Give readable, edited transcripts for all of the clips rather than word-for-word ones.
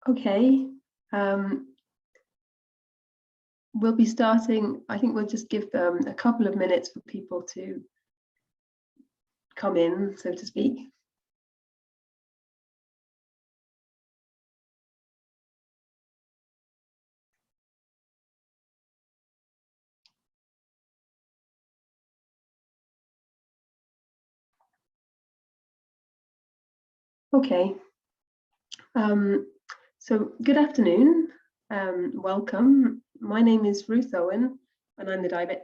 Okay, we'll be starting. I think we'll just give them a couple of minutes for people to come in, so to speak. Okay, so good afternoon, welcome. My name is Ruth Owen, and I'm the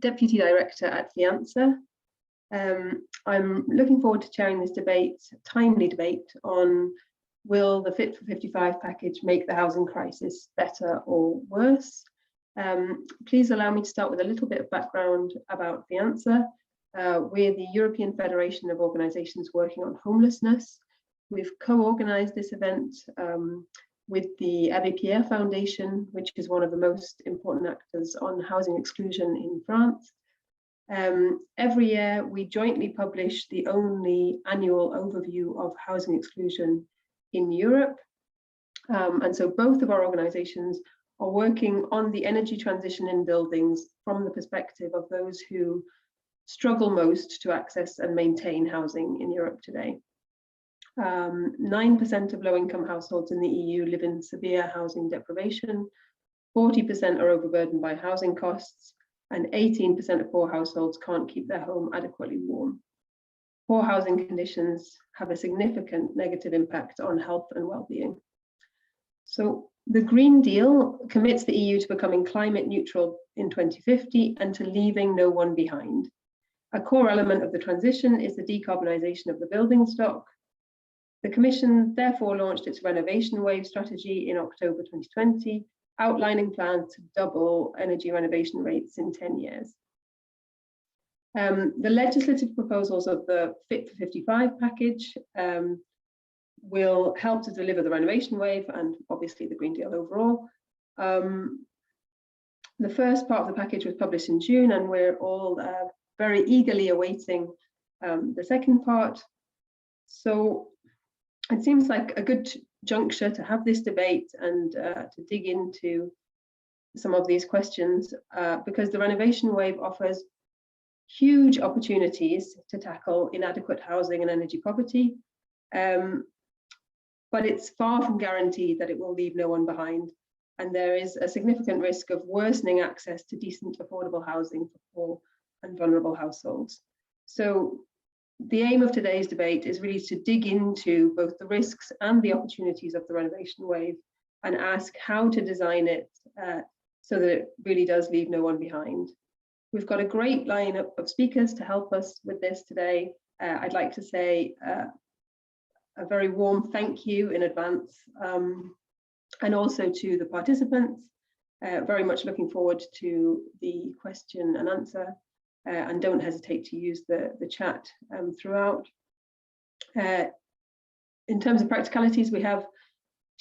Deputy Director at Fianza. I'm looking forward to chairing this timely debate on will the Fit455 package make the housing crisis better or worse? Please allow me to start with a little bit of background about Fianza. We're the European Federation of Organisations working on homelessness. We've co-organised this event with the Abbé Pierre Foundation, which is one of the most important actors on housing exclusion in France. Every year, we jointly publish the only annual overview of housing exclusion in Europe. And so both of our organisations are working on the energy transition in buildings from the perspective of those who struggle most to access and maintain housing in Europe today. 9% of low-income households in the EU live in severe housing deprivation, 40% are overburdened by housing costs, and 18% of poor households can't keep their home adequately warm. Poor housing conditions have a significant negative impact on health and well-being. So the Green Deal commits the EU to becoming climate neutral in 2050 and to leaving no one behind. A core element of the transition is the decarbonisation of the building stock. The Commission therefore launched its Renovation Wave strategy in October 2020, outlining plans to double energy renovation rates in 10 years. The legislative proposals of the Fit455 package will help to deliver the Renovation Wave and obviously the Green Deal overall. The first part of the package was published in June, and we're all very eagerly awaiting the second part. So it seems like a good juncture to have this debate and to dig into some of these questions because the Renovation Wave offers huge opportunities to tackle inadequate housing and energy poverty, but it's far from guaranteed that it will leave no one behind, and there is a significant risk of worsening access to decent, affordable housing for poor and vulnerable households. So the aim of today's debate is really to dig into both the risks and the opportunities of the Renovation Wave and ask how to design it so that it really does leave no one behind. We've got a great lineup of speakers to help us with this today. I'd like to say a very warm thank you in advance and also to the participants. Very much looking forward to the question and answer. And don't hesitate to use the chat throughout. In terms of practicalities, we have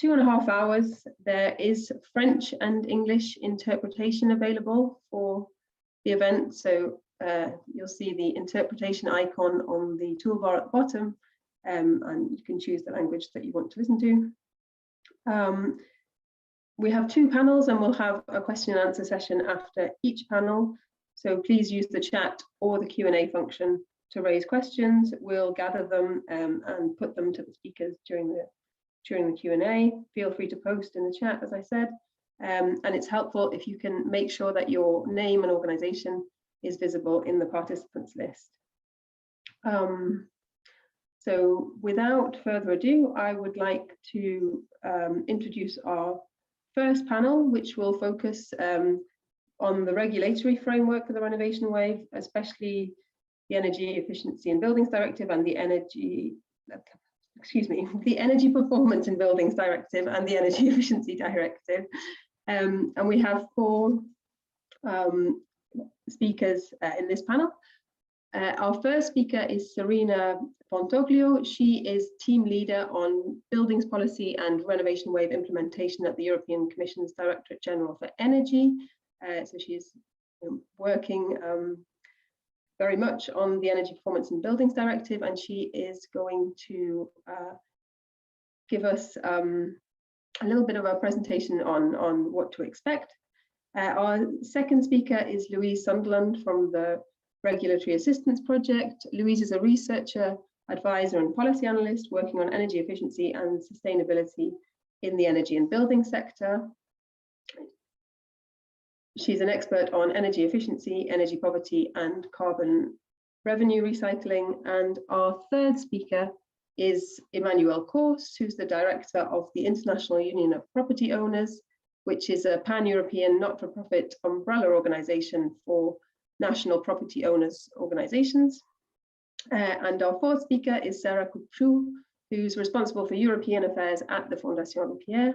2.5 hours. There is French and English interpretation available for the event. So you'll see the interpretation icon on the toolbar at the bottom, and you can choose the language that you want to listen to. We have 2 panels, and we'll have a question and answer session after each panel. So please use the chat or the Q&A function to raise questions. We'll gather them and put them to the speakers during the Q&A. Feel free to post in the chat, as I said. And it's helpful if you can make sure that your name and organization is visible in the participants list. So without further ado, I would like to introduce our first panel, which will focus on the regulatory framework for the Renovation Wave, especially the Energy Efficiency in Buildings Directive and the Energy Performance in Buildings Directive and the Energy Efficiency Directive. And we have 4 speakers in this panel. Our first speaker is Serena Pontoglio. She is team leader on buildings policy and Renovation Wave implementation at the European Commission's Directorate General for Energy. So she's working very much on the Energy Performance in Buildings Directive, and she is going to give us a little bit of a presentation on what to expect. Our second speaker is Louise Sunderland from the Regulatory Assistance Project. Louise is a researcher, advisor and policy analyst working on energy efficiency and sustainability in the energy and building sector. She's an expert on energy efficiency, energy poverty and carbon revenue recycling. And our third speaker is Emmanuel Kors, who's the director of the International Union of Property Owners, which is a pan-European not-for-profit umbrella organization for national property owners organizations. And our fourth speaker is Sarah Coupeau, who's responsible for European affairs at the Fondation Lopierre.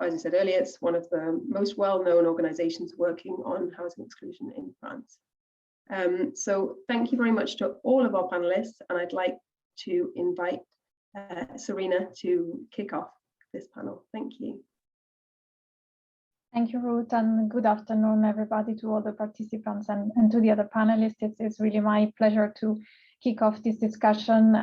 As I said earlier, it's one of the most well-known organizations working on housing exclusion in France. So thank you very much to all of our panelists, and I'd like to invite Serena to kick off this panel. Thank you. Thank you, Ruth, and good afternoon, everybody, to all the participants and to the other panelists. It's really my pleasure to kick off this discussion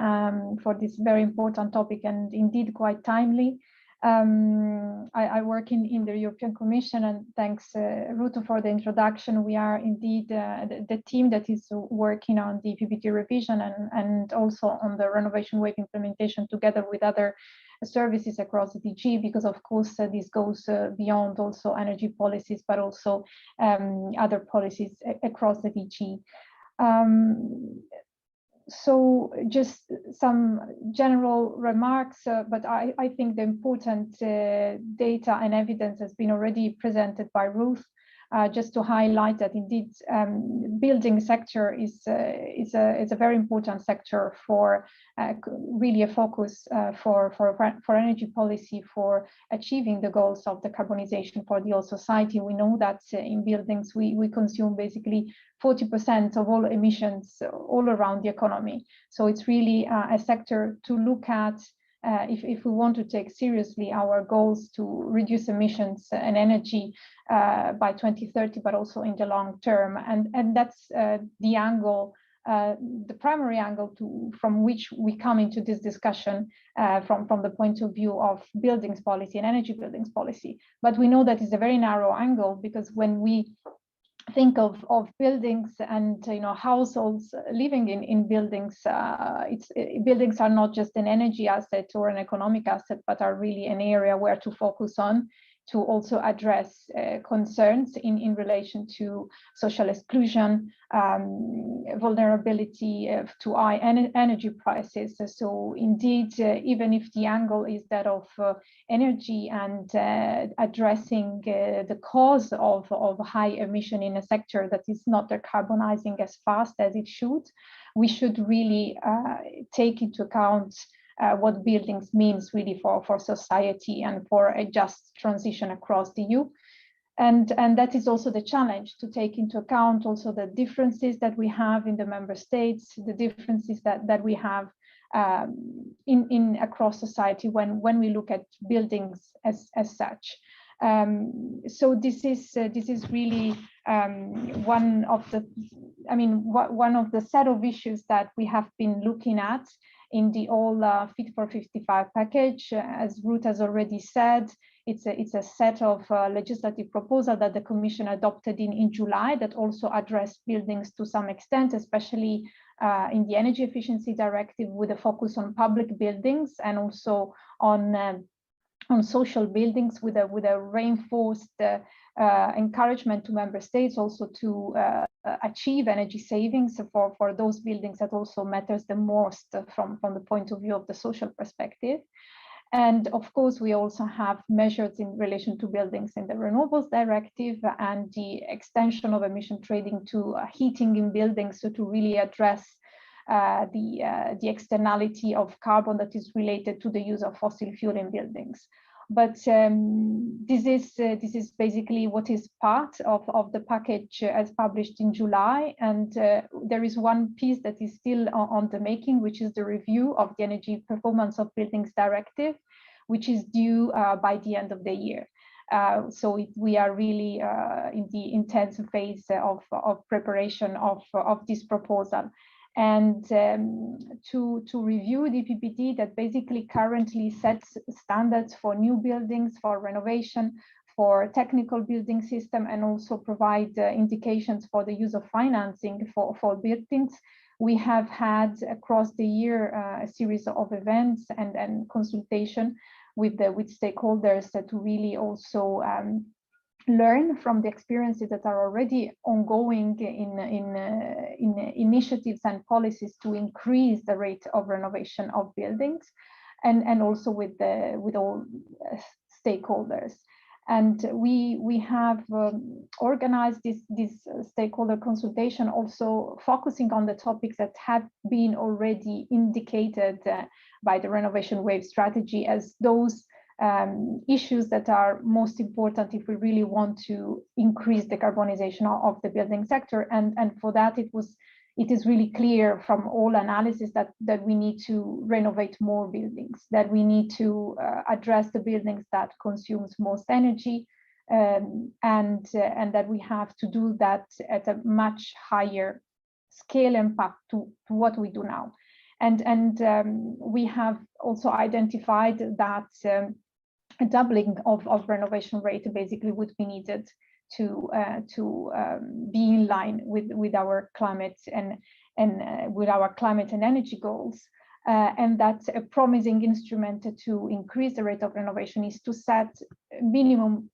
for this very important topic, and indeed quite timely. I work in the European Commission, and thanks, Ruth, for the introduction. We are indeed the team that is working on the PPT revision and also on the Renovation Wave implementation together with other services across the DG, because of course this goes beyond also energy policies, but also other policies across the DG. So just some general remarks, but I think the important data and evidence has been already presented by Ruth, just to highlight that indeed building sector is a very important sector for really a focus for energy policy, for achieving the goals of decarbonization for the whole society. We know that in buildings we consume basically 40% of all emissions all around the economy. So it's really a sector to look at if we want to take seriously our goals to reduce emissions and energy by 2030, but also in the long term. And that's the angle, the primary angle from which we come into this discussion from the point of view of buildings policy and energy buildings policy. But we know that it's a very narrow angle, because when we think of buildings and households living in buildings, buildings are not just an energy asset or an economic asset, but are really an area where to focus on to also address concerns in relation to social exclusion, vulnerability to high energy prices. So indeed, even if the angle is that of energy and addressing the cause of high emission in a sector that is not decarbonizing as fast as it should, we should really take into account what buildings means really for society and for a just transition across the EU. And that is also the challenge, to take into account also the differences that we have in the member states, the differences that we have in across society when we look at buildings as such. So this is really one of the set of issues that we have been looking at in the whole Fitfor55 package. As Ruth has already said, it's a set of legislative proposals that the Commission adopted in July that also address buildings to some extent, especially in the Energy Efficiency Directive, with a focus on public buildings and also on social buildings, with a reinforced encouragement to member states also to achieve energy savings for those buildings that also matters the most from the point of view of the social perspective. And of course, we also have measures in relation to buildings in the Renewables Directive and the extension of emission trading to heating in buildings, so to really address the externality of carbon that is related to the use of fossil fuel in buildings. But this is basically what is part of the package as published in July. And there is one piece that is still on the making, which is the review of the Energy Performance of Buildings Directive, which is due by the end of the year. So we are really in the intense phase of preparation of this proposal. and to review the PPD that basically currently sets standards for new buildings, for renovation, for technical building system, and also provide indications for the use of financing for buildings. We have had across the year a series of events and consultation with stakeholders to really also learn from the experiences that are already ongoing in initiatives and policies to increase the rate of renovation of buildings, and also with all stakeholders. And we have organized this stakeholder consultation, also focusing on the topics that have been already indicated by the Renovation Wave strategy as those issues that are most important if we really want to increase the decarbonization of the building sector. And for that, it is really clear from all analysis that we need to renovate more buildings, that we need to address the buildings that consumes most energy, and that we have to do that at a much higher scale impact to what we do now. And we have also identified that a doubling of renovation rate basically would be needed to be in line with our climate and with our climate and energy goals, and that a promising instrument to increase the rate of renovation is to set minimum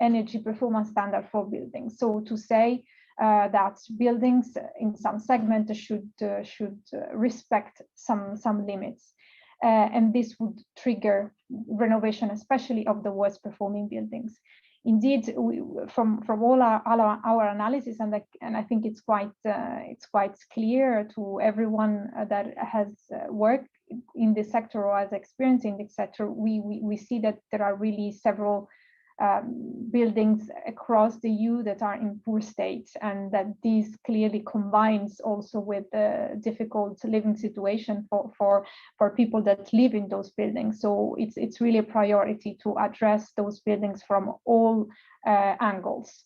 energy performance standard for buildings. So to say that buildings in some segment should respect some limits, and this would trigger renovation, especially of the worst performing buildings. Indeed, from all our analysis, and I think it's quite clear to everyone that has worked in this sector or has experience in this sector, we see that there are really several buildings across the EU that are in poor state, and that this clearly combines also with the difficult living situation for people that live in those buildings. So it's really a priority to address those buildings from all angles.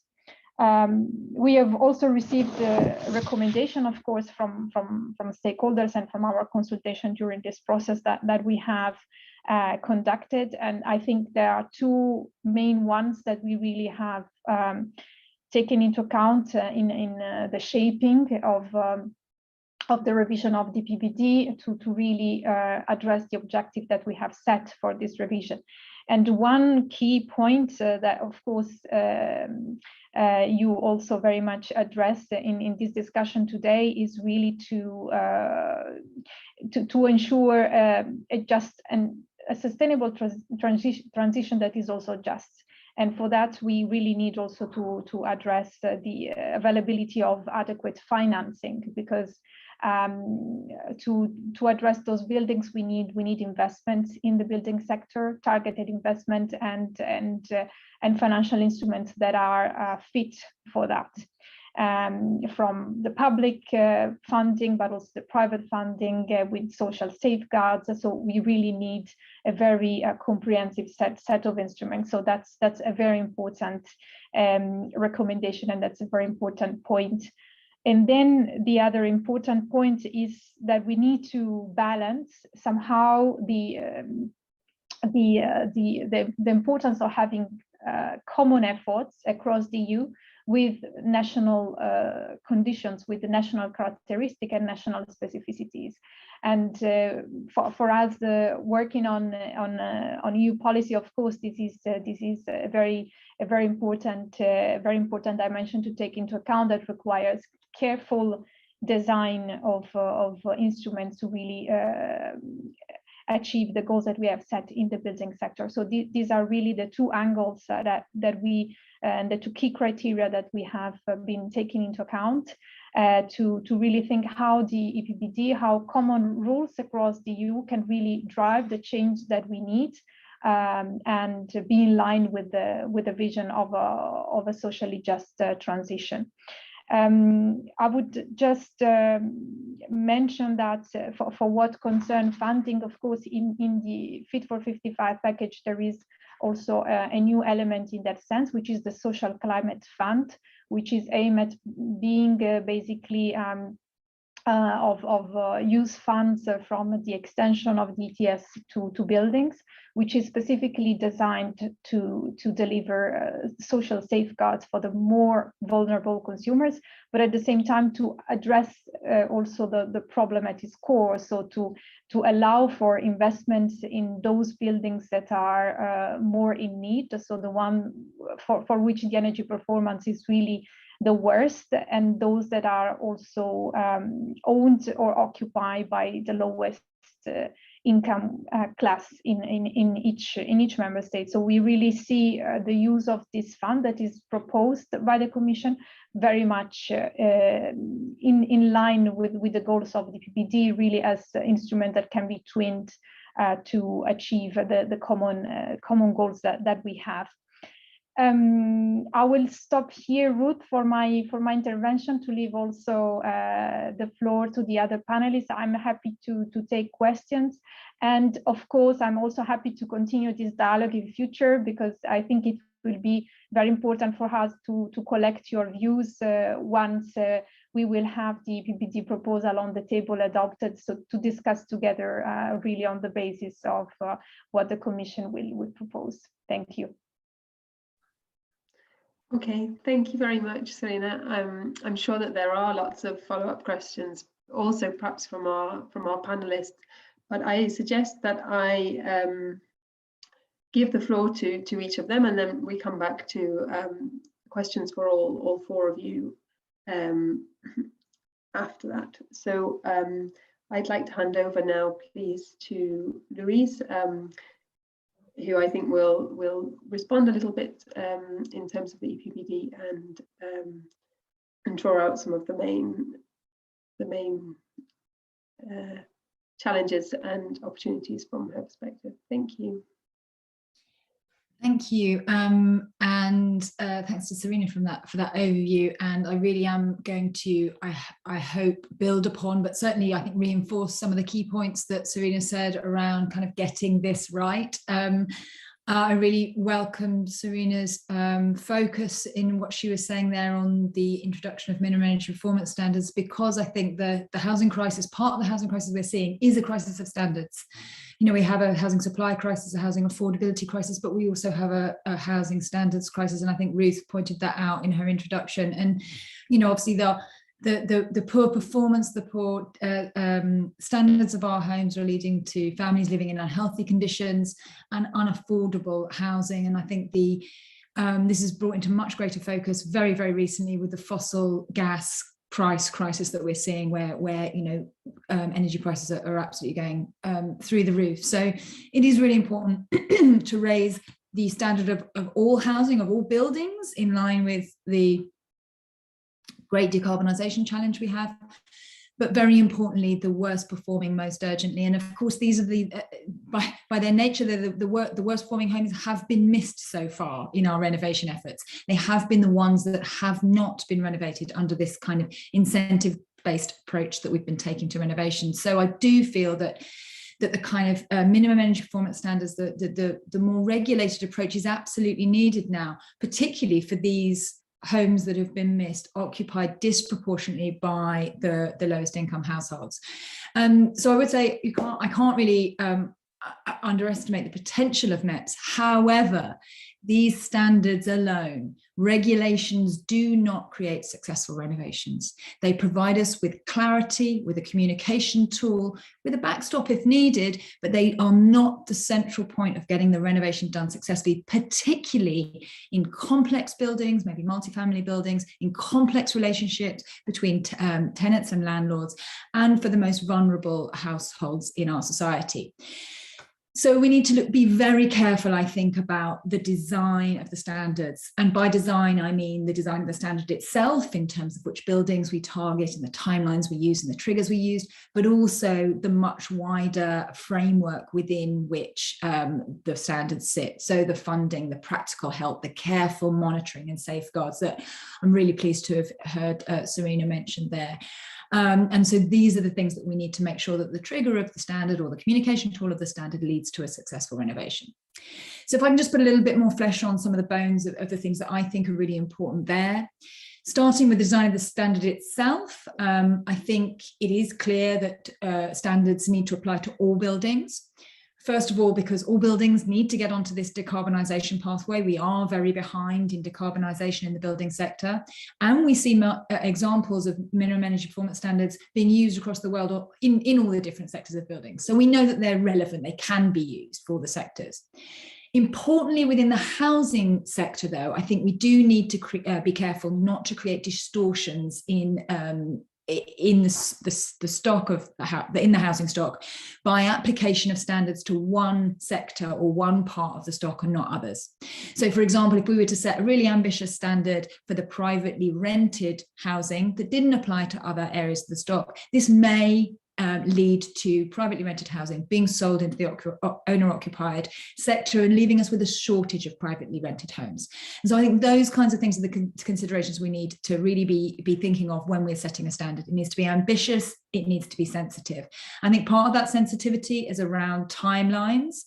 We have also received a recommendation, of course, from stakeholders and from our consultation during this process that we have conducted, and I think there are two main ones that we really have taken into account in the shaping of the revision of the PPD to really address the objective that we have set for this revision. And one key point that, of course, you also very much addressed in this discussion today is really to ensure a just and a sustainable transition that is also just. And for that, we really need also to address the availability of adequate financing, because to address those buildings, we need investments in the building sector, targeted investment and financial instruments that are fit for that, from the public funding, but also the private funding with social safeguards. So we really need a very comprehensive set of instruments. So that's a very important recommendation, and that's a very important point. And then the other important point is that we need to balance somehow the importance of having common efforts across the EU with national conditions, with the national characteristic and national specificities. And for us, working on EU policy, of course, this is a very important dimension to take into account, that requires careful design of instruments to really achieve the goals that we have set in the building sector. So these are really the two angles that we and the two key criteria that we have been taking into account to really think how the EPBD, how common rules across the EU can really drive the change that we need, and be in line with the vision of a socially just transition. I would just mention that for what concerns funding, of course, in the Fit455 package, there is also a new element in that sense, which is the Social Climate Fund, which is aimed at being basically use funds from the extension of the ETS to buildings, which is specifically designed to deliver social safeguards for the more vulnerable consumers, but at the same time to address also the problem at its core, so to allow for investments in those buildings that are more in need, so the one for which the energy performance is really the worst, and those that are also owned or occupied by the lowest income class in each member state. So we really see the use of this fund that is proposed by the Commission very much in line with the goals of the PPD, really as an instrument that can be twinned to achieve the common goals that we have. I will stop here, Ruth, for my intervention, to leave also the floor to the other panelists. I'm happy to take questions, and of course I'm also happy to continue this dialogue in future, because I think it will be very important for us to collect your views once we will have the PPD proposal on the table adopted, so to discuss together really on the basis of what the Commission will propose. Thank you. Okay, thank you very much, Serena. I'm sure that there are lots of follow-up questions, also perhaps from our panelists, but I suggest that I give the floor to each of them, and then we come back to questions for all four of you after that. So I'd like to hand over now, please, to Louise, who I think will respond a little bit in terms of the EPBD and draw out some of the main challenges and opportunities from her perspective. Thank you. Thank you, and thanks to Serena for that overview. And I really am going to, I hope, build upon, but certainly I think reinforce some of the key points that Serena said around kind of getting this right. I really welcomed Serena's focus in what she was saying there on the introduction of minimum energy performance standards, because I think the housing crisis, part of the housing crisis we're seeing, is a crisis of standards. You know, we have a housing supply crisis, a housing affordability crisis, but we also have a housing standards crisis. And I think Ruth pointed that out in her introduction. And, you know, obviously the poor performance, the poor standards of our homes are leading to families living in unhealthy conditions and unaffordable housing. And I think this is brought into much greater focus very, very recently with the fossil gas price crisis that we're seeing, where you know energy prices are absolutely going through the roof. So it is really important to raise the standard of all housing, of all buildings, in line with the great decarbonisation challenge we have, but very importantly, the worst performing most urgently. And of course, these are by their nature, the worst performing homes have been missed so far in our renovation efforts. They have been the ones that have not been renovated under this kind of incentive-based approach that we've been taking to renovation. So I do feel that the kind of minimum energy performance standards, the more regulated approach is absolutely needed now, particularly for these homes that have been missed, occupied disproportionately by the lowest income households. So I would say I can't really underestimate the potential of MEPs. However, these standards alone, regulations, do not create successful renovations. They provide us with clarity, with a communication tool, with a backstop if needed, but they are not the central point of getting the renovation done successfully, particularly in complex buildings, maybe multifamily buildings, in complex relationships between tenants and landlords, and for the most vulnerable households in our society. So we need to be very careful, I think, about the design of the standards. And by design, I mean the design of the standard itself, in terms of which buildings we target and the timelines we use and the triggers we use, but also the much wider framework within which the standards sit. So the funding, the practical help, the careful monitoring and safeguards that I'm really pleased to have heard Serena mention there. And so these are the things that we need to make sure that the trigger of the standard or the communication tool of the standard leads to a successful renovation. So if I can just put a little bit more flesh on some of the bones of the things that I think are really important there. Starting with the design of the standard itself, I think it is clear that standards need to apply to all buildings. First of all, because all buildings need to get onto this decarbonisation pathway. We are very behind in decarbonisation in the building sector. And we see examples of minimum energy performance standards being used across the world or in all the different sectors of buildings. So we know that they're relevant, they can be used for the sectors. Importantly, within the housing sector, though, I think we do need to be careful not to create distortions in the stock of in the housing stock by application of standards to one sector or one part of the stock and not others. So, for example, if we were to set a really ambitious standard for the privately rented housing that didn't apply to other areas of the stock, this may lead to privately rented housing being sold into the owner-occupied sector and leaving us with a shortage of privately rented homes. And so I think those kinds of things are the considerations we need to really be thinking of when we're setting a standard. It needs to be ambitious, it needs to be sensitive. I think part of that sensitivity is around timelines.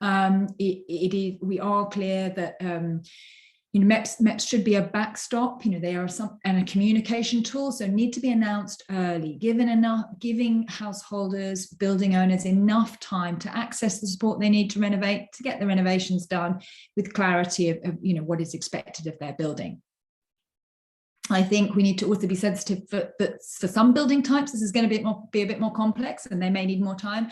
We are clear that MEPs should be a backstop. They are and a communication tool, so need to be announced early, giving householders, building owners enough time to access the support they need to renovate, to get the renovations done with clarity of what is expected of their building. I think we need to also be sensitive for some building types. This is going to be a bit more complex, and they may need more time.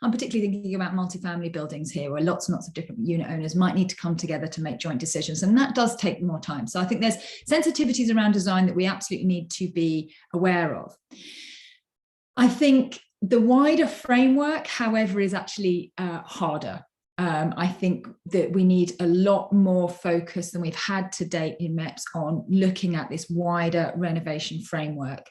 I'm particularly thinking about multifamily buildings here, where lots and lots of different unit owners might need to come together to make joint decisions, and that does take more time. So I think there's sensitivities around design that we absolutely need to be aware of. I think the wider framework, however, is actually harder. I think that we need a lot more focus than we've had to date in MEPs on looking at this wider renovation framework.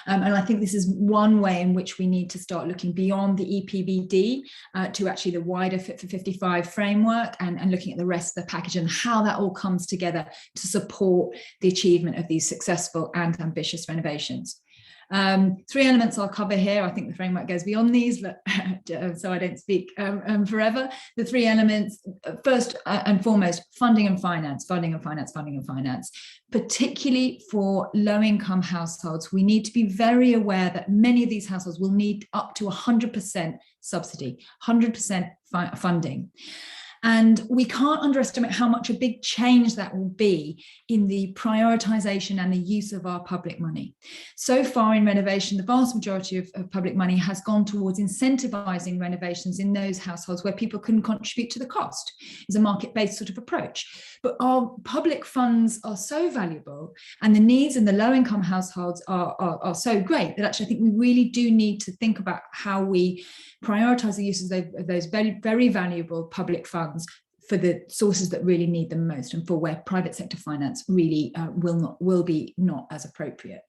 And I think this is one way in which we need to start looking beyond the EPBD to actually the wider Fit455 framework and looking at the rest of the package and how that all comes together to support the achievement of these successful and ambitious renovations. 3 elements I'll cover here. I think the framework goes beyond these, but so I don't speak forever. The 3 elements, first and foremost, funding and finance, funding and finance, funding and finance. Particularly for low-income households, we need to be very aware that many of these households will need up to 100% subsidy, 100% funding. And we can't underestimate how much a big change that will be in the prioritization and the use of our public money. So far in renovation, the vast majority of public money has gone towards incentivizing renovations in those households where people can contribute to the cost. It's a market-based sort of approach. But our public funds are so valuable, and the needs in the low-income households are so great that actually I think we really do need to think about how we prioritize the use of those very, very valuable public funds for the sources that really need them most, and for where private sector finance really will be not as appropriate.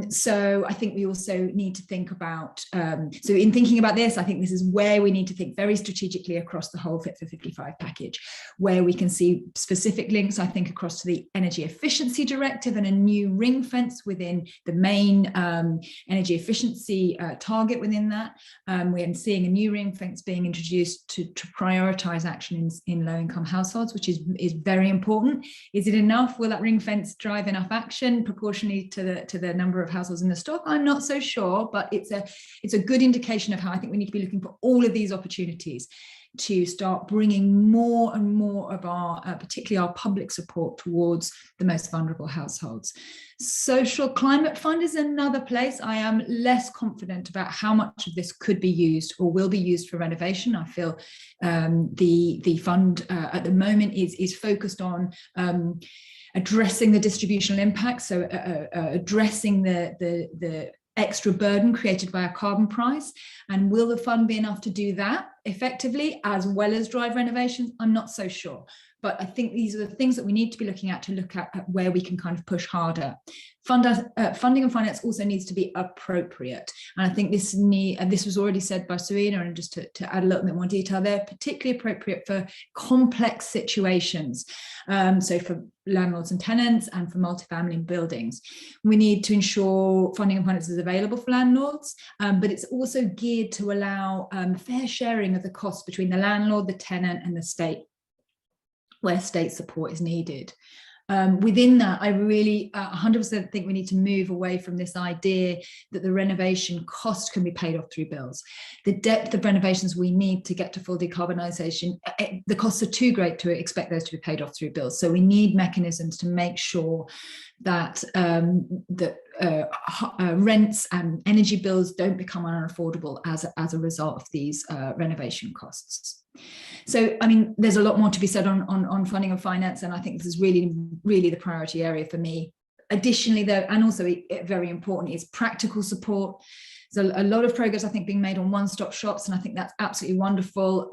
So I think we also need to think about, so in thinking about this, I think this is where we need to think very strategically across the whole Fit455 package, where we can see specific links, I think, across to the Energy Efficiency Directive and a new ring fence within the main energy efficiency target within that. We're seeing a new ring fence being introduced to prioritise action in low-income households, which is very important. Is it enough? Will that ring fence drive enough action proportionally to the number of households in the stock? I'm not so sure, but it's a good indication of how I think we need to be looking for all of these opportunities to start bringing more and more of our, particularly our public support towards the most vulnerable households. Social Climate Fund is another place. I am less confident about how much of this could be used or will be used for renovation. I feel the fund at the moment is focused on addressing the distributional impact, so addressing the extra burden created by a carbon price. And will the fund be enough to do that effectively as well as drive renovations? I'm not so sure. But I think these are the things that we need to be looking at to look at where we can kind of push harder. Funding and finance also needs to be appropriate. And I think this was already said by Serena, and just to add a little bit more detail there, particularly appropriate for complex situations. So for landlords and tenants and for multifamily buildings. We need to ensure funding and finance is available for landlords, but it's also geared to allow fair sharing of the costs between the landlord, the tenant and the state, where state support is needed. Within that, I really 100% think we need to move away from this idea that the renovation cost can be paid off through bills. The depth of renovations we need to get to full decarbonisation, the costs are too great to expect those to be paid off through bills. So we need mechanisms to make sure that rents and energy bills don't become unaffordable as a result of these renovation costs. So, I mean, there's a lot more to be said on funding and finance, and I think this is really, really the priority area for me. Additionally, though, and also very important, is practical support. There's a lot of progress, I think, being made on one-stop shops, and I think that's absolutely wonderful.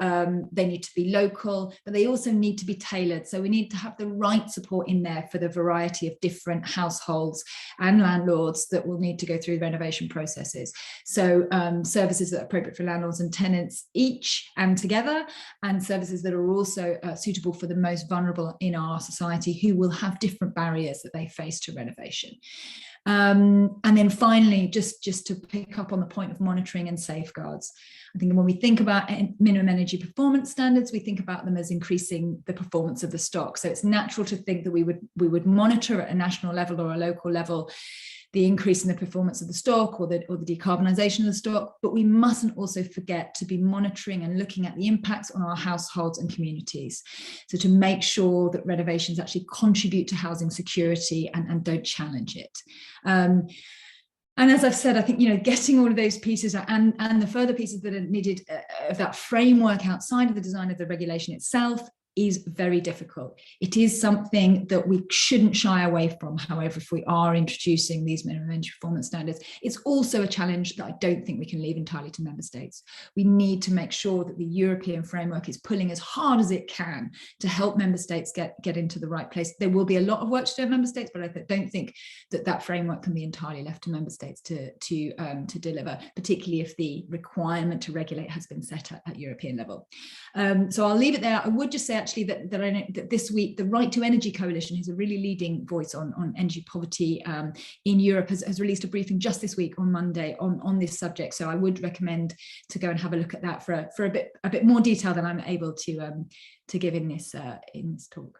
They need to be local, but they also need to be tailored. So we need to have the right support in there for the variety of different households and landlords that will need to go through renovation processes. So services that are appropriate for landlords and tenants each and together, and services that are also suitable for the most vulnerable in our society who will have different barriers that they face to renovation. And then finally, just to pick up on the point of monitoring and safeguards, I think when we think about minimum energy performance standards, we think about them as increasing the performance of the stock. So it's natural to think that we would monitor at a national level or a local level the increase in the performance of the stock or the decarbonisation of the stock, but we mustn't also forget to be monitoring and looking at the impacts on our households and communities. So to make sure that renovations actually contribute to housing security and don't challenge it. And as I've said, I think, getting all of those pieces and the further pieces that are needed of that framework outside of the design of the regulation itself is very difficult. It is something that we shouldn't shy away from, however, if we are introducing these minimum energy performance standards. It's also a challenge that I don't think we can leave entirely to member states. We need to make sure that the European framework is pulling as hard as it can to help member states get into the right place. There will be a lot of work to do in member states, but I don't think that framework can be entirely left to member states to deliver, particularly if the requirement to regulate has been set at European level. So I'll leave it there. I would just say actually that I know that this week the Right to Energy Coalition, who's a really leading voice on energy poverty in Europe, has released a briefing just this week on Monday on this subject. So I would recommend to go and have a look at that for a bit more detail than I'm able to give in this talk.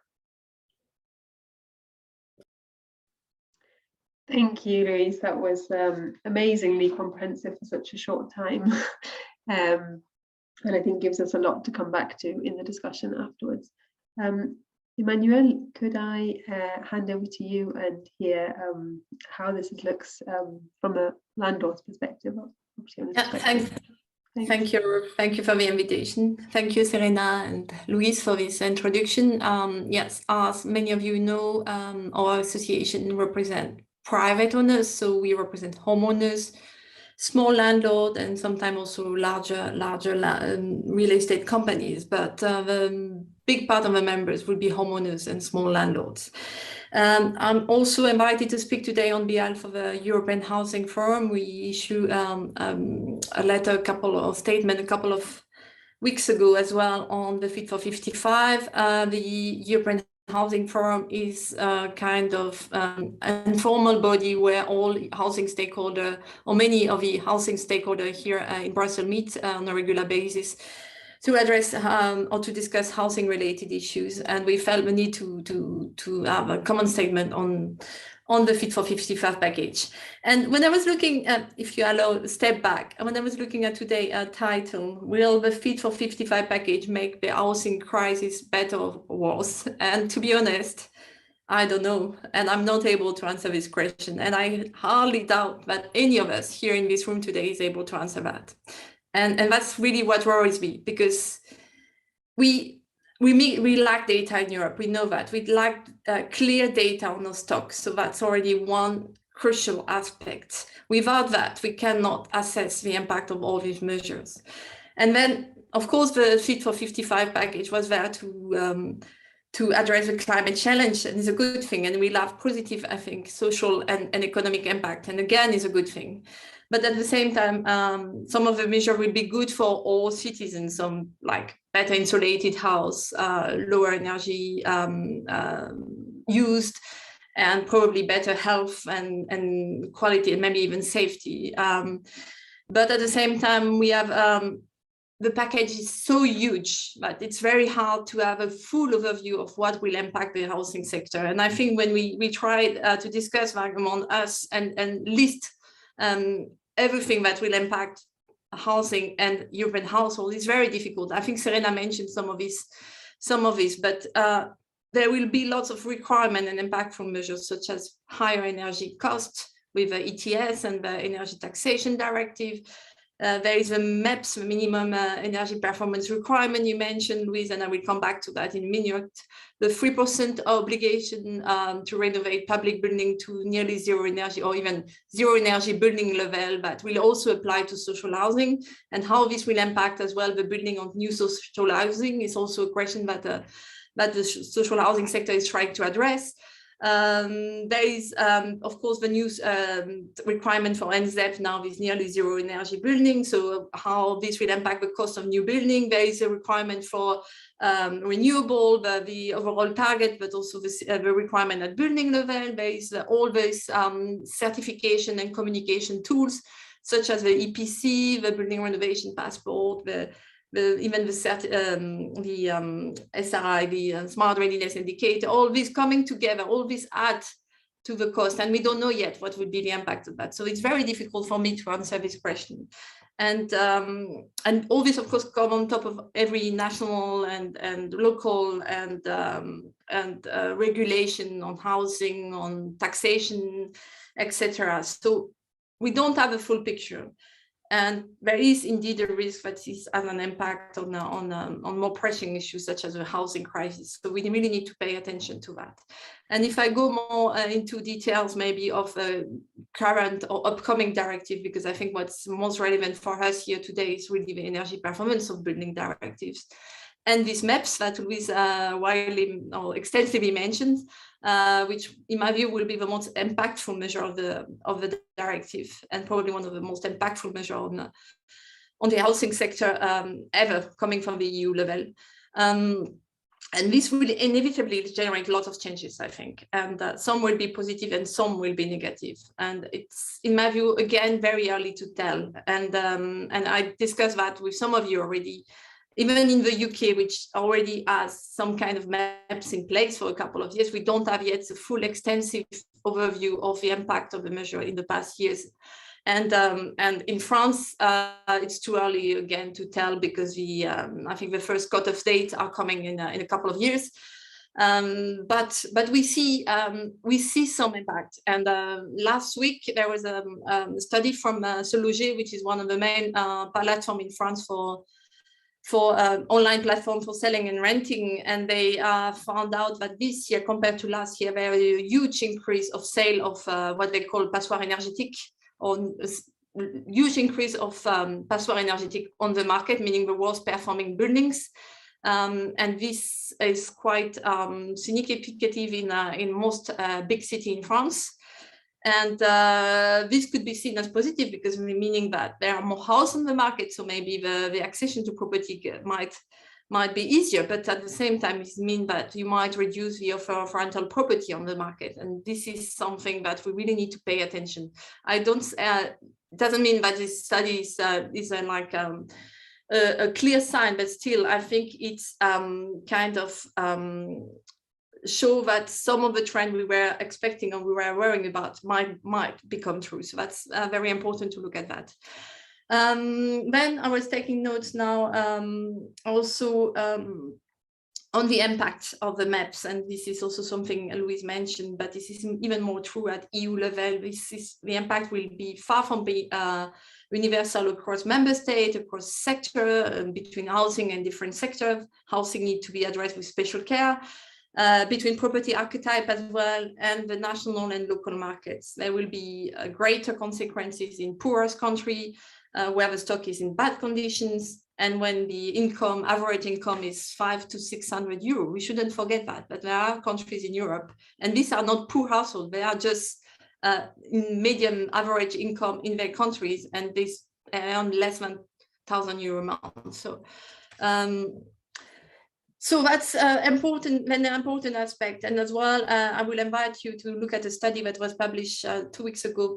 Thank you, Louise. That was amazingly comprehensive for such a short time. And I think gives us a lot to come back to in the discussion afterwards. Emmanuel, could I hand over to you and hear how this looks from a landlord's perspective? Thank you for the invitation. Thank you, Serena and Louise, for this introduction. Yes, as many of you know, our association represents private owners, so we represent homeowners, small landlord, and sometimes also larger real estate companies. But the big part of the members will be homeowners and small landlords. I'm also invited to speak today on behalf of the European Housing Forum. We issued a letter, a statement a couple of weeks ago as well on the Fitfor55. The European Housing Forum is a kind of an informal body where all housing stakeholders, or many of the housing stakeholders here in Brussels, meet on a regular basis to address or to discuss housing related issues. And we felt the need to have a common statement on the Fitfor55 package. And when I was looking at, if you allow a step back, when I was looking at today's title, will the Fitfor55 package make the housing crisis better or worse? And to be honest, I don't know. And I'm not able to answer this question. And I hardly doubt that any of us here in this room today is able to answer that. And that's really what worries me, because we lack data in Europe. We know that. We lack clear data on our stocks. So that's already one crucial aspect. Without that, we cannot assess the impact of all these measures. And then, of course, the Fitfor55 package was there to address the climate challenge, and it's a good thing. And we'll have positive, I think, social and economic impact. And again, is a good thing. But at the same time, some of the measures will be good for all citizens, some like better insulated house, lower energy used, and probably better health and quality, and maybe even safety. But at the same time, we have the package is so huge that it's very hard to have a full overview of what will impact the housing sector. And I think when we tried to discuss among us and list everything that will impact housing and European households, it's very difficult. I think Serena mentioned some of this, but there will be lots of requirement and impactful measures such as higher energy costs with the ETS and the energy taxation directive. There is a MEPS, minimum energy performance requirement you mentioned, Louise, and I will come back to that in a minute. The 3% obligation to renovate public building to nearly zero energy or even zero energy building level, that will also apply to social housing, and how this will impact as well the building of new social housing is also a question that the social housing sector is trying to address. There is, of course, the new requirement for NZEP now is nearly zero energy building. So how this will impact the cost of new building. There is a requirement for renewable, the overall target, but also the requirement at building level. There is all these certification and communication tools, such as the EPC, the building renovation passport, even the SRI, the smart readiness indicator, all this coming together, all this add to the cost, and we don't know yet what would be the impact of that. So it's very difficult for me to answer this question. And all this, of course, come on top of every national and local and regulation on housing, on taxation, etc. So we don't have a full picture. And there is indeed a risk that this has an impact on more pressing issues such as the housing crisis. So we really need to pay attention to that. And if I go more into details maybe of the current or upcoming directive, because I think what's most relevant for us here today is really the energy performance of building directives. And these MEPs that Louise widely or extensively mentioned, which in my view will be the most impactful measure of the directive, and probably one of the most impactful measure on the housing sector ever coming from the EU level. And this will inevitably generate a lot of changes, I think, and some will be positive and some will be negative. And it's, in my view, again, very early to tell. And I discussed that with some of you already. Even in the UK, which already has some kind of maps in place for a couple of years, we don't have yet a full extensive overview of the impact of the measure in the past years. And in France, it's too early again to tell, because I think the first cut-off dates are coming in a couple of years. But we see some impact. And last week there was a study from Sologer, which is one of the main platforms in France for online platform for selling and renting, and they found out that this year compared to last year, there was a huge increase of sale of what they call passoire énergétique, or huge increase of passoire énergétique on the market, meaning the worst performing buildings. And this is quite significant in most big cities in France. And this could be seen as positive, because meaning that there are more houses on the market, so maybe the accession to property might be easier. But at the same time, it means that you might reduce the offer of rental property on the market, and this is something that we really need to pay attention. Doesn't mean that this study is like a clear sign, but still, I think it's kind of show that some of the trend we were expecting and we were worrying about might become true. So that's very important to look at that. Then I was taking notes now also on the impact of the MEPs, and this is also something Louise mentioned, but this is even more true at EU level. The impact will be far from being universal across member states, across sector, between housing and different sectors. Housing needs to be addressed with special care. Between property archetype as well, and the national and local markets. There will be greater consequences in poorest country, where the stock is in bad conditions, and when the average income is 500 to 600 euros. We shouldn't forget that, but there are countries in Europe, and these are not poor households, they are just medium average income in their countries, and they earn less than 1,000 euro a month. So that's an important aspect. And as well, I will invite you to look at a study that was published 2 weeks ago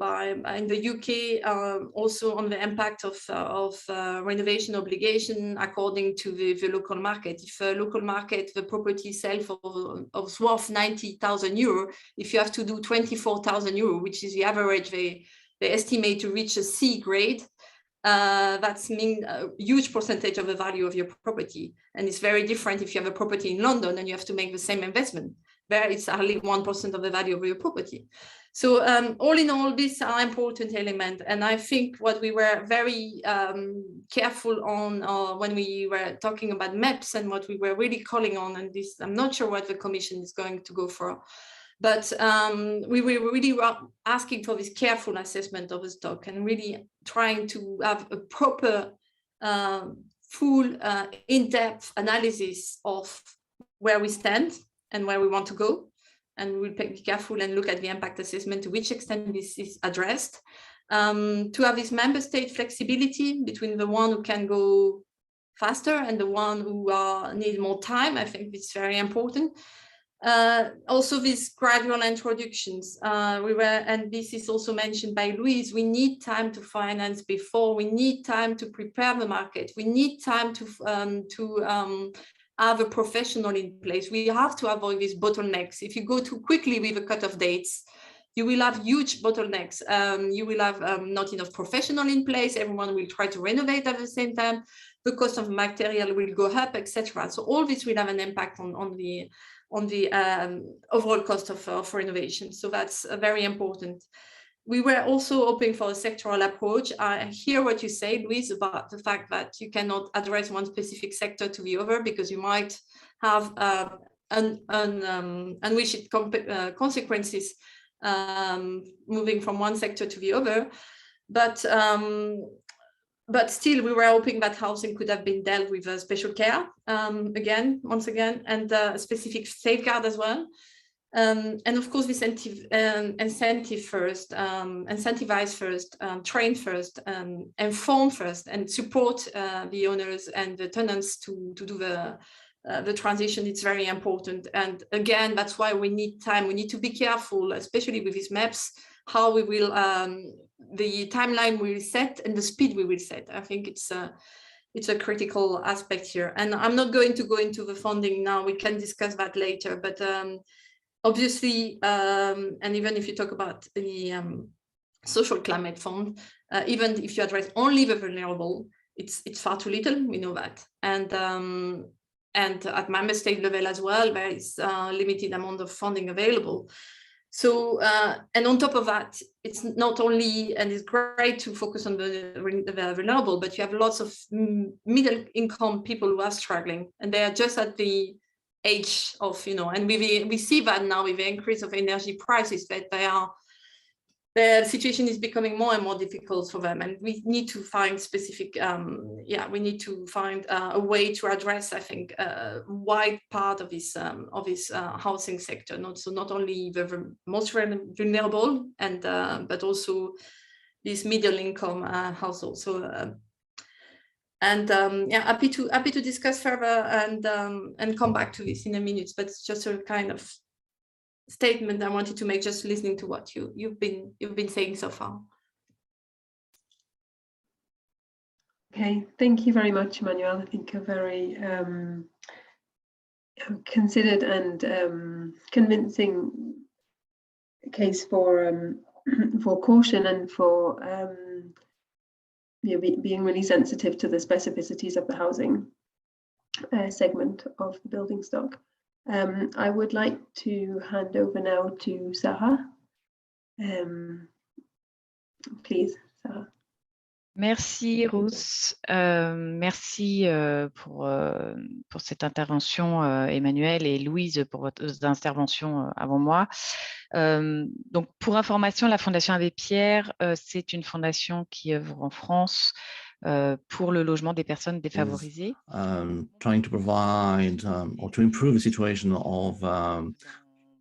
in the UK, also on the impact of renovation obligation according to the local market. If a local market, the property sale of worth 90,000 euro, if you have to do 24,000 euro, which is the average they estimate to reach a C grade, that's mean a huge percentage of the value of your property. And it's very different if you have a property in London and you have to make the same investment. There it's only 1% of the value of your property. So all in all, these are important elements. And I think what we were very careful on when we were talking about MEPs and what we were really calling on, and this, I'm not sure what the Commission is going to go for, but we were really asking for this careful assessment of the stock and really trying to have a proper, full, in-depth analysis of where we stand and where we want to go. And we'll be careful and look at the impact assessment, to which extent this is addressed. To have this member state flexibility between the one who can go faster and the one who need more time, I think it's very important. Also these gradual introductions, and this is also mentioned by Louise, we need time to finance before, we need time to prepare the market, we need time to have a professional in place. We have to avoid these bottlenecks. If you go too quickly with the cut-off dates, you will have huge bottlenecks. You will have not enough professional in place, everyone will try to renovate at the same time, the cost of material will go up, etc. So all this will have an impact on the overall cost of renovation. So that's very important. We were also hoping for a sectoral approach. I hear what you say, Louise, about the fact that you cannot address one specific sector to the other because you might have unwished consequences moving from one sector to the other. But still, we were hoping that housing could have been dealt with special care, once again, and a specific safeguard as well. And of course, incentivize first, train first, inform first, and support the owners and the tenants to do the transition. It's very important. And again, that's why we need time. We need to be careful, especially with these maps, how we will, the timeline we will set and the speed we will set. I think it's a critical aspect here. And I'm not going to go into the funding now. We can discuss that later. But obviously, and even if you talk about the social climate fund, even if you address only the vulnerable, it's far too little. We know that. And at member state level as well, there is a limited amount of funding available. So, and on top of that, it's not only, and it's great to focus on the vulnerable, but you have lots of middle income people who are struggling, and they are just at the age of, and we see that now with the increase of energy prices, that their situation is becoming more and more difficult for them, and we need to find specific, we need to find a way to address, I think, a wide part of this housing sector, not only the most vulnerable, and but also these middle income households. So, happy to discuss further and come back to this in a minute, but it's just a kind of statement I wanted to make, just listening to what you've been saying so far. Okay, thank you very much, Emmanuel. I think a very considered and convincing case for caution and for being really sensitive to the specificities of the housing segment of the building stock. I would like to hand over now to Sarah. Please, Sarah. Merci Ruth, merci pour cette intervention Emmanuel et Louise pour votre intervention avant moi. Donc pour information, la Fondation Abbé Pierre, c'est une fondation qui œuvre en France pour le logement des personnes défavorisées. Trying to provide or to improve the situation of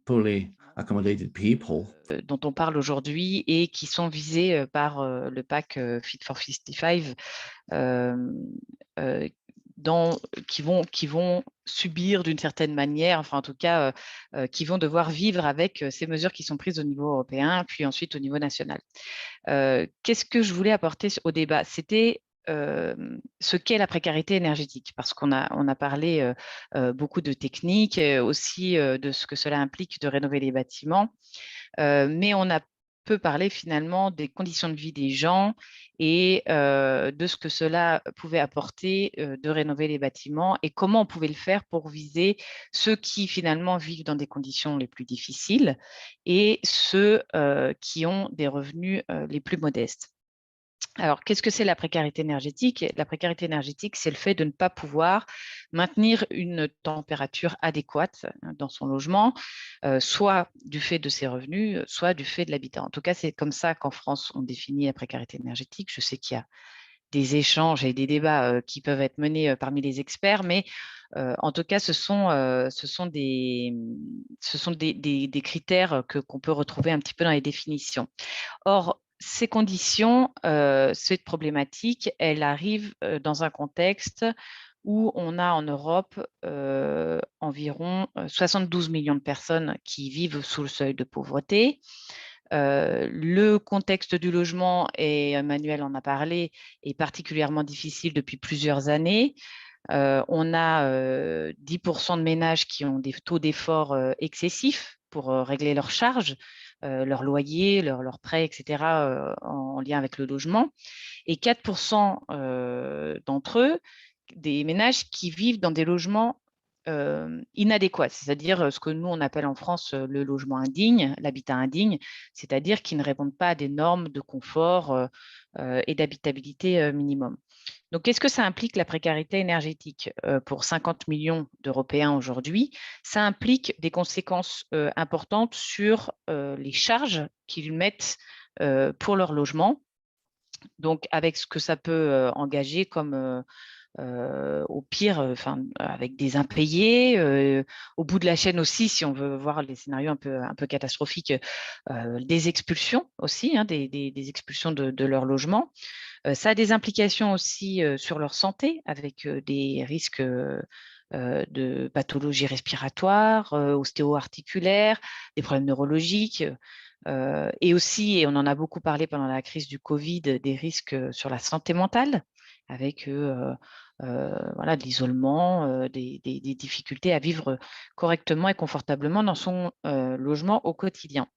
poorly accommodated people. Dont on parle aujourd'hui et qui sont visés par le pack Fitfor55, qui vont subir d'une certaine manière, enfin en tout cas, qui vont devoir vivre avec ces mesures qui sont prises au niveau européen, puis ensuite au niveau national. Qu'est-ce que je voulais apporter au débat? C'était ce qu'est la précarité énergétique, parce qu'on a parlé beaucoup de techniques, aussi de ce que cela implique de rénover les bâtiments, mais on a peu parlé finalement des conditions de vie des gens et de ce que cela pouvait apporter de rénover les bâtiments et comment on pouvait le faire pour viser ceux qui finalement vivent dans des conditions les plus difficiles et ceux qui ont des revenus les plus modestes. Alors, qu'est-ce que c'est la précarité énergétique? La précarité énergétique, c'est le fait de ne pas pouvoir maintenir une température adéquate dans son logement, soit du fait de ses revenus, soit du fait de l'habitat. En tout cas, c'est comme ça qu'en France, on définit la précarité énergétique. Je sais qu'il y a des échanges et des débats qui peuvent être menés parmi les experts, mais en tout cas, ce sont des critères qu'on peut retrouver un petit peu dans les définitions. Or, ces conditions, cette problématique, elle arrive dans un contexte où on a en Europe environ 72 millions de personnes qui vivent sous le seuil de pauvreté. Le contexte du logement, et Emmanuel en a parlé, est particulièrement difficile depuis plusieurs années. On a 10% de ménages qui ont des taux d'effort excessifs pour régler leurs charges, leur loyer, leurs prêts, etc., en lien avec le logement. Et 4% d'entre eux, des ménages qui vivent dans des logements inadéquats, c'est-à-dire ce que nous, on appelle en France le logement indigne, l'habitat indigne, c'est-à-dire qui ne répondent pas à des normes de confort et d'habitabilité minimum. Donc, qu'est-ce que ça implique la précarité énergétique pour 50 millions d'Européens aujourd'hui? Ça implique des conséquences importantes sur les charges qu'ils mettent pour leur logement. Donc, avec ce que ça peut engager comme au pire, avec des impayés, au bout de la chaîne aussi, si on veut voir les scénarios un peu catastrophiques, des expulsions aussi, hein, des expulsions de leur logement. Ça a des implications aussi sur leur santé, avec des risques de pathologies respiratoires, ostéo-articulaires, des problèmes neurologiques, et aussi, et on en a beaucoup parlé pendant la crise du Covid, des risques sur la santé mentale, avec voilà, de l'isolement, des difficultés à vivre correctement et confortablement dans son logement au quotidien.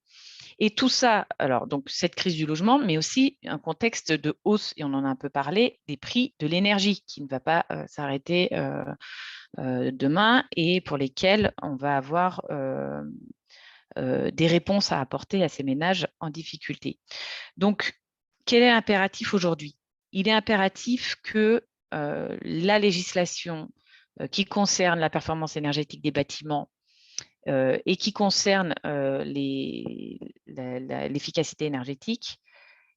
Et tout ça, alors donc cette crise du logement, mais aussi un contexte de hausse, et on en a un peu parlé, des prix de l'énergie qui ne va pas s'arrêter demain et pour lesquels on va avoir des réponses à apporter à ces ménages en difficulté. Donc, quel est l'impératif aujourd'hui? Il est impératif que la législation qui concerne la performance énergétique des bâtiments et qui concerne l'efficacité énergétique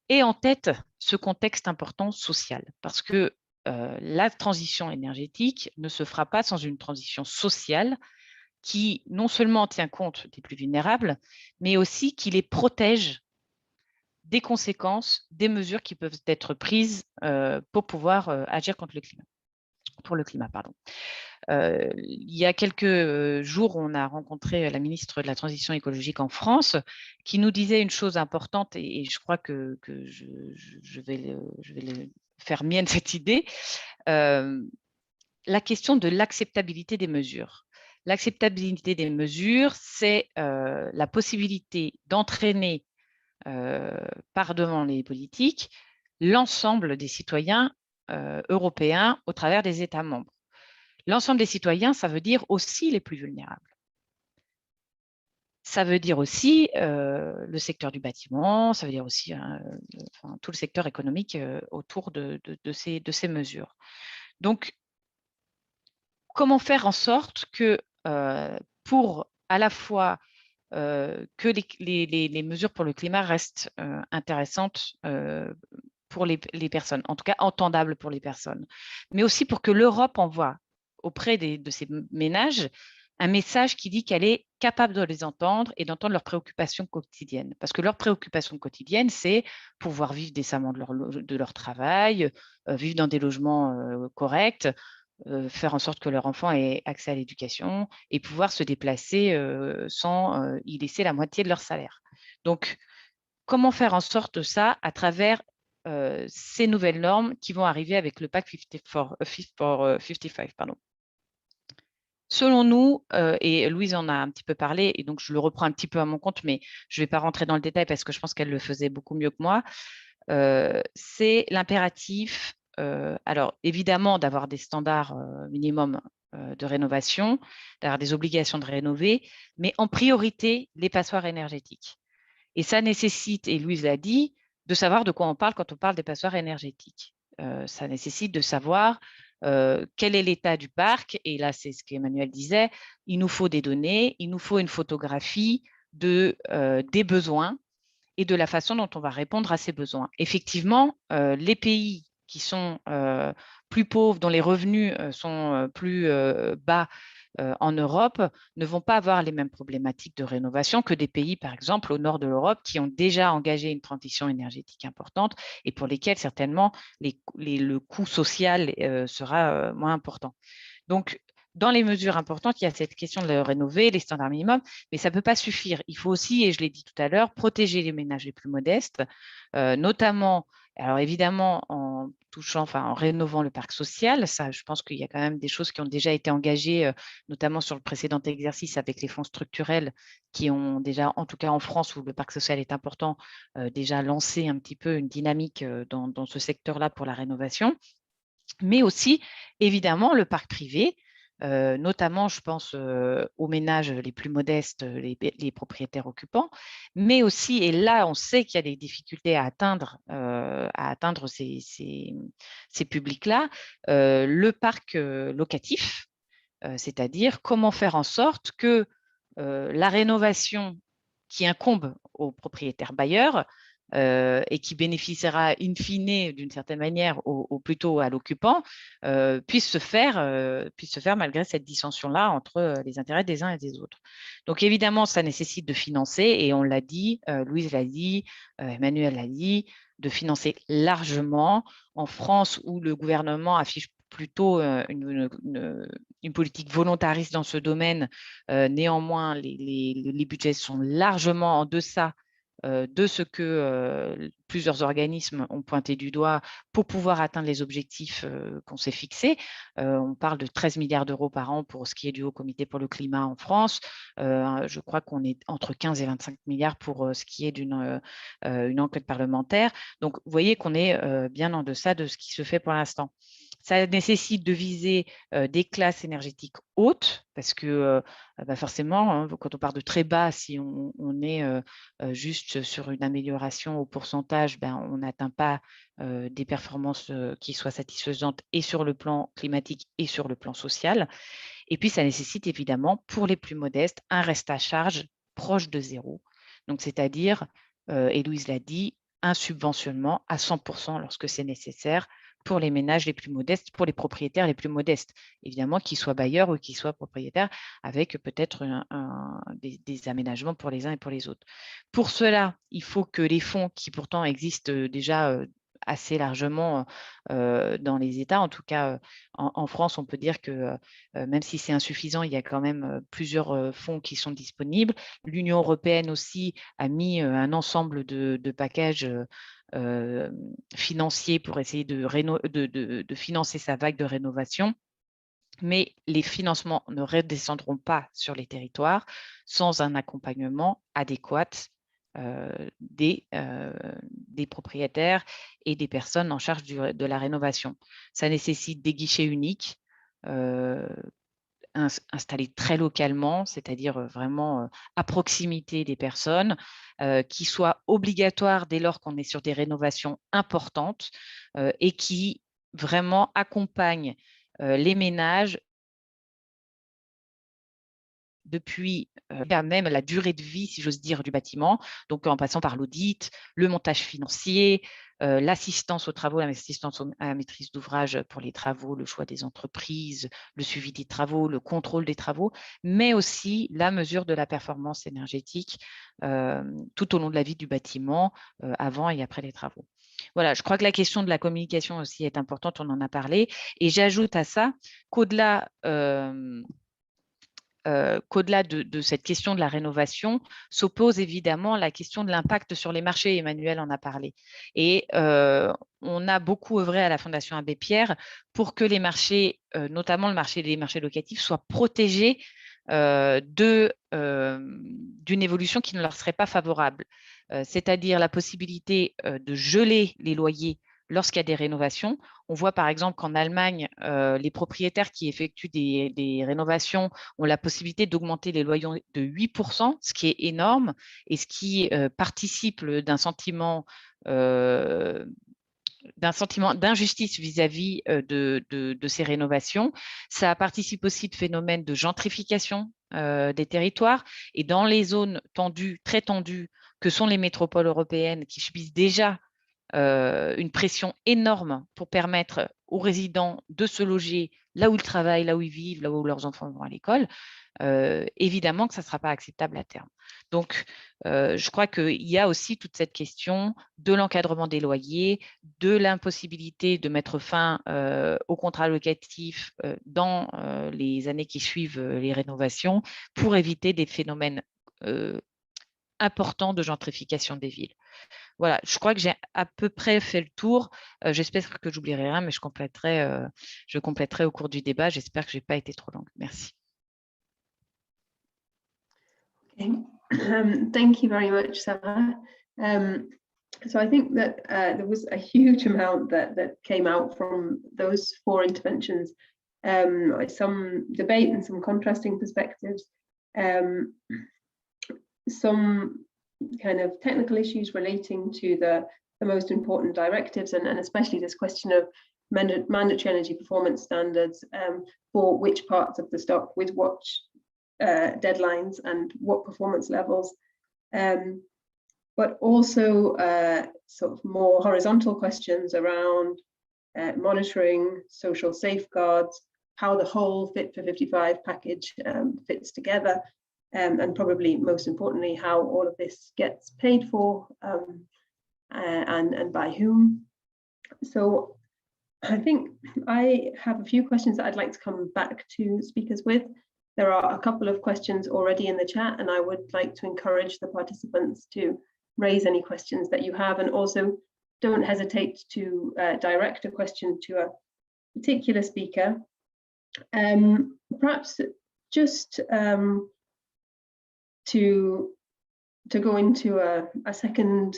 ait en tête ce contexte important social. Parce que la transition énergétique ne se fera pas sans une transition sociale qui non seulement tient compte des plus vulnérables, mais aussi qui les protège des conséquences, des mesures qui peuvent être prises pour pouvoir agir contre le climat. Pour le climat, pardon. Il y a quelques jours, on a rencontré la ministre de la Transition écologique en France qui nous disait une chose importante, et je crois que je vais faire mienne cette idée, la question de l'acceptabilité des mesures. L'acceptabilité des mesures, c'est la possibilité d'entraîner par devant les politiques l'ensemble des citoyens européens au travers des États membres. L'ensemble des citoyens, ça veut dire aussi les plus vulnérables. Ça veut dire aussi le secteur du bâtiment, ça veut dire aussi tout le secteur économique autour de ces mesures. Donc, comment faire en sorte que pour à la fois que les mesures pour le climat restent intéressantes pour les personnes, en tout cas entendables pour les personnes, mais aussi pour que l'Europe envoie auprès de ces ménages un message qui dit qu'elle est capable de les entendre et d'entendre leurs préoccupations quotidiennes. Parce que leurs préoccupations quotidiennes, c'est pouvoir vivre décemment de leur travail, vivre dans des logements corrects, faire en sorte que leur enfant ait accès à l'éducation et pouvoir se déplacer sans y laisser la moitié de leur salaire. Donc, comment faire en sorte de ça à travers ces nouvelles normes qui vont arriver avec le pacte Fitfor55, pardon. Selon nous, et Louise en a un petit peu parlé, et donc je le reprends un petit peu à mon compte, mais je ne vais pas rentrer dans le détail parce que je pense qu'elle le faisait beaucoup mieux que moi, c'est l'impératif, alors évidemment d'avoir des standards minimums de rénovation, d'avoir des obligations de rénover, mais en priorité les passoires énergétiques. Et ça nécessite, et Louise l'a dit, de savoir de quoi on parle quand on parle des passoires énergétiques. Ça nécessite de savoir quel est l'état du parc. Et là, c'est ce qu'Emmanuel disait, il nous faut des données, il nous faut une photographie des besoins et de la façon dont on va répondre à ces besoins. Effectivement, les pays qui sont plus pauvres, dont les revenus sont plus bas en Europe, ne vont pas avoir les mêmes problématiques de rénovation que des pays, par exemple, au nord de l'Europe, qui ont déjà engagé une transition énergétique importante et pour lesquels, certainement, le coût social sera moins important. Donc, dans les mesures importantes, il y a cette question de rénover, les standards minimums, mais ça ne peut pas suffire. Il faut aussi, et je l'ai dit tout à l'heure, protéger les ménages les plus modestes, notamment, alors évidemment, en touchant, enfin, en rénovant le parc social. Ça, je pense qu'il y a quand même des choses qui ont déjà été engagées, notamment sur le précédent exercice avec les fonds structurels qui ont déjà, en tout cas en France, où le parc social est important, déjà lancé un petit peu une dynamique dans ce secteur-là pour la rénovation. Mais aussi, évidemment, le parc privé, notamment, je pense aux ménages les plus modestes, les propriétaires occupants, mais aussi, et là, on sait qu'il y a des difficultés à atteindre ces publics-là, le parc locatif, c'est-à-dire comment faire en sorte que la rénovation qui incombe aux propriétaires bailleurs et qui bénéficiera in fine d'une certaine manière plutôt à l'occupant, puisse se faire malgré cette dissension-là entre les intérêts des uns et des autres. Donc évidemment, ça nécessite de financer, et on l'a dit, Louise l'a dit, Emmanuel l'a dit, de financer largement. En France, où le gouvernement affiche plutôt une politique volontariste dans ce domaine, néanmoins, les budgets sont largement en deçà de ce que plusieurs organismes ont pointé du doigt pour pouvoir atteindre les objectifs qu'on s'est fixés. On parle de 13 milliards d'euros par an pour ce qui est du Haut Comité pour le climat en France. Je crois qu'on est entre 15 et 25 milliards pour ce qui est d'une enquête parlementaire. Donc, vous voyez qu'on est bien en deçà de ce qui se fait pour l'instant. Ça nécessite de viser des classes énergétiques hautes, parce que forcément, hein, quand on part de très bas, si on est juste sur une amélioration au pourcentage, on n'atteint pas des performances qui soient satisfaisantes et sur le plan climatique et sur le plan social. Et puis, ça nécessite évidemment, pour les plus modestes, un reste à charge proche de zéro. Donc, c'est-à-dire, et Louise l'a dit, un subventionnement à 100% lorsque c'est nécessaire pour les ménages les plus modestes, pour les propriétaires les plus modestes, évidemment, qu'ils soient bailleurs ou qu'ils soient propriétaires, avec peut-être des aménagements pour les uns et pour les autres. Pour cela, il faut que les fonds qui pourtant existent déjà assez largement dans les États, en tout cas en France, on peut dire que même si c'est insuffisant, il y a quand même plusieurs fonds qui sont disponibles. L'Union européenne aussi a mis un ensemble de packages financiers pour essayer de financer sa vague de rénovation. Mais les financements ne redescendront pas sur les territoires sans un accompagnement adéquat des propriétaires et des personnes en charge de la rénovation. Ça nécessite des guichets uniques installés très localement, c'est-à-dire vraiment à proximité des personnes, qui soient obligatoires dès lors qu'on est sur des rénovations importantes et qui vraiment accompagnent les ménages depuis même la durée de vie, si j'ose dire, du bâtiment, donc en passant par l'audit, le montage financier, l'assistance aux travaux, l'assistance à la maîtrise d'ouvrage pour les travaux, le choix des entreprises, le suivi des travaux, le contrôle des travaux, mais aussi la mesure de la performance énergétique tout au long de la vie du bâtiment, avant et après les travaux. Voilà, je crois que la question de la communication aussi est importante, on en a parlé. Et j'ajoute à ça qu'au-delà de cette question de la rénovation, s'oppose évidemment la question de l'impact sur les marchés. Emmanuel en a parlé. Et on a beaucoup œuvré à la Fondation Abbé Pierre pour que les marchés, notamment les marchés locatifs, soient protégés d'une évolution qui ne leur serait pas favorable. C'est-à-dire la possibilité de geler les loyers lorsqu'il y a des rénovations. On voit par exemple qu'en Allemagne, les propriétaires qui effectuent des rénovations ont la possibilité d'augmenter les loyers de 8%, ce qui est énorme et ce qui participe d'un sentiment d'injustice vis-à-vis de ces rénovations. Ça participe aussi de phénomènes de gentrification des territoires et dans les zones tendues, très tendues, que sont les métropoles européennes qui subissent déjà une pression énorme pour permettre aux résidents de se loger là où ils travaillent, là où ils vivent, là où leurs enfants vont à l'école, évidemment que ça ne sera pas acceptable à terme. Donc, je crois qu'il y a aussi toute cette question de l'encadrement des loyers, de l'impossibilité de mettre fin au contrat locatif dans les années qui suivent les rénovations pour éviter des phénomènes importants de gentrification des villes. Voilà, je crois que j'ai à peu près fait le tour. J'espère que j'oublierai rien, mais je compléterai au cours du débat. J'espère que je n'ai pas été trop longue. Merci. Okay. Thank you very much, Sarah. So I think that there was a huge amount that came out from those 4 interventions. Some debate and some contrasting perspectives. Some kind of technical issues relating to the most important directives and especially this question of mandatory energy performance standards for which parts of the stock with what deadlines and what performance levels, but also sort of more horizontal questions around monitoring, social safeguards, how the whole Fit for55 package fits together, and probably most importantly, how all of this gets paid for and by whom. So I think I have a few questions that I'd like to come back to speakers with. There are a couple of questions already in the chat, and I would like to encourage the participants to raise any questions that you have, and also don't hesitate to direct a question to a particular speaker. Perhaps just to go into a second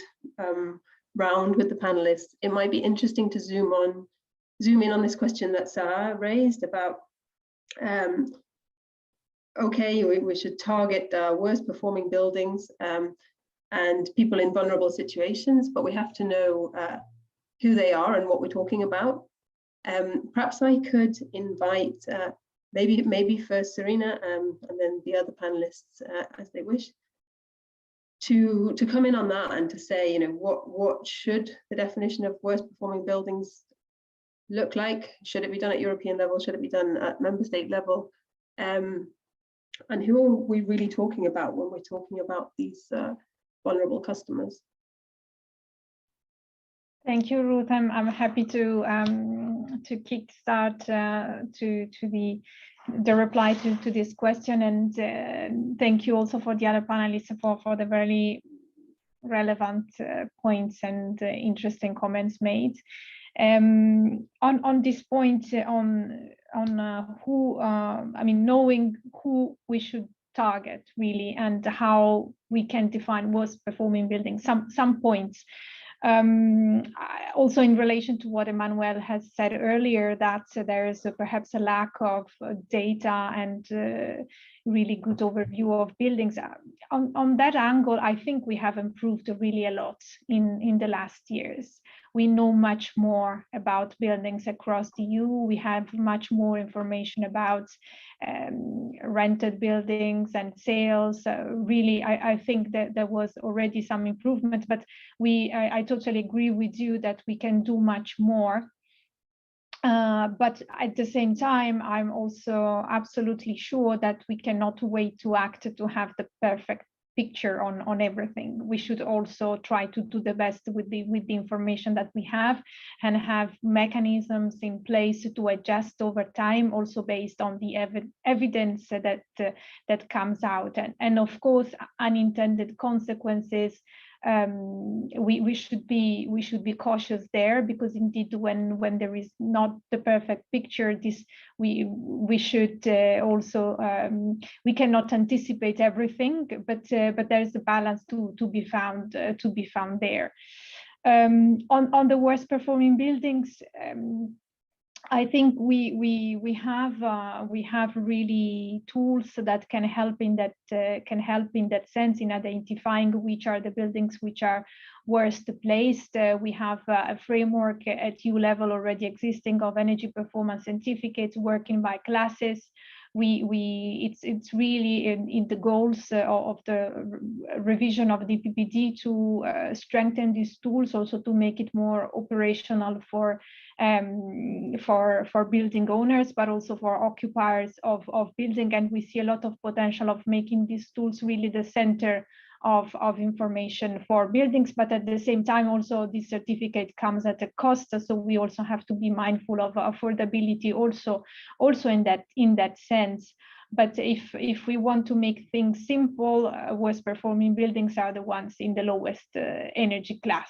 round with the panelists, it might be interesting to zoom in on this question that Sarah raised about okay, we should target the worst performing buildings and people in vulnerable situations, but we have to know who they are and what we're talking about. Perhaps I could invite maybe first Serena and then the other panelists as they wish to come in on that and to say, you know, what should the definition of worst performing buildings look like? Should it be done at European level? Should it be done at member state level? And who are we really talking about when we're talking about these vulnerable customers? Thank you, Ruth. I'm happy to kickstart to the reply to this question, and thank you also for the other panelists for the very relevant points and interesting comments made. On this point on who, I mean, knowing who we should target really and how we can define worst performing buildings, some points. Also in relation to what Emmanuel has said earlier, that there is perhaps a lack of data and really good overview of buildings. On that angle, I think we have improved really a lot in the last years. We know much more about buildings across the EU. We have much more information about rented buildings and sales. Really, I think that there was already some improvement, but I totally agree with you that we can do much more. But at the same time, I'm also absolutely sure that we cannot wait to act to have the perfect picture on everything. We should also try to do the best with the information that we have, and have mechanisms in place to adjust over time, also based on the evidence that comes out, and of course unintended consequences. We should be cautious there, because indeed when there is not the perfect picture, we should also we cannot anticipate everything, but there is a balance to be found there. On the worst performing buildings, I think we have really tools that can help in that sense, in identifying which are the buildings which are worst placed. We have a framework at EU level already existing of energy performance certificates working by classes. It's really in the goals of the revision of the PPD to strengthen these tools, also to make it more operational for building owners, but also for occupiers of building. And we see a lot of potential of making these tools really the center of information for buildings, but at the same time also this certificate comes at a cost, so we also have to be mindful of affordability also in that sense. But if we want to make things simple, worst performing buildings are the ones in the lowest energy class,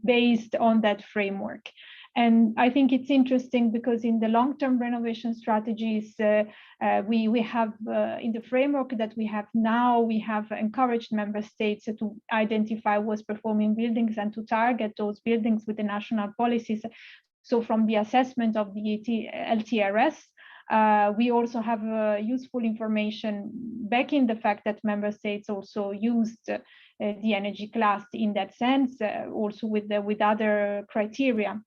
based on that framework. And I think it's interesting because in the long-term renovation strategies, we have in the framework that we have now, we have encouraged member states to identify worst performing buildings and to target those buildings with the national policies. So from the assessment of the LTRS, we also have useful information backing the fact that member states also used the energy class in that sense, also with other criteria.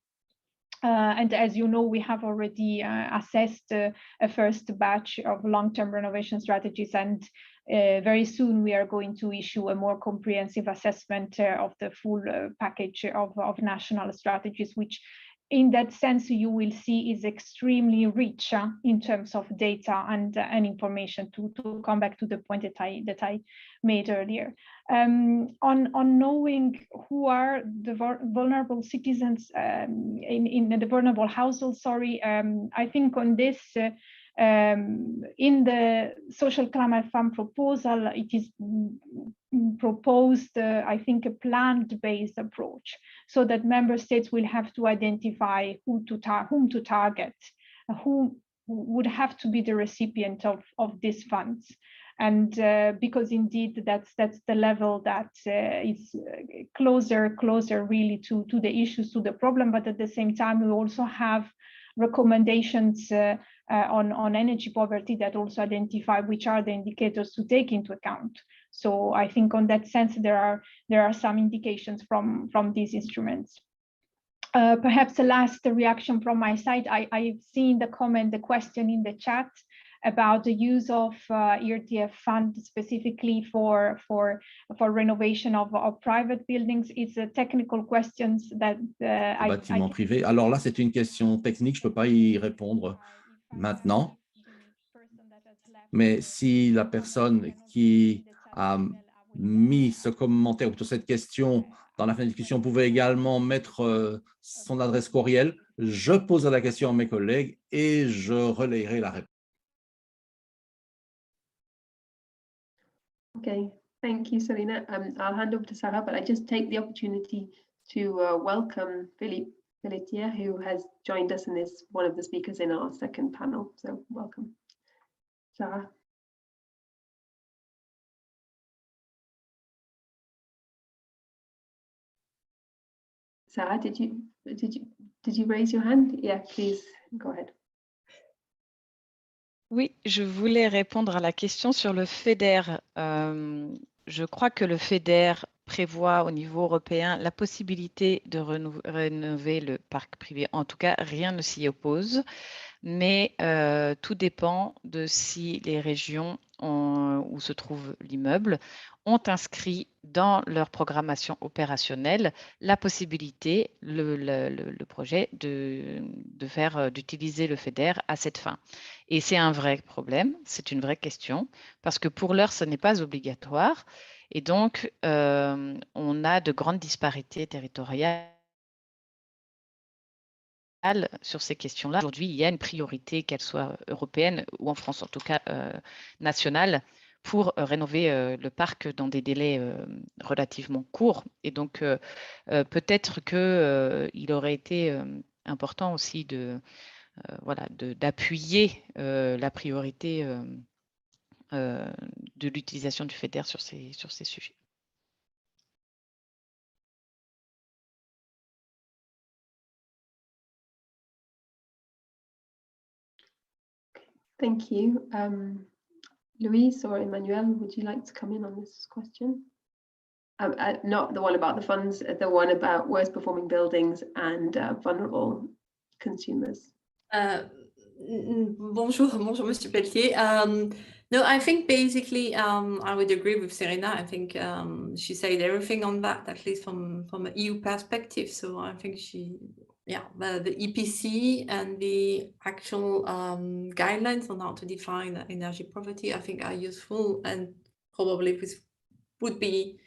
And as you know, we have already assessed a first batch of long-term renovation strategies, and very soon we are going to issue a more comprehensive assessment of the full package of national strategies, which in that sense you will see is extremely rich in terms of data and information, to come back to the point that I made earlier. On knowing who are the vulnerable citizens in the vulnerable households, I think on this, in the Social Climate Fund proposal, it is proposed, I think, a plant-based approach, so that member states will have to identify whom to target, who would have to be the recipient of these funds. And because indeed that's the level that is closer really to the issues, to the problem. But at the same time, we also have recommendations on energy poverty that also identify which are the indicators to take into account. So I think on that sense, there are some indications from these instruments. Perhaps the last reaction from my side, I've seen the question in the chat about the use of ERDF fund specifically for renovation of private buildings. It's a technical question that bâtiment privé. Alors là, c'est une question technique, je peux pas y répondre maintenant. Mais si la personne qui a mis ce commentaire ou cette question dans la fin de discussion pouvait également mettre son adresse courriel, je poserai la question à mes collègues et je relayerai la réponse. Okay, thank you, Selena. I'll hand over to Sarah, but I just take the opportunity to welcome Philippe Pelletier, who has joined us and is one of the speakers in our second panel. So welcome, Sarah. Sarah, did you raise your hand? Yeah, please go ahead. Oui, je voulais répondre à la question sur le FEDER. Je crois que le FEDER prévoit au niveau européen la possibilité de rénover le parc privé. En tout cas, rien ne s'y oppose. mais tout dépend de si les régions où se trouve l'immeuble ont inscrit dans leur programmation opérationnelle la possibilité, le projet d'utiliser le FEDER à cette fin. Et c'est un vrai problème, c'est une vraie question, parce que pour l'heure, ce n'est pas obligatoire. Et donc, on a de grandes disparités territoriales sur ces questions-là. Aujourd'hui, il y a une priorité, qu'elle soit européenne ou en France, en tout cas nationale, pour rénover le parc dans des délais relativement courts. Et donc, peut-être qu'il aurait été important aussi d'appuyer la priorité de l'utilisation du FEDER sur ces sujets. Thank you. Louise or Emmanuel, would you like to come in on this question? Not the one about the funds, the one about worst performing buildings and vulnerable consumers. Bonjour, Monsieur Pelletier. No, I think basically I would agree with Serena. I think she said everything on that, at least from an EU perspective. So I think the EPC and the actual guidelines on how to define energy poverty, I think are useful, and probably would be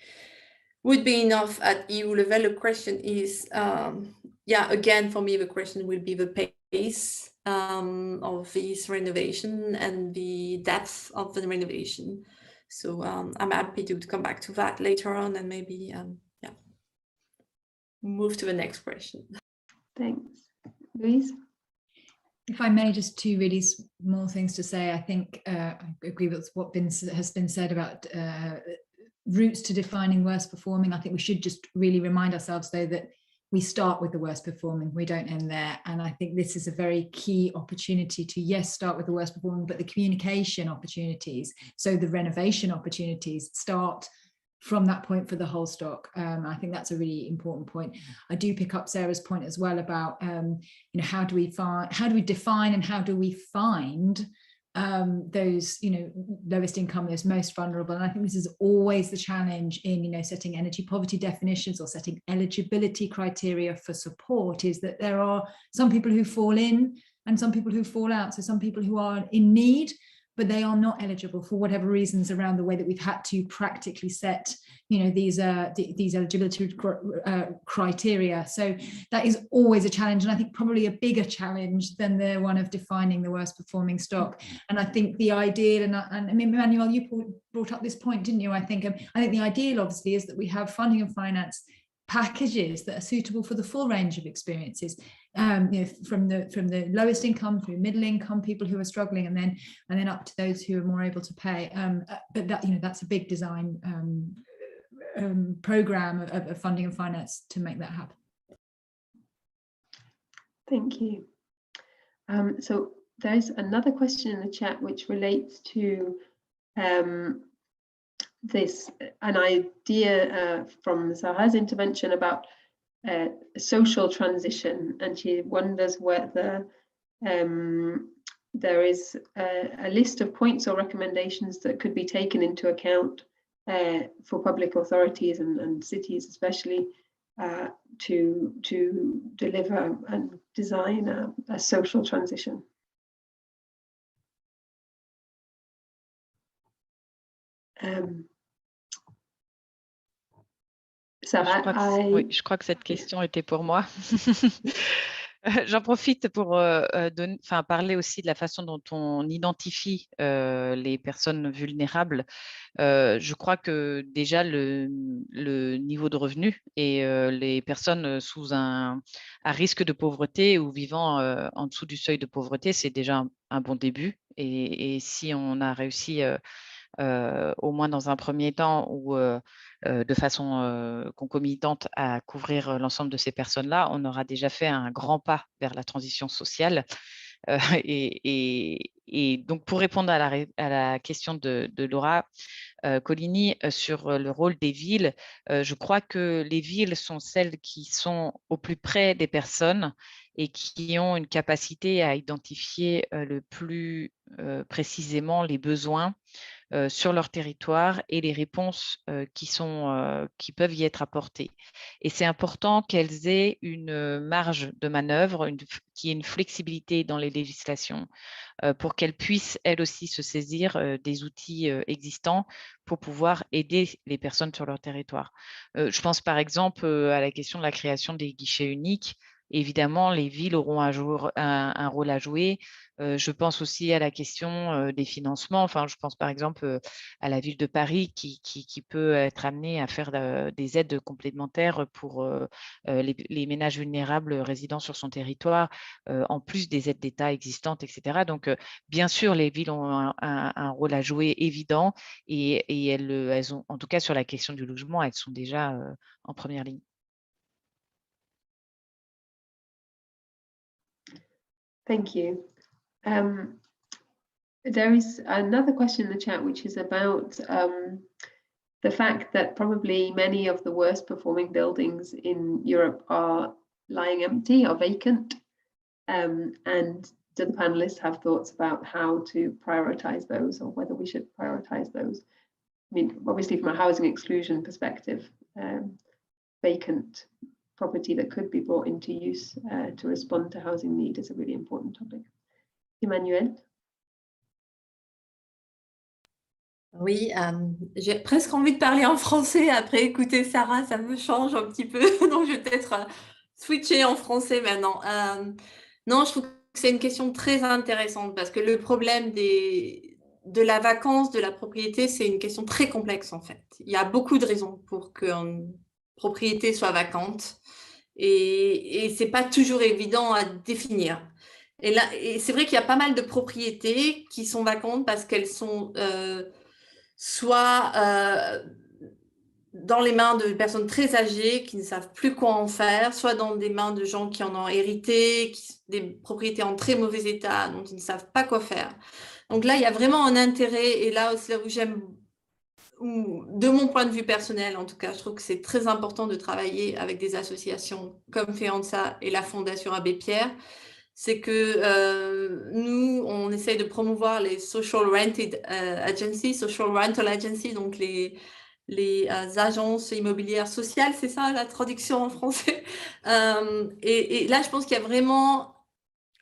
enough at EU level. The question is, again, for me, the question will be the pace of this renovation and the depth of the renovation. So I'm happy to come back to that later on and maybe move to the next question. Thanks. Louise? If I may, just two really small things to say. I think I agree with what has been said about routes to defining worst performing. I think we should just really remind ourselves, though, that we start with the worst performing, we don't end there. And I think this is a very key opportunity to, yes, start with the worst performing, but the communication opportunities, so the renovation opportunities, start from that point for the whole stock. I think that's a really important point. I do pick up Sarah's point as well about how do we define and how do we find those lowest income, those most vulnerable. And I think this is always the challenge in setting energy poverty definitions or setting eligibility criteria for support, is that there are some people who fall in and some people who fall out. So some people who are in need, but they are not eligible for whatever reasons around the way that we've had to practically set these eligibility criteria. So that is always a challenge, and I think probably a bigger challenge than the one of defining the worst performing stock. And I think the ideal, and Emmanuel, you brought up this point, didn't you? I think the ideal obviously is that we have funding and finance packages that are suitable for the full range of experiences, from the lowest income through middle income, people who are struggling, and then up to those who are more able to pay. But that's a big design program of funding and finance to make that happen. Thank you. So there's another question in the chat which relates to an idea from Sarah's intervention about social transition, and she wonders whether there is a list of points or recommendations that could be taken into account for public authorities and cities especially to deliver and design a social transition. Sarah, je crois que cette question était pour moi. J'en profite pour parler aussi de la façon dont on identifie les personnes vulnérables. Je crois que déjà le niveau de revenu et les personnes sous un risque de pauvreté ou vivant en dessous du seuil de pauvreté, c'est déjà un bon début. Et si on a réussi au moins dans un premier temps ou de façon concomitante à couvrir l'ensemble de ces personnes-là, on aura déjà fait un grand pas vers la transition sociale. Et Et donc, pour répondre à la question de Laura Coligny sur le rôle des villes, je crois que les villes sont celles qui sont au plus près des personnes et qui ont une capacité à identifier le plus précisément les besoins sur leur territoire et les réponses qui peuvent y être apportées. Et c'est important qu'elles aient une marge de manœuvre, qu'il y ait une flexibilité dans les législations pour qu'elles puissent, elles aussi, se saisir des outils existants pour pouvoir aider les personnes sur leur territoire. Je pense par exemple à la question de la création des guichets uniques. Évidemment, les villes auront un rôle à jouer. Je pense aussi à la question des financements. Enfin, je pense par exemple à la ville de Paris qui peut être amenée à faire des aides complémentaires pour les ménages vulnérables résidant sur son territoire, en plus des aides d'État existantes, etc. Donc, bien sûr, les villes ont un rôle à jouer évident et elles ont, en tout cas sur la question du logement, elles sont déjà en première ligne. Thank you. There is another question in the chat, which is about the fact that probably many of the worst performing buildings in Europe are lying empty or vacant. And do the panelists have thoughts about how to prioritize those, or whether we should prioritize those? I mean, obviously from a housing exclusion perspective, vacant property that could be brought into use to respond to housing need is a really important topic. Emmanuel? Oui, j'ai presque envie de parler en français après écouter Sarah, ça me change un petit peu, donc je vais peut-être switcher en français maintenant. Non, je trouve que c'est une question très intéressante parce que le problème de la vacance, de la propriété, c'est une question très complexe en fait. Il y a beaucoup de raisons pour qu'une propriété soit vacante et c'est pas toujours évident à définir. Et c'est vrai qu'il y a pas mal de propriétés qui sont vacantes parce qu'elles sont soit dans les mains de personnes très âgées qui ne savent plus quoi en faire, soit dans des mains de gens qui en ont hérité, des propriétés en très mauvais état, dont ils ne savent pas quoi faire. Donc là, il y a vraiment un intérêt, et là aussi, là où j'aime, de mon point de vue personnel, en tout cas, je trouve que c'est très important de travailler avec des associations comme FEANSA et la Fondation Abbé Pierre. C'est que nous, on essaye de promouvoir les social rented agencies, social rental agencies, donc les agences immobilières sociales, c'est ça la traduction en français. Et là, je pense qu'il y a vraiment...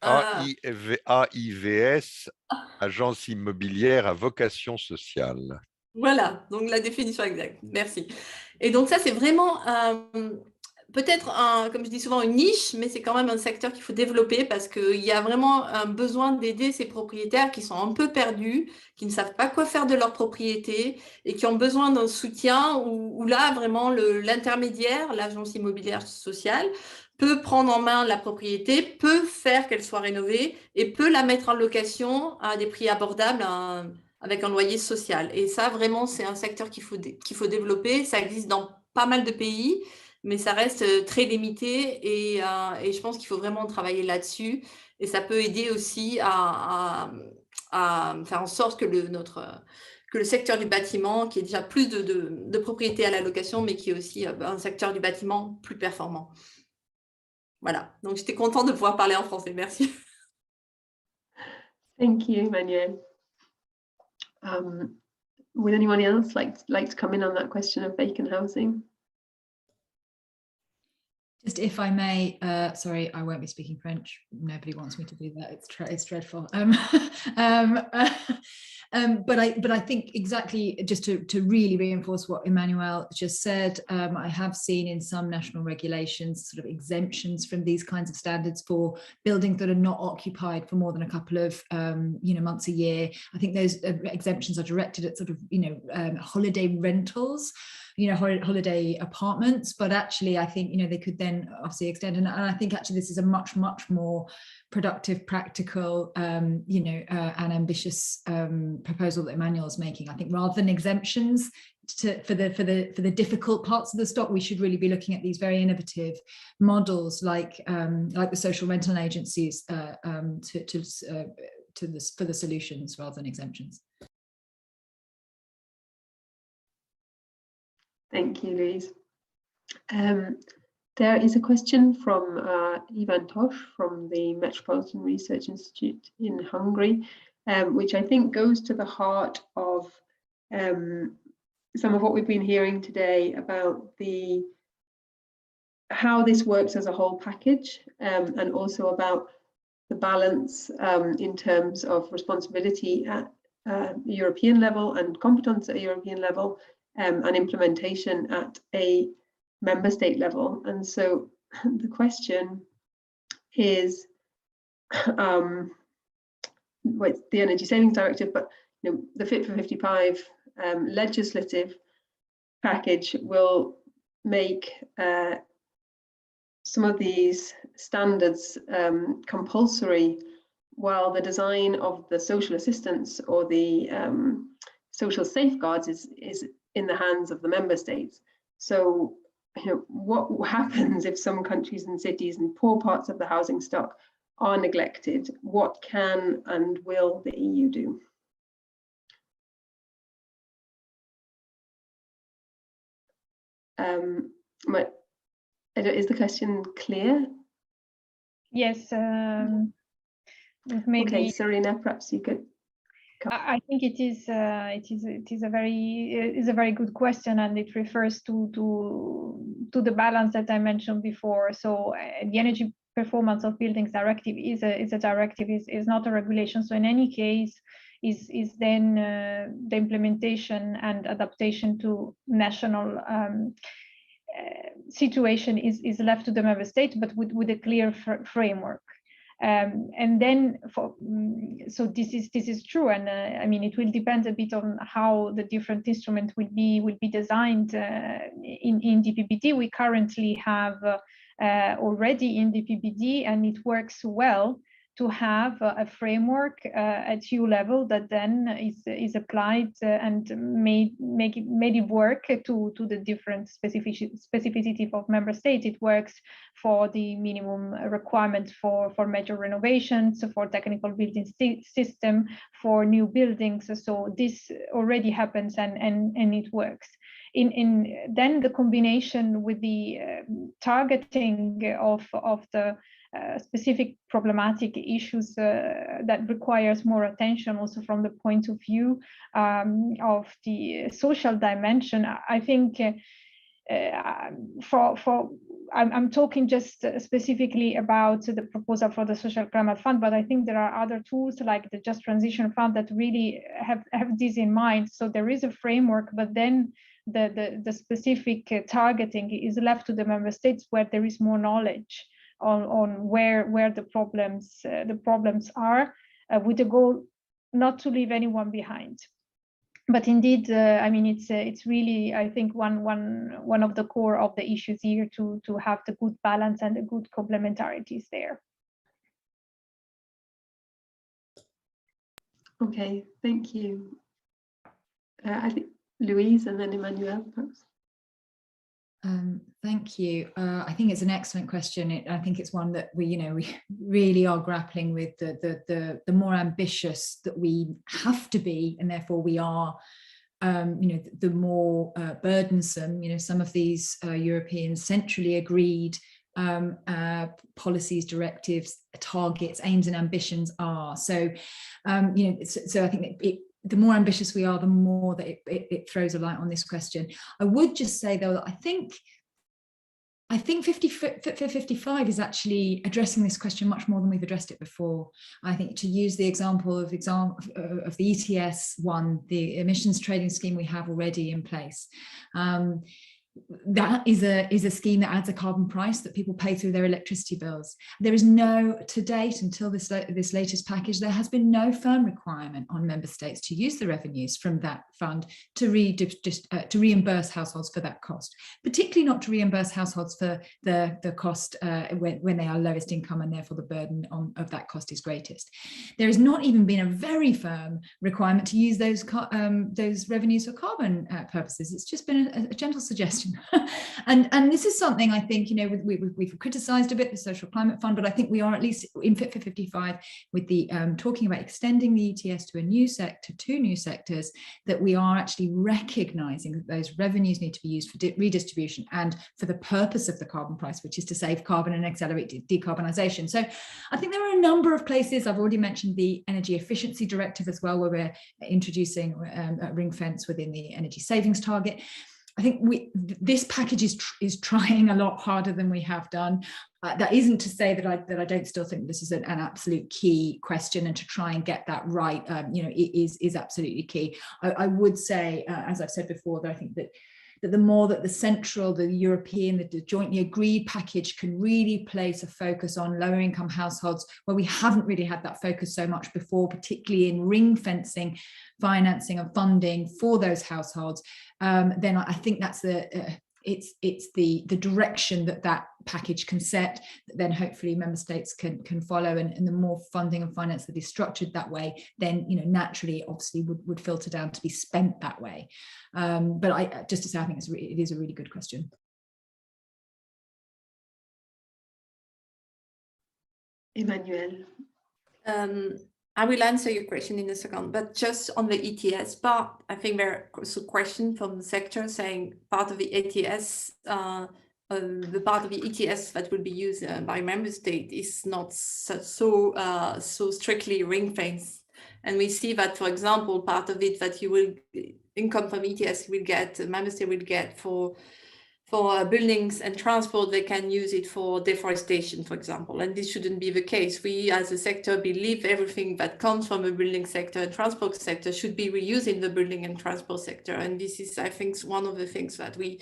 AIVS, agence immobilière à vocation sociale. Voilà, donc la définition exacte, merci. Et donc ça, c'est vraiment... peut-être, comme je dis souvent, une niche, mais c'est quand même un secteur qu'il faut développer parce qu'il y a vraiment un besoin d'aider ces propriétaires qui sont un peu perdus, qui ne savent pas quoi faire de leur propriété et qui ont besoin d'un soutien où là, vraiment, l'intermédiaire, l'agence immobilière sociale, peut prendre en main la propriété, peut faire qu'elle soit rénovée et peut la mettre en location à des prix abordables avec un loyer social. Et ça, vraiment, c'est un secteur qu'il faut développer. Ça existe dans pas mal de pays, mais ça reste très limité et je pense qu'il faut vraiment travailler là-dessus. Et ça peut aider aussi à faire en sorte que le secteur du bâtiment, qui est déjà plus de propriété à la location, mais qui est aussi un secteur du bâtiment plus performant. Voilà, donc j'étais contente de pouvoir parler en français. Merci. Thank you, Emmanuel. Would anyone else like to come in on that question of vacant housing? Just if I may, sorry, I won't be speaking French. Nobody wants me to do that. It's dreadful. But I think exactly just to really reinforce what Emmanuel just said, I have seen in some national regulations sort of exemptions from these kinds of standards for buildings that are not occupied for more than a couple of months a year. I think those exemptions are directed at sort of holiday rentals, holiday apartments, but actually I think they could then obviously extend, and I think actually this is a much more productive, practical and ambitious proposal that Emmanuel's making. I think rather than exemptions for the difficult parts of the stock, we should really be looking at these very innovative models like the social rental agencies for the solutions rather than exemptions. Thank you, Louise. There is a question from Ivan Tosh from the Metropolitan Research Institute in Hungary, which I think goes to the heart of some of what we've been hearing today about how this works as a whole package, and also about the balance in terms of responsibility at European level and competence at a European level, and implementation at a member state level. And so the question is, well, it's the Energy Savings Directive, but the Fit455 legislative package will make some of these standards compulsory, while the design of the social assistance or the social safeguards is in the hands of the member states. So what happens if some countries and cities and poor parts of the housing stock are neglected? What can and will the EU do? Is the question clear? Yes. Maybe. Okay, Serena, perhaps you could. I think it is a very good question, and it refers to the balance that I mentioned before. So the Energy Performance of Buildings Directive is a directive, is not a regulation. So in any case, is then the implementation and adaptation to national situation is left to the member state, but with a clear framework. And then so this is true, and I mean, it will depend a bit on how the different instruments will be designed in DPBD. We currently have already in DPBD, and it works well to have a framework at EU level that then is applied and made it work to the different specificity of member states. It works for the minimum requirements for major renovations, for technical building system, for new buildings. So this already happens, and it works. Then the combination with the targeting of the specific problematic issues that requires more attention, also from the point of view of the social dimension. I think I'm talking just specifically about the proposal for the Social Climate Fund, but I think there are other tools like the Just Transition Fund that really have this in mind. So there is a framework, but then the specific targeting is left to the member states, where there is more knowledge on where the problems are, with the goal not to leave anyone behind. But indeed, I mean, it's really, I think, one of the core of the issues here to have the good balance and the good complementarities there. Okay, thank you. I think Louise and then Emmanuel, perhaps. Thank you. I think it's an excellent question. I think it's one that we really are grappling with. The more ambitious that we have to be, and therefore we are, the more burdensome, some of these European centrally agreed policies, directives, targets, aims, and ambitions are. So, so I think the more ambitious we are, the more that it throws a light on this question. I would just say, though, that I think Fit455 is actually addressing this question much more than we've addressed it before. I think, to use the example of the ETS one, the emissions trading scheme we have already in place, that is a scheme that adds a carbon price that people pay through their electricity bills. There is no, to date, until this latest package, there has been no firm requirement on member states to use the revenues from that fund to reimburse households for that cost, particularly not to reimburse households for the cost when they are lowest income, and therefore the burden of that cost is greatest. There has not even been a very firm requirement to use those revenues for carbon purposes. It's just been a gentle suggestion question. and this is something I think, you know, we've criticised a bit the Social Climate Fund, but I think we are at least in Fit455 with the talking about extending the ETS to a new sector, two new sectors, that we are actually recognising that those revenues need to be used for redistribution and for the purpose of the carbon price, which is to save carbon and accelerate decarbonisation. So I think there are a number of places. I've already mentioned the Energy Efficiency Directive as well, where we're introducing a ring fence within the energy savings target. I think this package is trying a lot harder than we have done. That isn't to say that I don't still think this is an absolute key question, and to try and get that right, you know, is absolutely key. I would say, as I've said before, that I think that the more that the European, the jointly agreed package can really place a focus on lower income households, where we haven't really had that focus so much before, particularly in ring fencing, financing and funding for those households, then I think that's it's the direction that package can set, that then hopefully member states can follow, and the more funding and finance that is structured that way, then, you know, naturally obviously would filter down to be spent that way. But just to say, I think it is a really good question. Emmanuel. I will answer your question in a second, but just on the ETS part, I think there are also questions from the sector saying part of the ETS, the part of the ETS that will be used by member state is not so strictly ring fenced. And we see that, for example, part of it that you will income from ETS will get, member state will get for buildings and transport, they can use it for deforestation, for example, and this shouldn't be the case. We as a sector believe everything that comes from a building sector and transport sector should be reused in the building and transport sector, and this is, I think, one of the things that we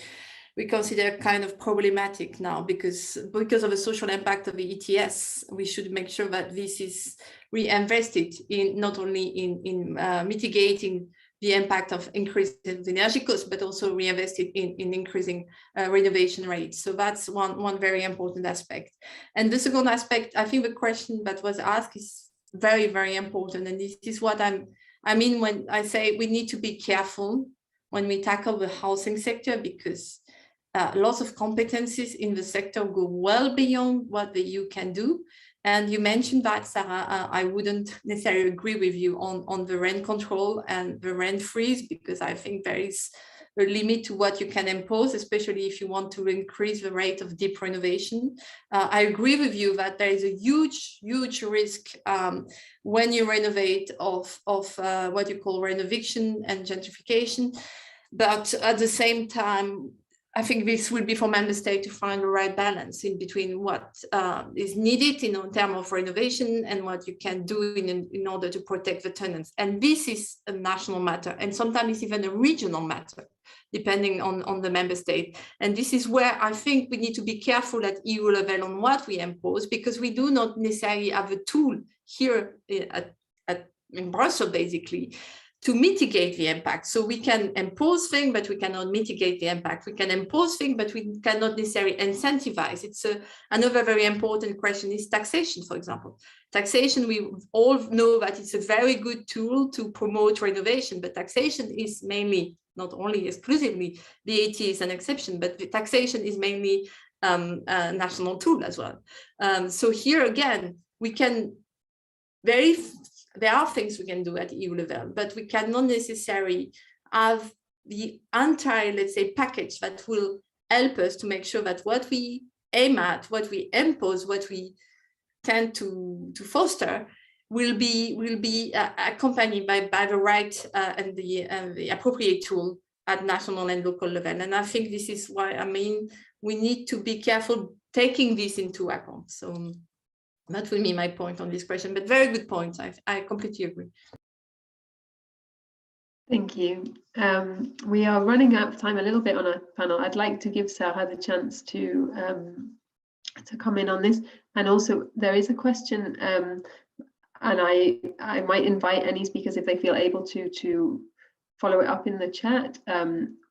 consider kind of problematic now, because of the social impact of the ETS. We should make sure that this is reinvested in not only in mitigating the impact of increasing the energy costs, but also reinvested in increasing renovation rates. So that's one very important aspect. And the second aspect, I think the question that was asked is very, very important. And this is what I mean when I say we need to be careful when we tackle the housing sector, because lots of competencies in the sector go well beyond what the EU can do. And you mentioned that, Sarah, I wouldn't necessarily agree with you on the rent control and the rent freeze, because I think there is a limit to what you can impose, especially if you want to increase the rate of deep renovation. I agree with you that there is a huge, huge risk when you renovate of what you call renovation and gentrification. But at the same time, I think this will be for member state to find the right balance in between what is needed in terms of renovation and what you can do in order to protect the tenants. And this is a national matter, and sometimes it's even a regional matter, depending on the member state. And this is where I think we need to be careful at EU level on what we impose, because we do not necessarily have a tool here in Brussels, basically, to mitigate the impact. So we can impose things, but we cannot mitigate the impact. We can impose things, but we cannot necessarily incentivize. It's another very important question is taxation, for example. Taxation, we all know that it's a very good tool to promote renovation, but taxation is mainly, not only exclusively, VAT is an exception, but the taxation is mainly a national tool as well. So here again, we can there are things we can do at EU level, but we cannot necessarily have the entire, let's say, package that will help us to make sure that what we aim at, what we impose, what we tend to foster will be accompanied by the right and the appropriate tool at national and local level. And I think this is why, I mean, we need to be careful taking this into account. So that will be my point on this question, but very good point. I completely agree. Thank you. We are running out of time a little bit on our panel. I'd like to give Sarah the chance to come in on this. And also there is a question, and I might invite any speakers if they feel able to follow it up in the chat,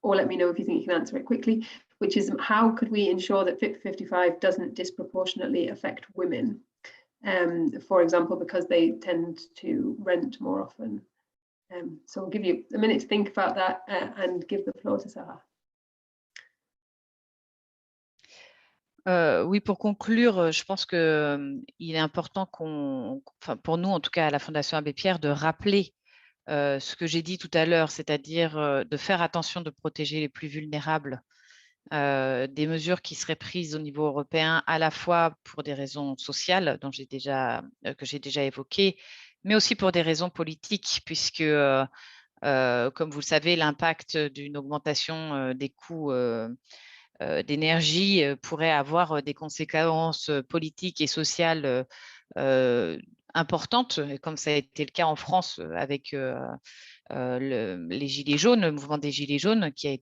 or let me know if you think you can answer it quickly, which is how could we ensure that Fit455 doesn't disproportionately affect women? For example, because they tend to rent more often. So I'll give you a minute to think about that and give the floor to Sarah. Oui, pour conclure, je pense qu'il est important pour nous, en tout cas à la Fondation Abbé Pierre, de rappeler ce que j'ai dit tout à l'heure, c'est-à-dire de faire attention de protéger les plus vulnérables, des mesures qui seraient prises au niveau européen, à la fois pour des raisons sociales que j'ai déjà évoquées, mais aussi pour des raisons politiques, puisque, comme vous le savez, l'impact d'une augmentation des coûts d'énergie pourrait avoir des conséquences politiques et sociales importantes, comme ça a été le cas en France avec les Gilets jaunes, le mouvement des Gilets jaunes qui a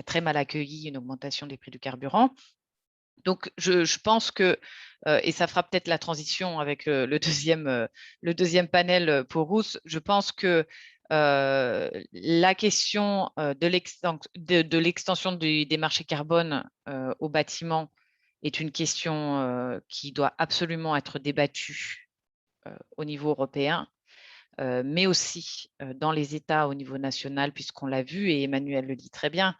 très mal accueilli une augmentation des prix du carburant. Donc, je pense que, et ça fera peut-être la transition avec le deuxième panel pour Rousse, je pense que la question de l'extension des marchés carbone au bâtiment est une question qui doit absolument être débattue au niveau européen, mais aussi dans les États au niveau national, puisqu'on l'a vu, et Emmanuel le dit très bien,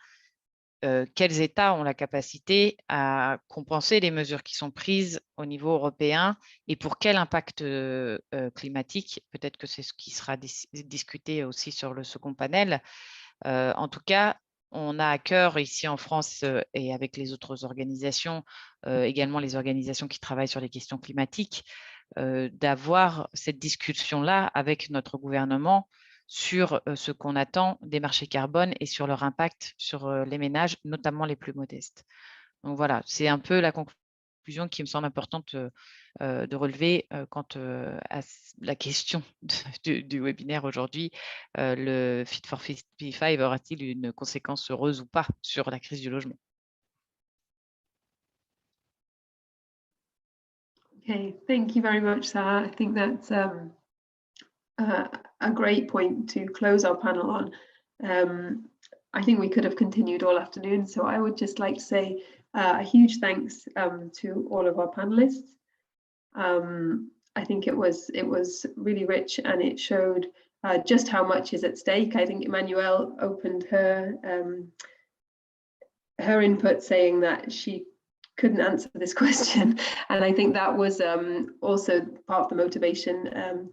quels États ont la capacité à compenser les mesures qui sont prises au niveau européen et pour quel impact climatique. Peut-être que c'est ce qui sera discuté aussi sur le second panel. En tout cas, on a à cœur ici en France et avec les autres organisations, également les organisations qui travaillent sur les questions climatiques, d'avoir cette discussion-là avec notre gouvernement sur ce qu'on attend des marchés carbone et sur leur impact sur les ménages, notamment les plus modestes. Donc voilà, c'est un peu la conclusion qui me semble importante de relever quant à la question du webinaire aujourd'hui. Le Fit for55 aura-t-il une conséquence heureuse ou pas sur la crise du logement? Okay, thank you very much, Sarah. I think that's a great point to close our panel on. I think we could have continued all afternoon, so I would just like to say a huge thanks to all of our panelists. I think it was really rich, and it showed just how much is at stake. I think Emmanuelle opened her input saying that she couldn't answer this question, and I think that was also part of the motivation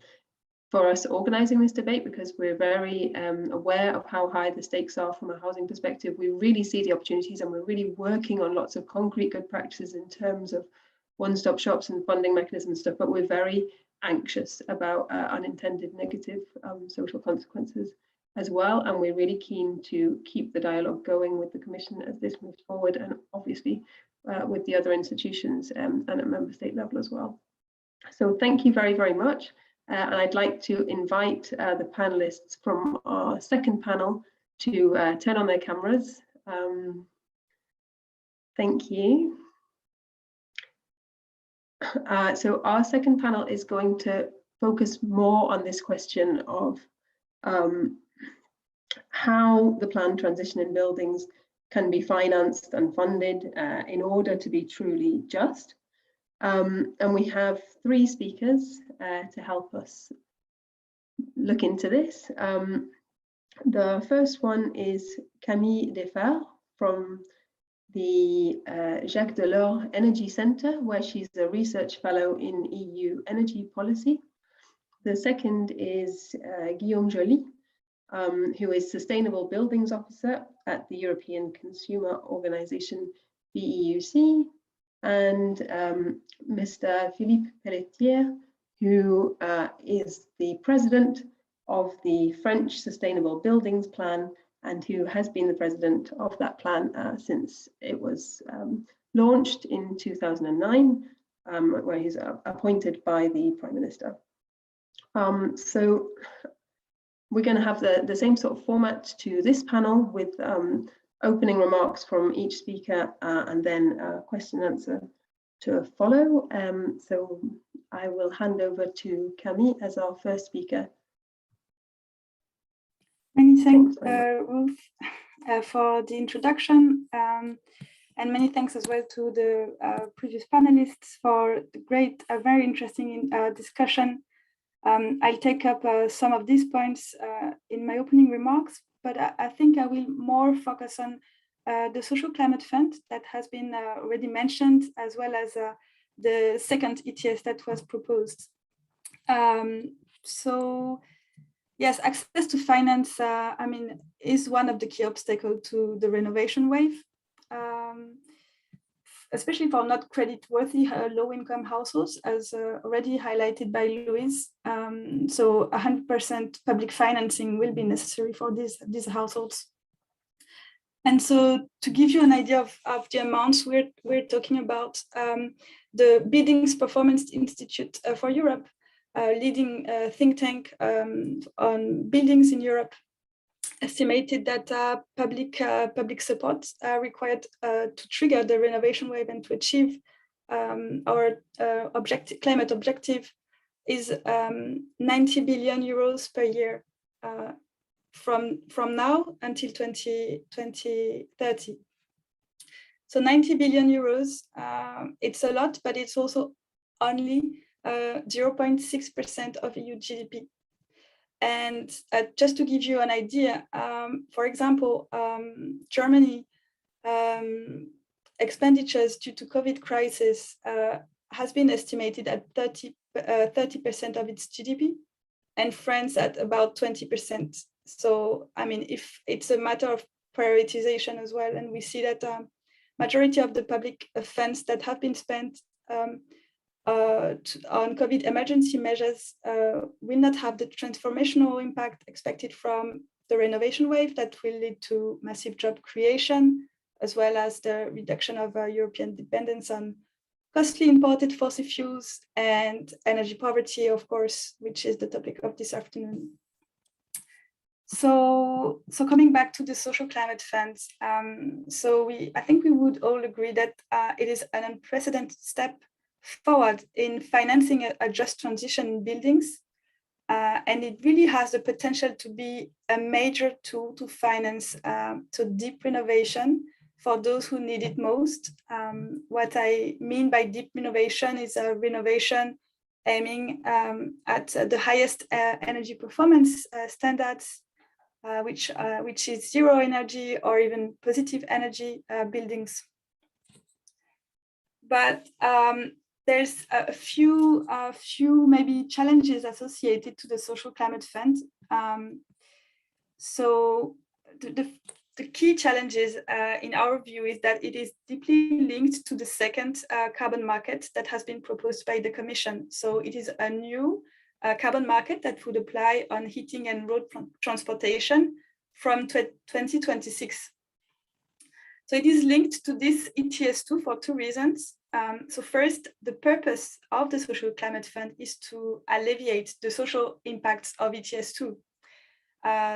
for us organising this debate, because we're very aware of how high the stakes are from a housing perspective. We really see the opportunities, and we're really working on lots of concrete good practices in terms of one-stop shops and funding mechanisms and stuff, but we're very anxious about unintended negative social consequences as well, and we're really keen to keep the dialogue going with the Commission as this moves forward, and obviously with the other institutions and at member state level as well. So thank you very, very much. And I'd like to invite the panelists from our second panel to turn on their cameras. Thank you. So our second panel is going to focus more on this question of how the planned transition in buildings can be financed and funded in order to be truly just. And we have three speakers to help us look into this. The first one is Camille Defers from the Jacques Delors Energy Centre, where she's a research fellow in EU energy policy. The second is Guillaume Joly, who is Sustainable Buildings Officer at the European Consumer Organisation, BEUC, and Mr. Philippe Pelletier, who is the president of the French Sustainable Buildings Plan, and who has been the president of that plan since it was launched in 2009, where he's appointed by the Prime Minister. So we're going to have the same sort of format to this panel, with opening remarks from each speaker and then question and answer to follow. So I will hand over to Camille as our first speaker. Many thanks, Ruth, for the introduction, and many thanks as well to the previous panelists for the great, very interesting discussion. I'll take up some of these points in my opening remarks, but I think I will more focus on the Social Climate Fund that has been already mentioned, as well as the second ETS that was proposed. So yes, access to finance, is one of the key obstacles to the renovation wave, especially for not credit-worthy low-income households, as already highlighted by Louise. So 100% public financing will be necessary for these households. And so to give you an idea of the amounts we're talking about, the Buildings Performance Institute for Europe, leading think tank on buildings in Europe, estimated that public support required to trigger the renovation wave and to achieve our climate objective is 90 billion euros per year from now until 2030. So 90 billion euros, it's a lot, but it's also only 0.6% of EU GDP. And just to give you an idea, for example, Germany expenditures due to COVID crisis has been estimated at 30% of its GDP, and France at about 20%. So, I mean, if it's a matter of prioritization as well, and we see that majority of the public funds that have been spent on COVID emergency measures will not have the transformational impact expected from the renovation wave that will lead to massive job creation, as well as the reduction of European dependence on costly imported fossil fuels and energy poverty, of course, which is the topic of this afternoon. So coming back to the social climate funds, I think we would all agree that it is an unprecedented step forward in financing a just transition in buildings, and it really has the potential to be a major tool to finance deep renovation for those who need it most. What I mean by deep renovation is a renovation aiming at the highest energy performance standards, which is zero energy or even positive energy buildings. But there's a few maybe challenges associated to the social climate fund. So the key challenges in our view is that it is deeply linked to the second carbon market that has been proposed by the Commission. So it is a new carbon market that would apply on heating and road transportation from 2026. So it is linked to this ETS2 for two reasons. So first, the purpose of the Social Climate Fund is to alleviate the social impacts of ETS2.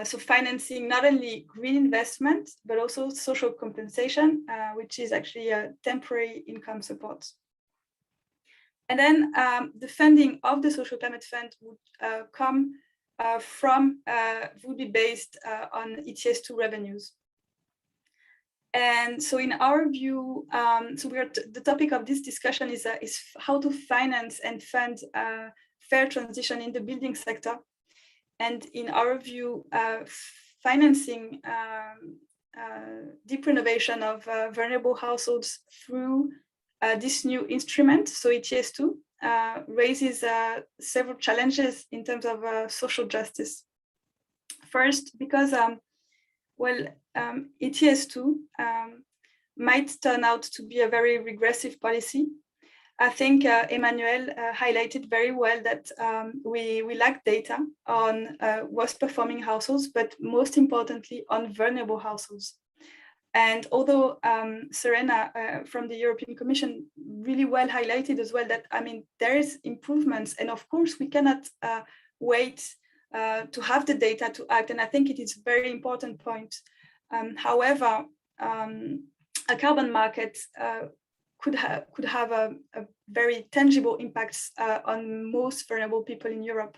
So financing not only green investment, but also social compensation, which is actually a temporary income support. And then the funding of the Social Climate Fund would would be based on ETS2 revenues. And so in our view, the topic of this discussion is how to finance and fund fair transition in the building sector. And in our view, financing deep renovation of vulnerable households through this new instrument, so ETS2, raises several challenges in terms of social justice. First, because ETS2 might turn out to be a very regressive policy. I think Emmanuel highlighted very well that we lack data on worst performing households, but most importantly on vulnerable households. And although Serena from the European Commission really well highlighted as well that, I mean, there is improvements, and of course we cannot wait to have the data to act, and I think it is a very important point. However, a carbon market could have a very tangible impacts on most vulnerable people in Europe.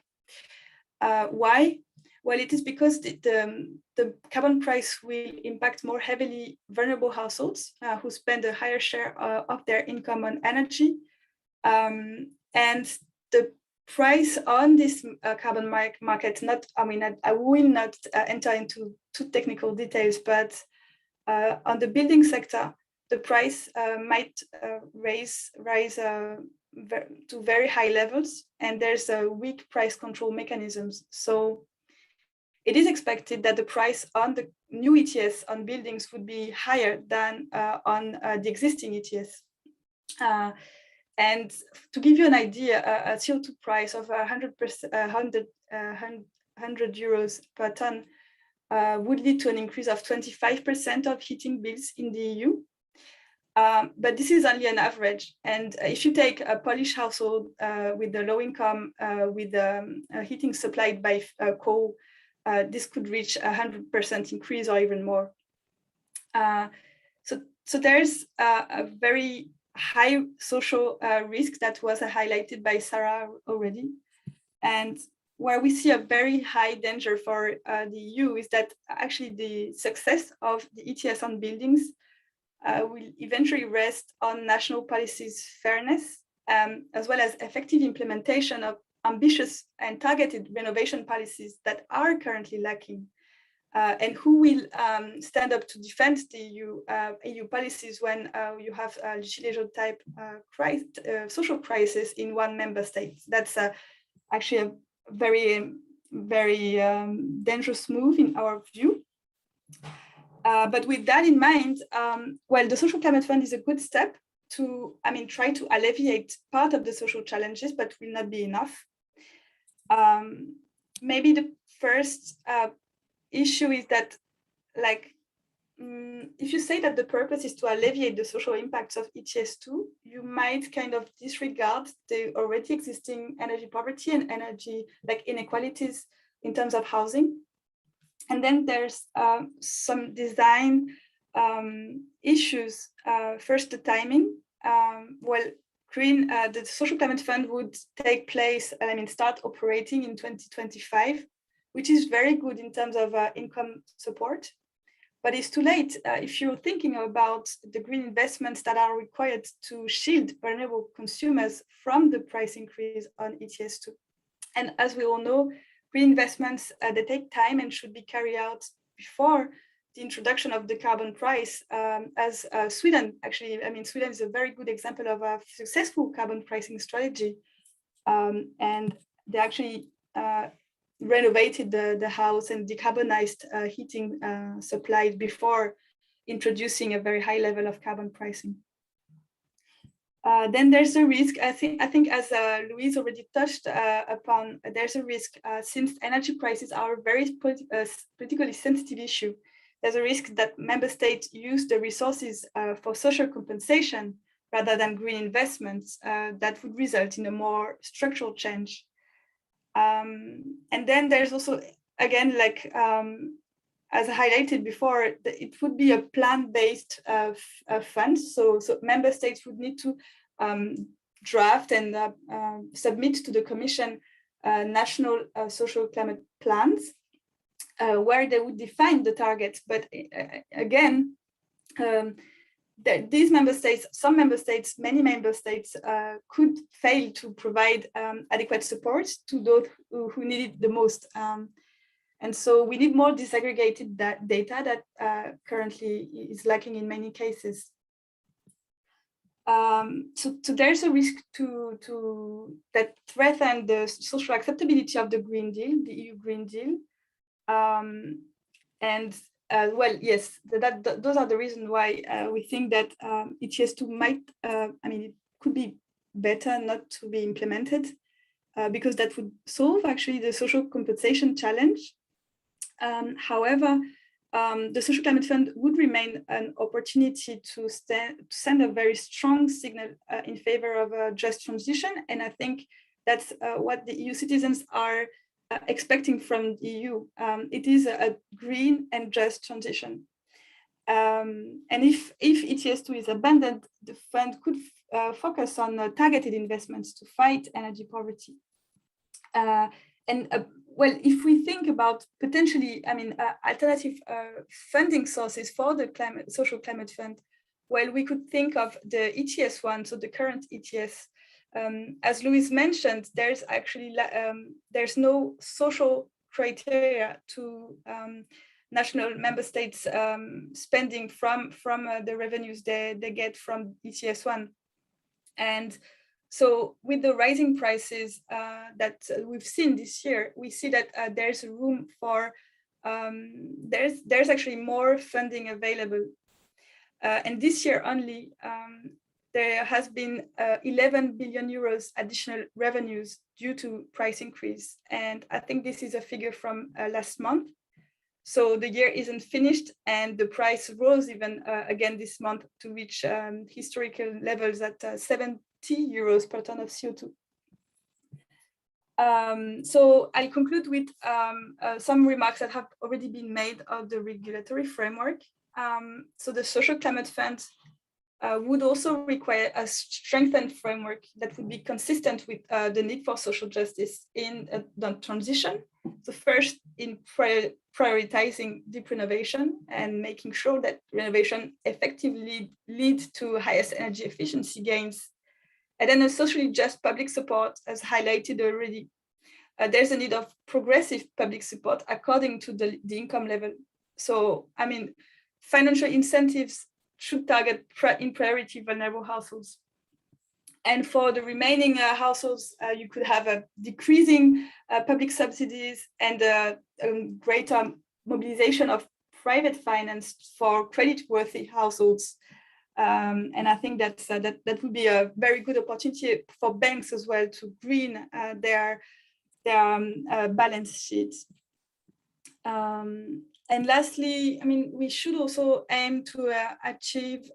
Why? Well, it is because the carbon price will impact more heavily vulnerable households who spend a higher share of their income on energy. And the price on this carbon market, I will not enter into too technical details, but On the building sector, the price might rise to very high levels, and there's a weak price control mechanisms. So it is expected that the price on the new ETS on buildings would be higher than on the existing ETS. And to give you an idea, a CO2 price of 100 euros per ton would lead to an increase of 25% of heating bills in the EU. But this is only an average. And if you take a Polish household with a low income, with heating supplied by coal, this could reach 100% increase or even more. So there's a very high social risk that was highlighted by Sarah already. And where we see a very high danger for the EU is that actually the success of the ETS on buildings will eventually rest on national policies' fairness, as well as effective implementation of ambitious and targeted renovation policies that are currently lacking. And who will stand up to defend the EU policies when you have a Gilets jaunes type social crisis in one member state? That's actually a very, very dangerous move in our view. But with that in mind, well, the Social Climate Fund is a good step to, try to alleviate part of the social challenges, but will not be enough. Maybe the first issue is that, if you say that the purpose is to alleviate the social impacts of ETS2, you might kind of disregard the already existing energy poverty and energy inequalities in terms of housing. And then there's some design issues. First, the timing. The Social Climate Fund would take place, start operating in 2025, which is very good in terms of income support. But it's too late if you're thinking about the green investments that are required to shield vulnerable consumers from the price increase on ETS2. And as we all know, green investments, they take time and should be carried out before the introduction of the carbon price, as Sweden, actually, Sweden is a very good example of a successful carbon pricing strategy. And they actually renovated the house and decarbonized heating supplied before introducing a very high level of carbon pricing. Then there's a risk, I think as Louise already touched upon, there's a risk since energy prices are a very politically sensitive issue. There's a risk that member states use the resources for social compensation rather than green investments that would result in a more structural change. And then there's also, again, as highlighted before, it would be a plan-based fund. So member states would need to draft and submit to the Commission national social climate plans, where they would define the targets. But again, these member states, some member states, many member states could fail to provide adequate support to those who need it the most. And so we need more disaggregated data that currently is lacking in many cases. So there's a risk that threaten the social acceptability of the Green Deal, the EU Green Deal. Well, yes, those are the reasons why we think that ETS2 might, it could be better not to be implemented because that would solve actually the social compensation challenge. However, the Social Climate Fund would remain an opportunity to send a very strong signal in favor of a just transition. And I think that's what the EU citizens are expecting from the EU. It is a green and just transition. And if ETS2 is abandoned, the fund could focus on targeted investments to fight energy poverty. Well, if we think about potentially, alternative funding sources for the Social Climate Fund, well, we could think of the ETS one, so the current ETS. As Louise mentioned, there's actually there's no social criteria to national member states spending from the revenues they get from ETS1. And so with the rising prices that we've seen this year, we see that there's room for, there's actually more funding available. And this year only, there has been 11 billion euros additional revenues due to price increase. And I think this is a figure from last month. So the year isn't finished, and the price rose even again this month to reach historical levels at 70 euros per ton of CO2. So I'll conclude with some remarks that have already been made of the regulatory framework. So the Social Climate Fund would also require a strengthened framework that would be consistent with the need for social justice in the transition. So first, in prioritizing deep renovation and making sure that renovation effectively leads to highest energy efficiency gains. And then a socially just public support, as highlighted already. There's a need of progressive public support according to the income level. So, I mean, financial incentives should target in priority vulnerable households. And for the remaining households, you could have a decreasing public subsidies and a greater mobilization of private finance for credit-worthy households. And I think that would be a very good opportunity for banks as well to green their balance sheets. And lastly, I mean, we should also aim to achieve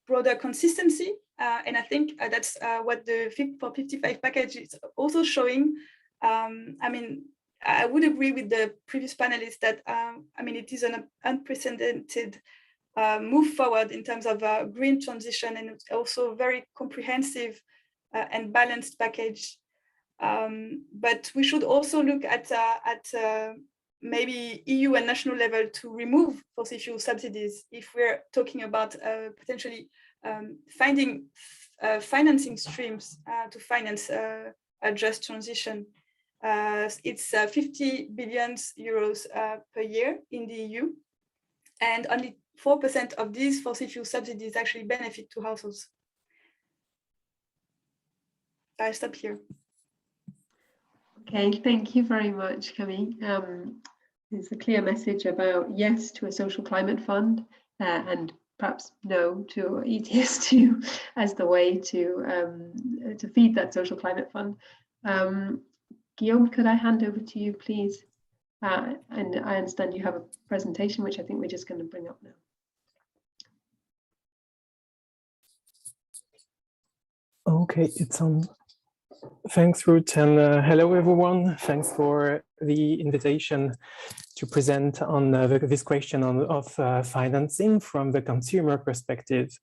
broader consistency. And I think that's what the Fitfor55 package is also showing. I mean, I would agree with the previous panelists that, I mean, it is an unprecedented move forward in terms of green transition, and it's also a very comprehensive and balanced package. But we should also look at maybe EU and national level to remove fossil fuel subsidies if we're talking about potentially finding financing streams to finance a just transition. It's 50 billion euros per year in the EU, and only 4% of these fossil fuel subsidies actually benefit to households. I'll stop here. Okay, thank you very much, Camille. It's a clear message about yes to a social climate fund and perhaps no to ETS2 as the way to feed that social climate fund. Guillaume, could I hand over to you, please? And I understand you have a presentation, which I think we're just going to bring up now. Okay, it's on. Thanks, Ruth, and hello, everyone. Thanks for the invitation to present on this question of financing from the consumer perspective.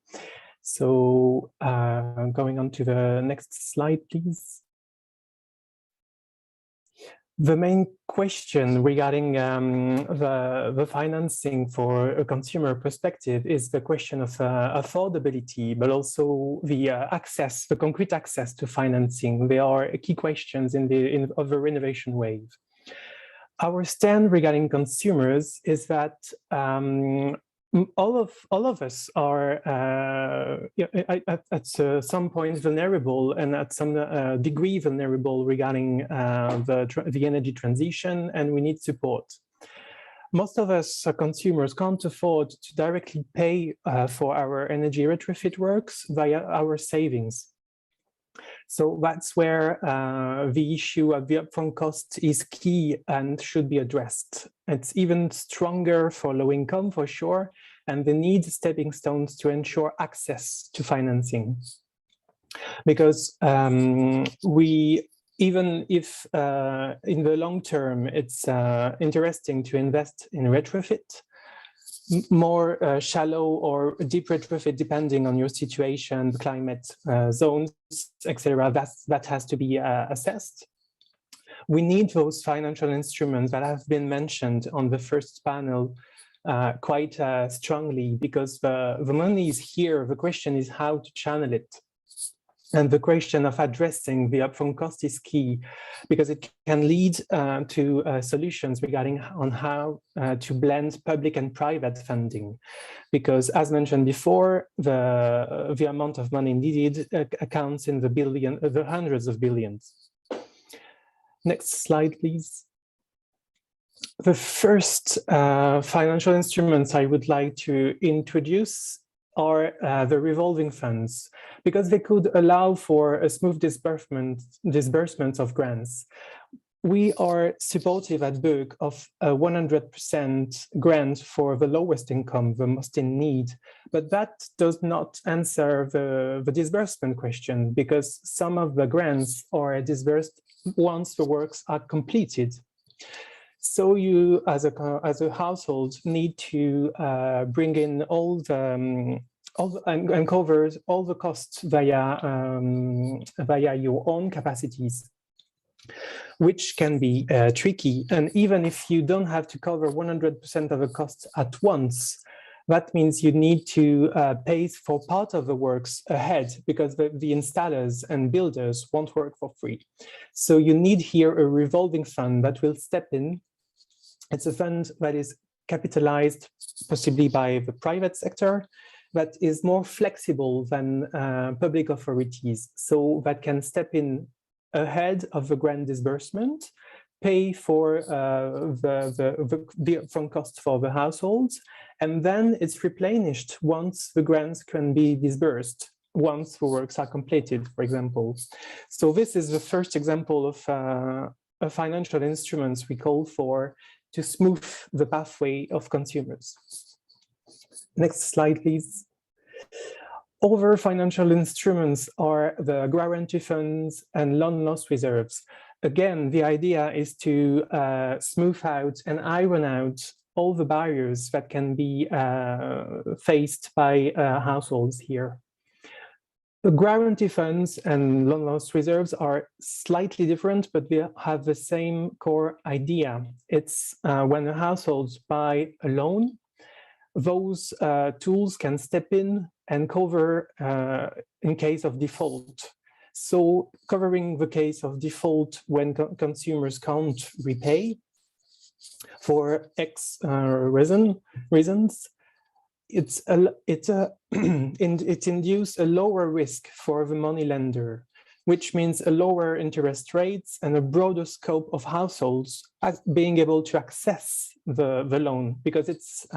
So going on to the next slide, please. The main question regarding the financing for a consumer perspective is the question of affordability, but also the access, the concrete access to financing. They are key questions of the Renovation Wave. Our stand regarding consumers is that all of us are at some point vulnerable, and at some degree vulnerable regarding the energy transition, and we need support. Most of us consumers can't afford to directly pay for our energy retrofit works via our savings. So that's where the issue of the upfront cost is key and should be addressed. It's even stronger for low income, for sure, and they need stepping stones to ensure access to financing. Because even if in the long term it's interesting to invest in retrofit, more shallow or deep retrofit, depending on your situation, climate, zones, etc., that has to be assessed. We need those financial instruments that have been mentioned on the first panel quite strongly, because the money is here. The question is how to channel it. And the question of addressing the upfront cost is key, because it can lead to solutions regarding on how to blend public and private funding. Because as mentioned before, the amount of money needed accounts in the hundreds of billions. Next slide, please. The first financial instruments I would like to introduce are the revolving funds, because they could allow for a smooth disbursement of grants. We are supportive at BUG of a 100% grant for the lowest income, the most in need, but that does not answer the disbursement question, because some of the grants are disbursed once the works are completed. So you, as a household, need to bring in all the and cover all the costs via your own capacities, which can be tricky. And even if you don't have to cover 100% of the costs at once, that means you need to pay for part of the works ahead, because the installers and builders won't work for free. So you need here a revolving fund that will step in. It's a fund that is capitalized possibly by the private sector, that is more flexible than public authorities, so that can step in ahead of the grant disbursement, pay for the upfront costs for the households, and then it's replenished once the grants can be disbursed, once the works are completed, for example. So this is the first example of a financial instruments we call for to smooth the pathway of consumers. Next slide, please. Other financial instruments are the guarantee funds and loan loss reserves. Again, the idea is to smooth out and iron out all the barriers that can be faced by households here. The guarantee funds and loan loss reserves are slightly different, but they have the same core idea. It's when a household buys a loan, those tools can step in and cover in case of default. So covering the case of default when consumers can't repay for X reasons, it induces a lower risk for the money lender, which means a lower interest rates and a broader scope of households being able to access the loan, because it's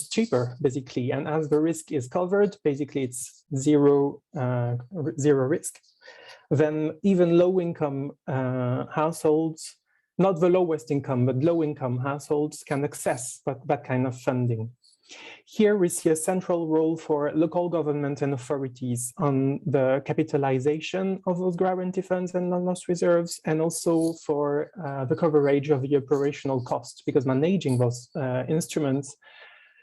cheaper basically, and as the risk is covered, basically it's zero risk. Then even low-income households, not the lowest income, but low-income households can access that kind of funding. Here we see a central role for local government and authorities on the capitalization of those guarantee funds and loan loss reserves, and also for the coverage of the operational costs, because managing those instruments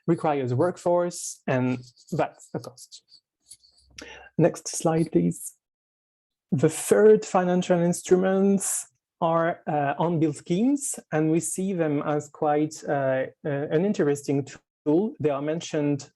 requires a workforce, and that's the cost. Next slide, please. The third financial instruments are on-bill schemes, and we see them as quite an interesting tool. They are mentioned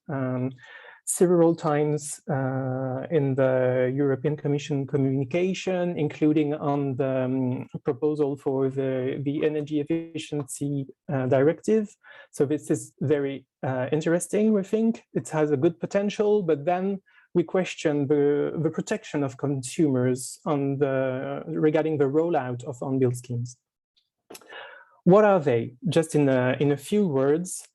several times in the European Commission communication, including on the proposal for the Energy Efficiency Directive. So this is very interesting, we think. It has a good potential, but then we question the protection of consumers regarding the rollout of on-bill schemes. What are they? Just in a few words,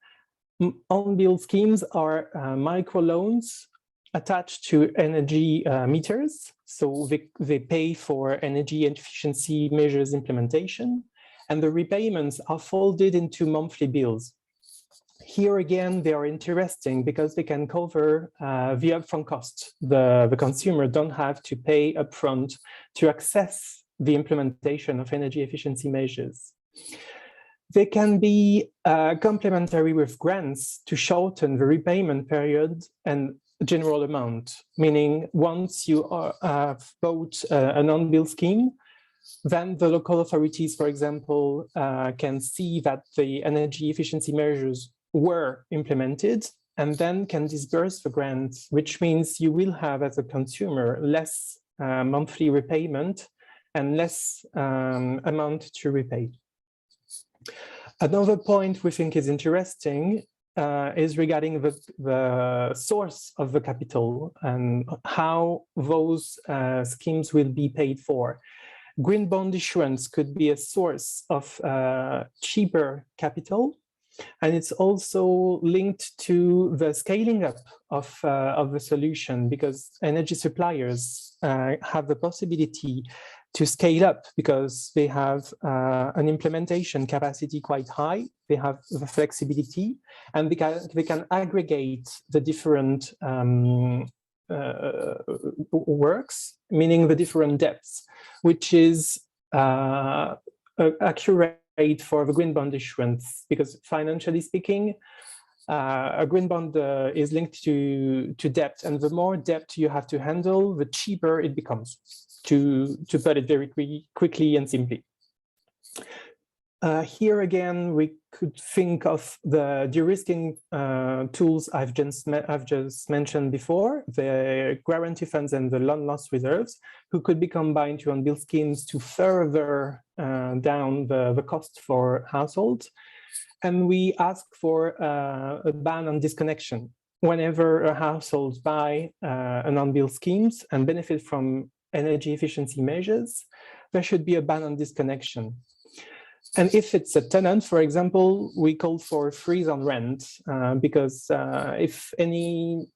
on-bill schemes are microloans attached to energy meters. So they pay for energy efficiency measures implementation, and the repayments are folded into monthly bills. Here again, they are interesting because they can cover the upfront cost. The consumer don't have to pay upfront to access the implementation of energy efficiency measures. They can be complementary with grants to shorten the repayment period and general amount, meaning once you have bought an on-bill scheme, then the local authorities, for example, can see that the energy efficiency measures were implemented and then can disburse the grant, which means you will have, as a consumer, less monthly repayment and less amount to repay. Another point we think is interesting is regarding the source of the capital and how those schemes will be paid for. Green bond issuance could be a source of cheaper capital, and it's also linked to the scaling up of the solution, because energy suppliers have the possibility to scale up because they have an implementation capacity quite high. They have the flexibility, and they can aggregate the different works, meaning the different depths, which is accurate for the green bond issuance, because financially speaking, a green bond is linked to debt, and the more debt you have to handle, the cheaper it becomes, to put it very quickly and simply. Here again, we could think of the de-risking tools I've just mentioned before, the guarantee funds and the loan loss reserves, who could be combined to unbuilt schemes to further down the cost for households. And we ask for a ban on disconnection. Whenever a household buy an unbuilt schemes and benefit from energy efficiency measures, there should be a ban on disconnection. And if it's a tenant, for example, we call for a freeze on rent, because if any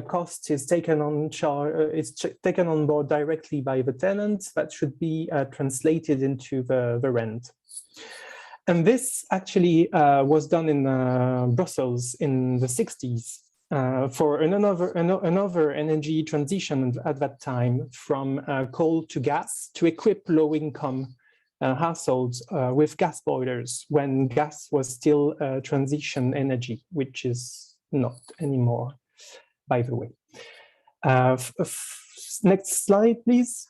cost is taken on taken on board directly by the tenant, that should be translated into the rent. And this actually was done in Brussels in the 60s for another energy transition at that time, from coal to gas, to equip low-income households with gas boilers when gas was still transition energy, which is not anymore, by the way. Next slide, please.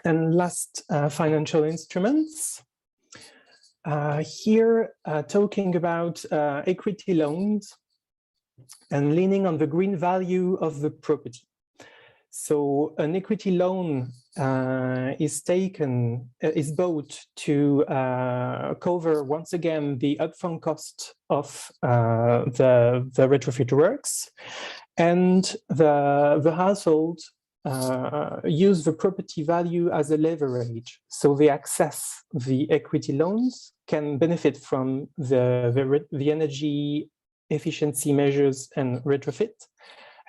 And last, financial instruments. Here, talking about equity loans and leaning on the green value of the property. So an equity loan is bought to cover once again the upfront cost of the retrofit works, and the household use the property value as a leverage. So they access the equity loans, can benefit from the energy efficiency measures and retrofit.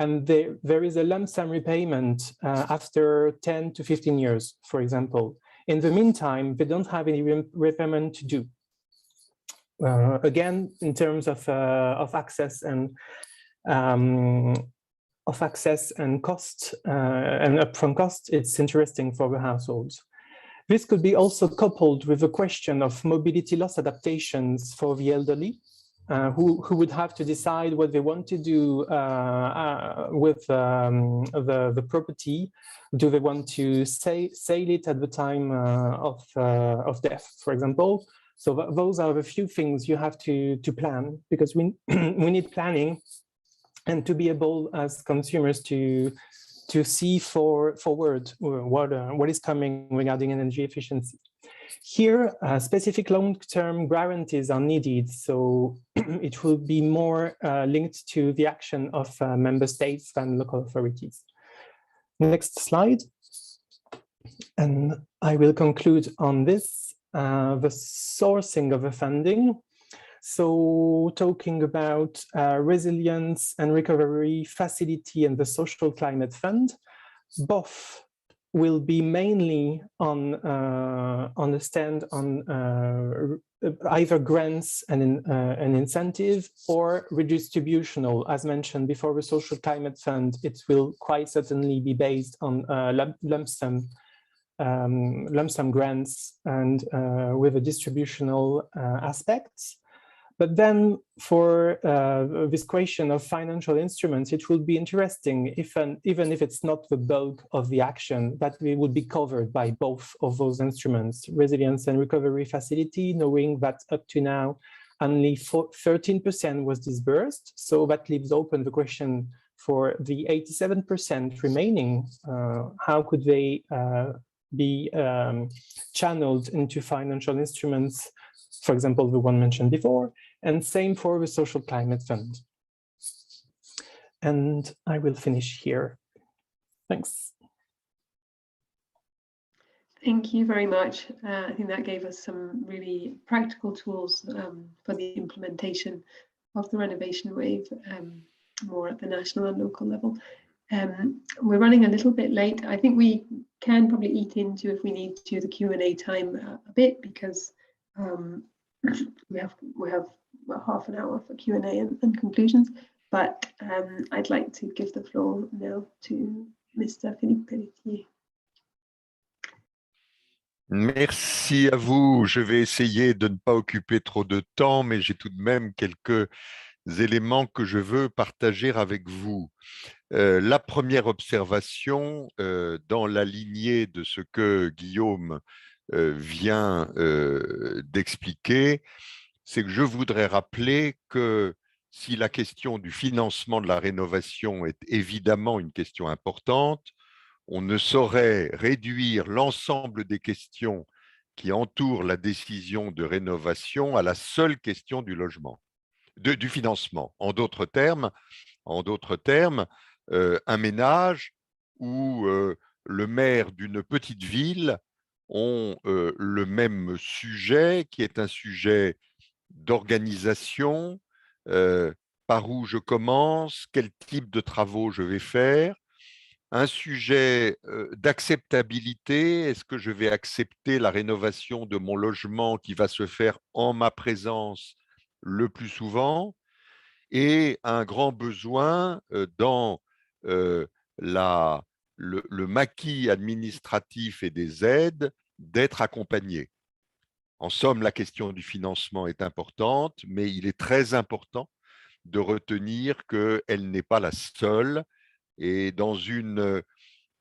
And there is a lump sum repayment after 10 to 15 years, for example. In the meantime, they don't have any repayment to do. Again, in terms of access and cost and upfront cost, it's interesting for the households. This could be also coupled with the question of mobility loss adaptations for the elderly, who would have to decide what they want to do with the property. Do they want to sell it at the time of death, for example? So those are the few things you have to plan, because we need planning, and to be able as consumers to see forward what is coming regarding energy efficiency. Here, specific long-term guarantees are needed, so it will be more linked to the action of member states and local authorities. Next slide. And I will conclude on this, the sourcing of the funding. So talking about resilience and recovery facility and the social climate fund, both will be mainly on the stand on either grants and an incentive, or redistributional. As mentioned before, the social climate fund, it will quite certainly be based on lump sum grants and with a distributional aspects. But then for this question of financial instruments, it will be interesting even if it's not the bulk of the action, that we would be covered by both of those instruments, resilience and recovery facility, knowing that up to now, only 13% was disbursed. So that leaves open the question for the 87% remaining, how could they be channeled into financial instruments, for example, the one mentioned before, and same for the Social Climate Fund. And I will finish here. Thanks. Thank you very much. I think that gave us some really practical tools for the implementation of the Renovation Wave, more at the national and local level. We're running a little bit late. I think we can probably eat into, if we need to, the Q&A time a bit, because we have well, half an hour for Q&A and conclusions. But I'd like to give the floor now to Mr. Philippe Pelletier. Merci à vous. Je vais essayer de ne pas occuper trop de temps, mais j'ai tout de même quelques éléments que je veux partager avec vous. La première observation, dans la lignée de ce que Guillaume vient d'expliquer, c'est que je voudrais rappeler que si la question du financement de la rénovation est évidemment une question importante, on ne saurait réduire l'ensemble des questions qui entourent la décision de rénovation à la seule question du logement, du financement. En d'autres termes, un ménage ou le maire d'une petite ville ont le même sujet, qui est un sujet d'organisation, par où je commence, quel type de travaux je vais faire, un sujet d'acceptabilité, est-ce que je vais accepter la rénovation de mon logement qui va se faire en ma présence le plus souvent, et un grand besoin dans le maquis administratif et des aides d'être accompagné. En somme, la question du financement est importante, mais il est très important de retenir qu'elle n'est pas la seule. Et dans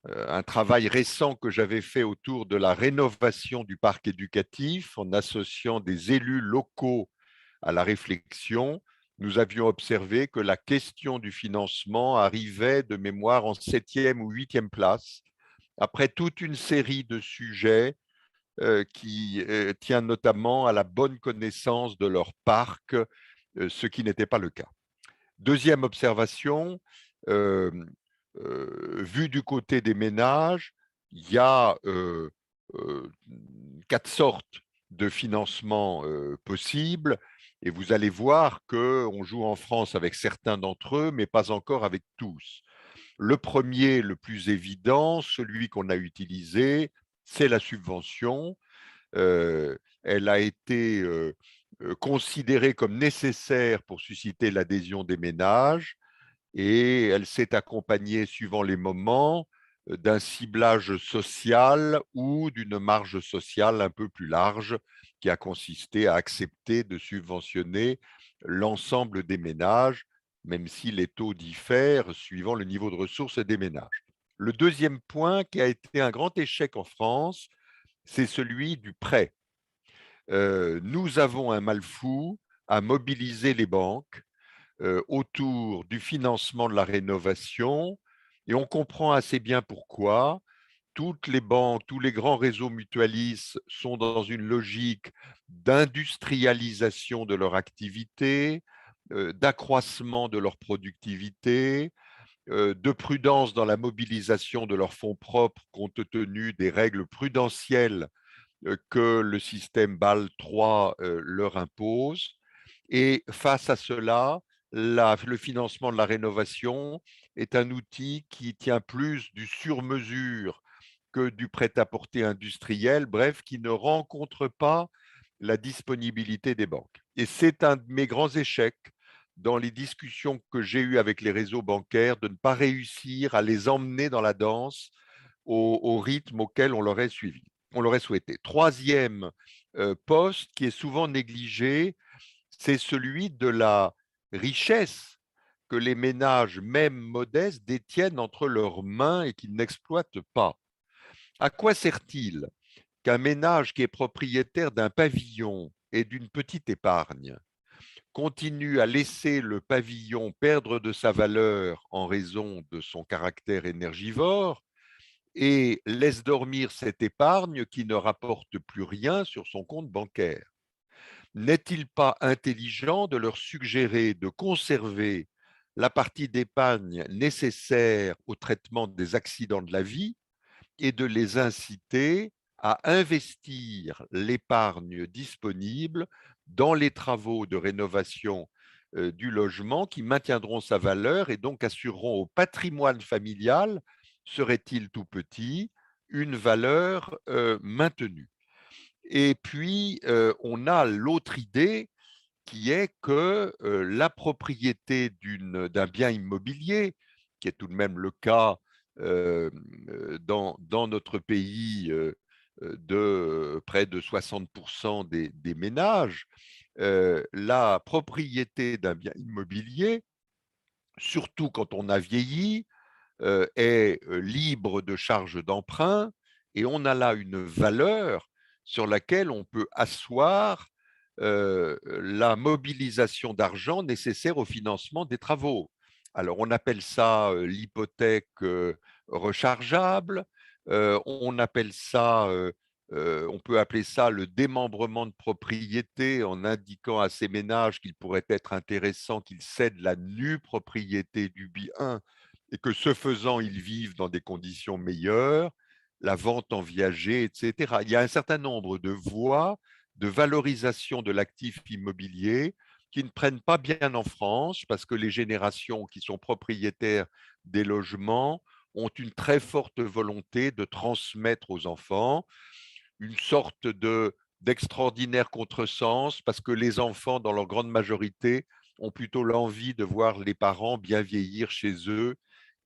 un travail récent que j'avais fait autour de la rénovation du parc éducatif, en associant des élus locaux à la réflexion, nous avions observé que la question du financement arrivait de mémoire en 7e ou 8e place, après toute une série de sujets qui tient notamment à la bonne connaissance de leur parc, ce qui n'était pas le cas. Deuxième observation, vu du côté des ménages, il y a 4 sortes de financement possibles, et vous allez voir qu'on joue en France avec certains d'entre eux, mais pas encore avec tous. Le premier, le plus évident, celui qu'on a utilisé, c'est la subvention. Elle a été considérée comme nécessaire pour susciter l'adhésion des ménages, et elle s'est accompagnée, suivant les moments, d'un ciblage social ou d'une marge sociale un peu plus large, qui a consisté à accepter de subventionner l'ensemble des ménages, même si les taux diffèrent suivant le niveau de ressources des ménages. Le deuxième point, qui a été un grand échec en France, c'est celui du prêt. Nous avons un mal fou à mobiliser les banques autour du financement de la rénovation, et on comprend assez bien pourquoi. Toutes les banques, tous les grands réseaux mutualistes sont dans une logique d'industrialisation de leur activité, d'accroissement de leur productivité, de prudence dans la mobilisation de leurs fonds propres compte tenu des règles prudentielles que le système Bâle III leur impose. Et face à cela, le financement de la rénovation est un outil qui tient plus du sur-mesure que du prêt-à-porter industriel, bref, qui ne rencontre pas la disponibilité des banques. Et c'est un de mes grands échecs dans les discussions que j'ai eues avec les réseaux bancaires, de ne pas réussir à les emmener dans la danse au rythme auquel on l'aurait souhaité. Troisième poste qui est souvent négligé, c'est celui de la richesse que les ménages, même modestes, détiennent entre leurs mains et qu'ils n'exploitent pas. À quoi sert-il qu'un ménage qui est propriétaire d'un pavillon et d'une petite épargne continue à laisser le pavillon perdre de sa valeur en raison de son caractère énergivore et laisse dormir cette épargne qui ne rapporte plus rien sur son compte bancaire. N'est-il pas intelligent de leur suggérer de conserver la partie d'épargne nécessaire au traitement des accidents de la vie et de les inciter à investir l'épargne disponible dans les travaux de rénovation du logement qui maintiendront sa valeur et donc assureront au patrimoine familial, serait-il tout petit, une valeur maintenue. Et puis, on a l'autre idée qui est que la propriété d'un bien immobilier, qui est tout de même le cas dans notre pays de près de 60% des ménages, la propriété d'un bien immobilier, surtout quand on a vieilli, est libre de charges d'emprunt et on a là une valeur sur laquelle on peut asseoir la mobilisation d'argent nécessaire au financement des travaux. Alors, on appelle ça l'hypothèque rechargeable, on peut appeler ça le démembrement de propriété en indiquant à ces ménages qu'il pourrait être intéressant qu'ils cèdent la nue propriété du bien et que ce faisant, ils vivent dans des conditions meilleures, la vente en viager, etc. Il y a un certain nombre de voies de valorisation de l'actif immobilier qui ne prennent pas bien en France parce que les générations qui sont propriétaires des logements ont une très forte volonté de transmettre aux enfants une sorte d'extraordinaire contresens parce que les enfants, dans leur grande majorité, ont plutôt l'envie de voir les parents bien vieillir chez eux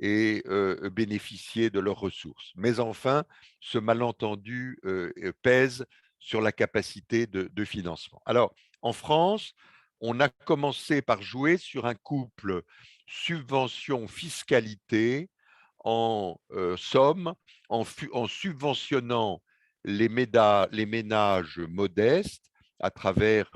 et bénéficier de leurs ressources. Mais enfin, ce malentendu pèse sur la capacité de financement. Alors, en France, on a commencé par jouer sur un couple subvention-fiscalité en somme, en subventionnant les ménages modestes à travers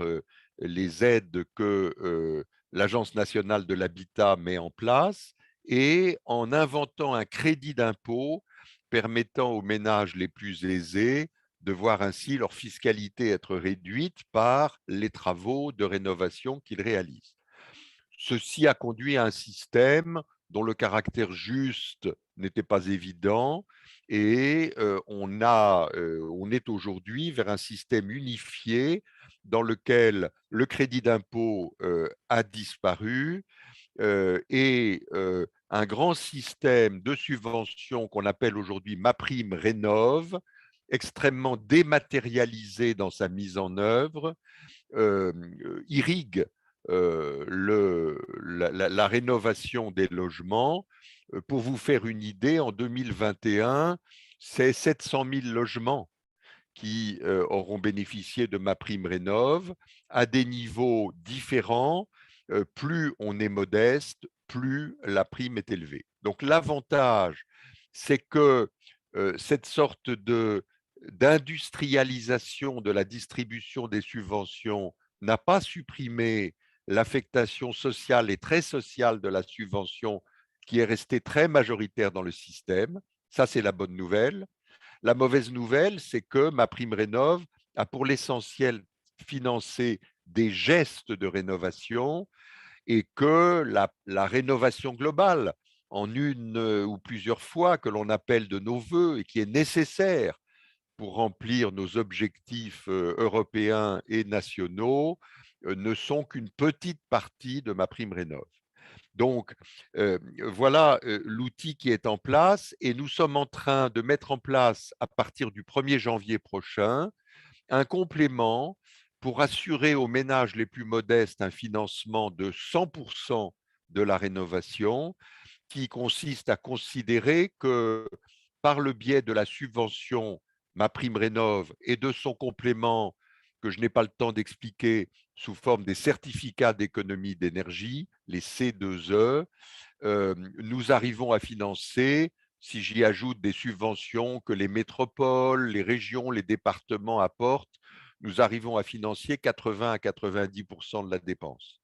les aides que l'Agence nationale de l'habitat met en place et en inventant un crédit d'impôt permettant aux ménages les plus aisés de voir ainsi leur fiscalité être réduite par les travaux de rénovation qu'ils réalisent. Ceci a conduit à un système dont le caractère juste n'était pas évident et on est aujourd'hui vers un système unifié dans lequel le crédit d'impôt a disparu et un grand système de subvention qu'on appelle aujourd'hui MaPrimeRénov', extrêmement dématérialisé dans sa mise en œuvre, irrigue la rénovation des logements. Pour vous faire une idée, en 2021, c'est 700 000 logements qui auront bénéficié de MaPrimeRénov' à des niveaux différents. Plus on est modeste, plus la prime est élevée. Donc l'avantage, c'est que cette sorte d'industrialisation de la distribution des subventions n'a pas supprimé l'affectation sociale et très sociale de la subvention qui est restée très majoritaire dans le système. Ça, c'est la bonne nouvelle. La mauvaise nouvelle, c'est que MaPrimeRénov' a pour l'essentiel financé des gestes de rénovation et que la rénovation globale, en une ou plusieurs fois que l'on appelle de nos voeux et qui est nécessaire pour remplir nos objectifs européens et nationaux, ne sont qu'une petite partie de MaPrimeRénov'. Donc, voilà l'outil qui est en place et nous sommes en train de mettre en place à partir du 1er janvier prochain un complément pour assurer aux ménages les plus modestes un financement de 100% de la rénovation qui consiste à considérer que par le biais de la subvention MaPrimeRénov' et de son complément que je n'ai pas le temps d'expliquer sous forme des certificats d'économie d'énergie, les C2E, nous arrivons à financer, si j'y ajoute des subventions que les métropoles, les régions, les départements apportent, nous arrivons à financer 80 à 90% de la dépense.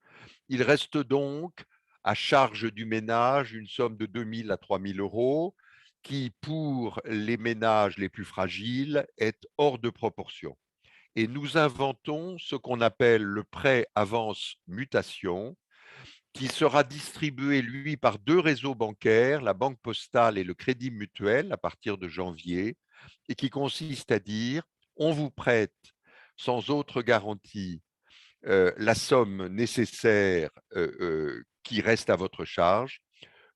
Il reste donc à charge du ménage une somme de 2 000 à 3 000 euros qui, pour les ménages les plus fragiles, est hors de proportion. Et nous inventons ce qu'on appelle le prêt avance mutation, qui sera distribué, lui, par 2 réseaux bancaires, la Banque Postale et le Crédit Mutuel, à partir de janvier, et qui consiste à dire, on vous prête sans autre garantie la somme nécessaire qui reste à votre charge,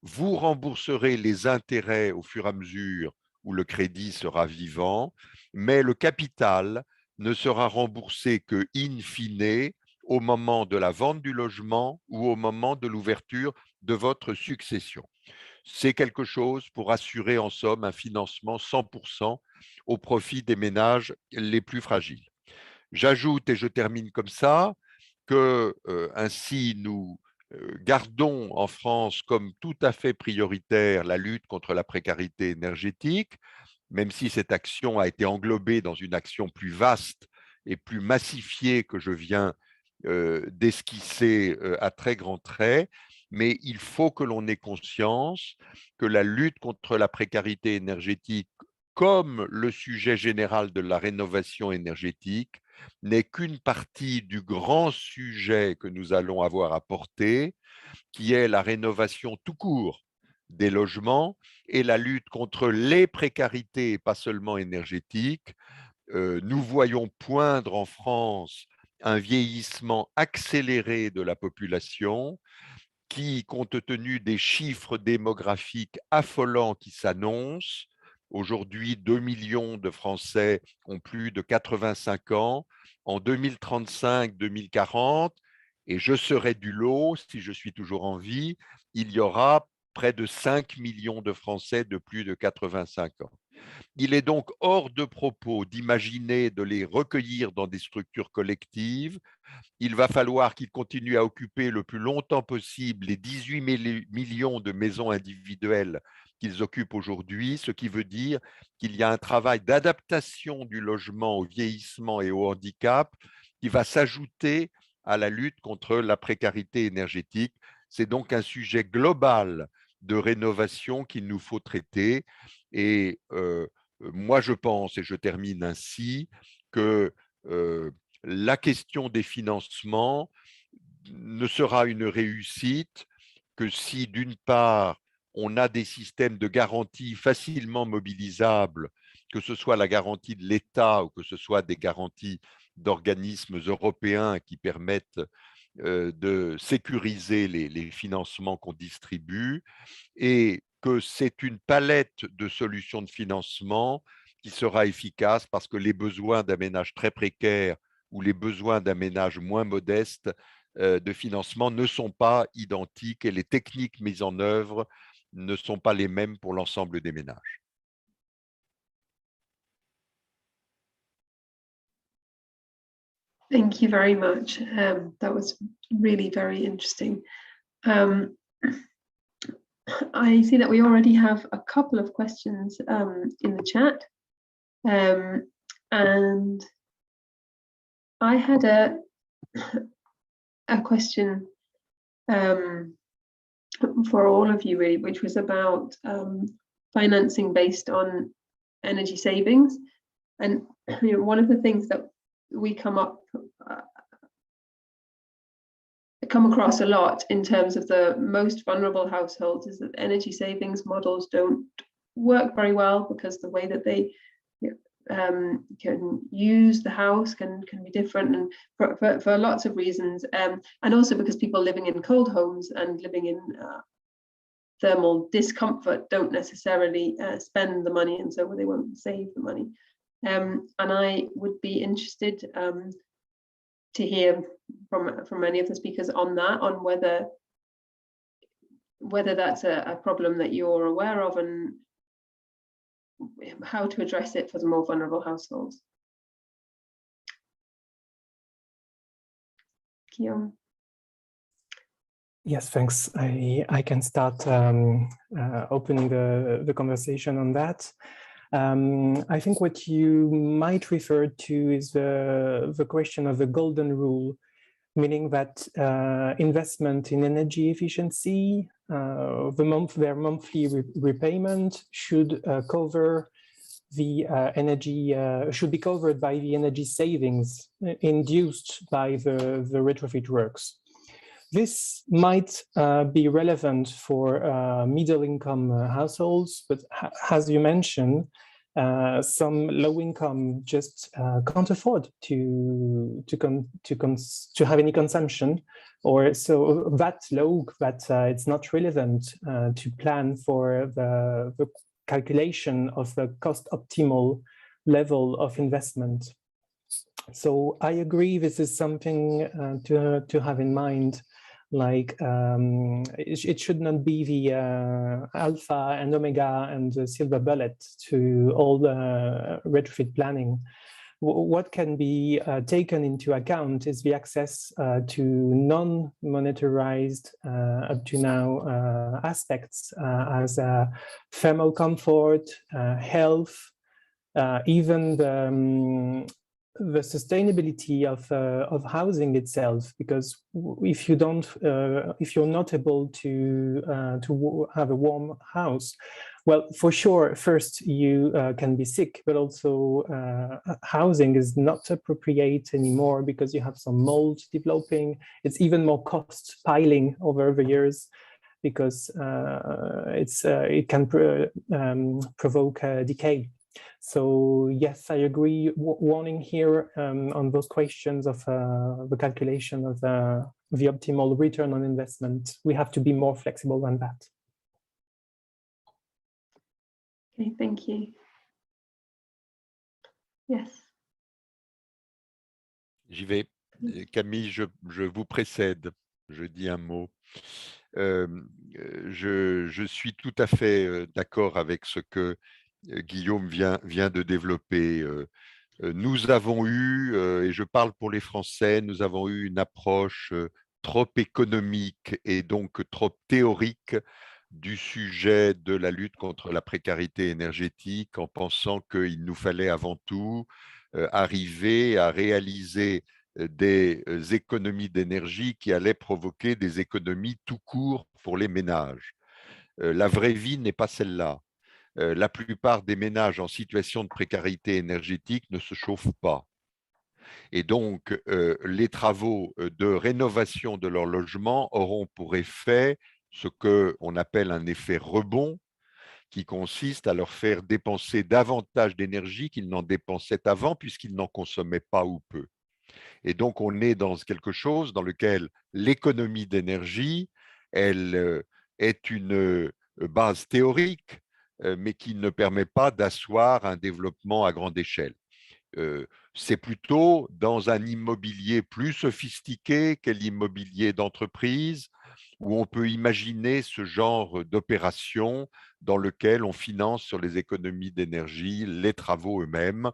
vous rembourserez les intérêts au fur et à mesure où le crédit sera vivant, mais le capital ne sera remboursé que in fine au moment de la vente du logement ou au moment de l'ouverture de votre succession. C'est quelque chose pour assurer en somme un financement 100% au profit des ménages les plus fragiles. J'ajoute, et je termine comme ça, que ainsi nous gardons en France comme tout à fait prioritaire la lutte contre la précarité énergétique, même si cette action a été englobée dans une action plus vaste et plus massifiée que je viens d'esquisser à très grands traits. Mais il faut que l'on ait conscience que la lutte contre la précarité énergétique, comme le sujet général de la rénovation énergétique, n'est qu'une partie du grand sujet que nous allons avoir à porter, qui est la rénovation tout court des logements et la lutte contre les précarités, pas seulement énergétiques. Nous voyons poindre en France un vieillissement accéléré de la population qui, compte tenu des chiffres démographiques affolants qui s'annoncent, aujourd'hui 2 millions de Français ont plus de 85 ans, en 2035-2040, et je serai du lot, si je suis toujours en vie, il y aura près de 5 millions de Français de plus de 85 ans. Il est donc hors de propos d'imaginer de les recueillir dans des structures collectives. Il va falloir qu'ils continuent à occuper le plus longtemps possible les 18 millions de maisons individuelles qu'ils occupent aujourd'hui, ce qui veut dire qu'il y a un travail d'adaptation du logement au vieillissement et au handicap qui va s'ajouter à la lutte contre la précarité énergétique. C'est donc un sujet global de rénovation qu'il nous faut traiter. Et moi, je pense, et je termine ainsi, que la question des financements ne sera une réussite que si, d'une part, on a des systèmes de garantie facilement mobilisables, que ce soit la garantie de l'État ou que ce soit des garanties d'organismes européens qui permettent de sécuriser les financements qu'on distribue, et que c'est une palette de solutions de financement qui sera efficace parce que les besoins d'un ménage très précaire ou les besoins d'un ménage moins modeste de financement ne sont pas identiques et les techniques mises en œuvre ne sont pas les mêmes pour l'ensemble des ménages. Thank you very much. That was really very interesting. I see that we already have a couple of questions in the chat. And I had a question for all of you, really, which was about financing based on energy savings. And one of the things that we come across a lot in terms of the most vulnerable households is that energy savings models don't work very well because the way that they can use the house can be different, and for lots of reasons, and also because people living in cold homes and living in thermal discomfort don't necessarily spend the money, and so they won't save the money. And I would be interested to hear from many of the speakers on that, on whether that's a problem that you're aware of and how to address it for the more vulnerable households. Guillaume? Yes, thanks. I can start opening the conversation on that. I think what you might refer to is the question of the golden rule meaning that investment in energy efficiency, their monthly repayment should cover the should be covered by the energy savings induced by the retrofit works. This might be relevant for middle-income households, but as you mentioned, some low-income just can't afford to have any consumption, or so that low that it's not relevant to plan for the calculation of the cost optimal level of investment. So I agree this is something to have in mind. Like it should not be the alpha and omega and the silver bullet to all the retrofit planning. What can be taken into account is the access to non-monetarized up to now aspects as thermal comfort, health, even the sustainability of housing itself, because if you're not able to have a warm house, well, for sure, first you can be sick, but also housing is not appropriate anymore because you have some mold developing. It's even more cost piling over the years because it can provoke decay. So yes, I agree. Warning here on those questions of the calculation of the optimal return on investment. We have to be more flexible than that. Okay, thank you. Yes. J'y vais. Camille, je vous précède. Je dis un mot. Je suis tout à fait d'accord avec ce que Guillaume vient de développer. Nous avons eu, et je parle pour les Français, nous avons eu une approche trop économique et donc trop théorique du sujet de la lutte contre la précarité énergétique, en pensant qu'il nous fallait avant tout arriver à réaliser des économies d'énergie qui allaient provoquer des économies tout court pour les ménages. La vraie vie n'est pas celle-là. La plupart des ménages en situation de précarité énergétique ne se chauffent pas. Et donc, les travaux de rénovation de leur logement auront pour effet ce qu'on appelle un effet rebond, qui consiste à leur faire dépenser davantage d'énergie qu'ils n'en dépensaient avant, puisqu'ils n'en consommaient pas ou peu. Et donc, on est dans quelque chose dans lequel l'économie d'énergie, elle est une base théorique, mais qui ne permet pas d'asseoir un développement à grande échelle. C'est plutôt dans un immobilier plus sophistiqué qu'est l'immobilier d'entreprise, où on peut imaginer ce genre d'opération dans lequel on finance sur les économies d'énergie les travaux eux-mêmes.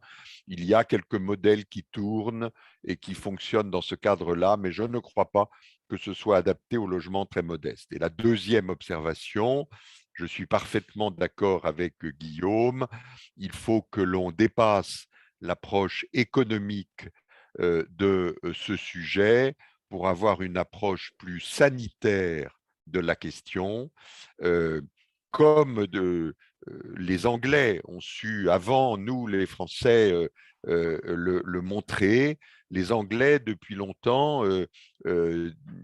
Il y a quelques modèles qui tournent et qui fonctionnent dans ce cadre-là, mais je ne crois pas que ce soit adapté aux logements très modestes. Et la deuxième observation, je suis parfaitement d'accord avec Guillaume, il faut que l'on dépasse l'approche économique de ce sujet pour avoir une approche plus sanitaire de la question, comme les Anglais ont su, avant nous les Français, le montrer. Les Anglais, depuis longtemps,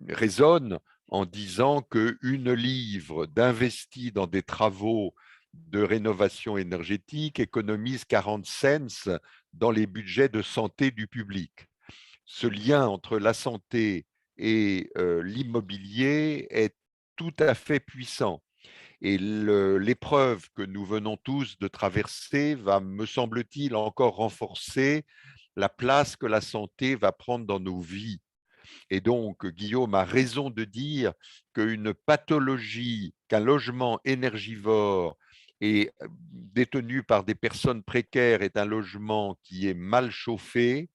raisonnent en disant qu'une livre d'investi dans des travaux de rénovation énergétique économise 40 cents dans les budgets de santé du public. Ce lien entre la santé et l'immobilier est tout à fait puissant. Et l'épreuve que nous venons tous de traverser va, me semble-t-il, encore renforcer la place que la santé va prendre dans nos vies. Et donc, Guillaume a raison de dire qu'une pathologie, qu'un logement énergivore et détenu par des personnes précaires est un logement qui est mal chauffé,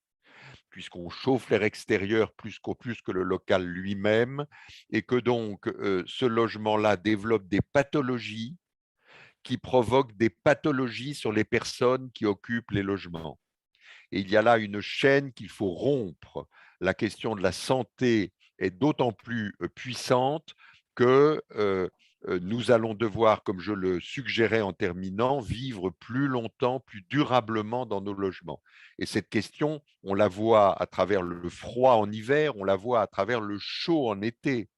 puisqu'on chauffe l'air extérieur plus que le local lui-même, et que donc ce logement-là développe des pathologies qui provoquent des pathologies sur les personnes qui occupent les logements. Et il y a là une chaîne qu'il faut rompre. la question de la santé est d'autant plus puissante que nous allons devoir, comme je le suggérais en terminant, vivre plus longtemps, plus durablement dans nos logements. Et cette question, on la voit à travers le froid en hiver, on la voit à travers le chaud en été.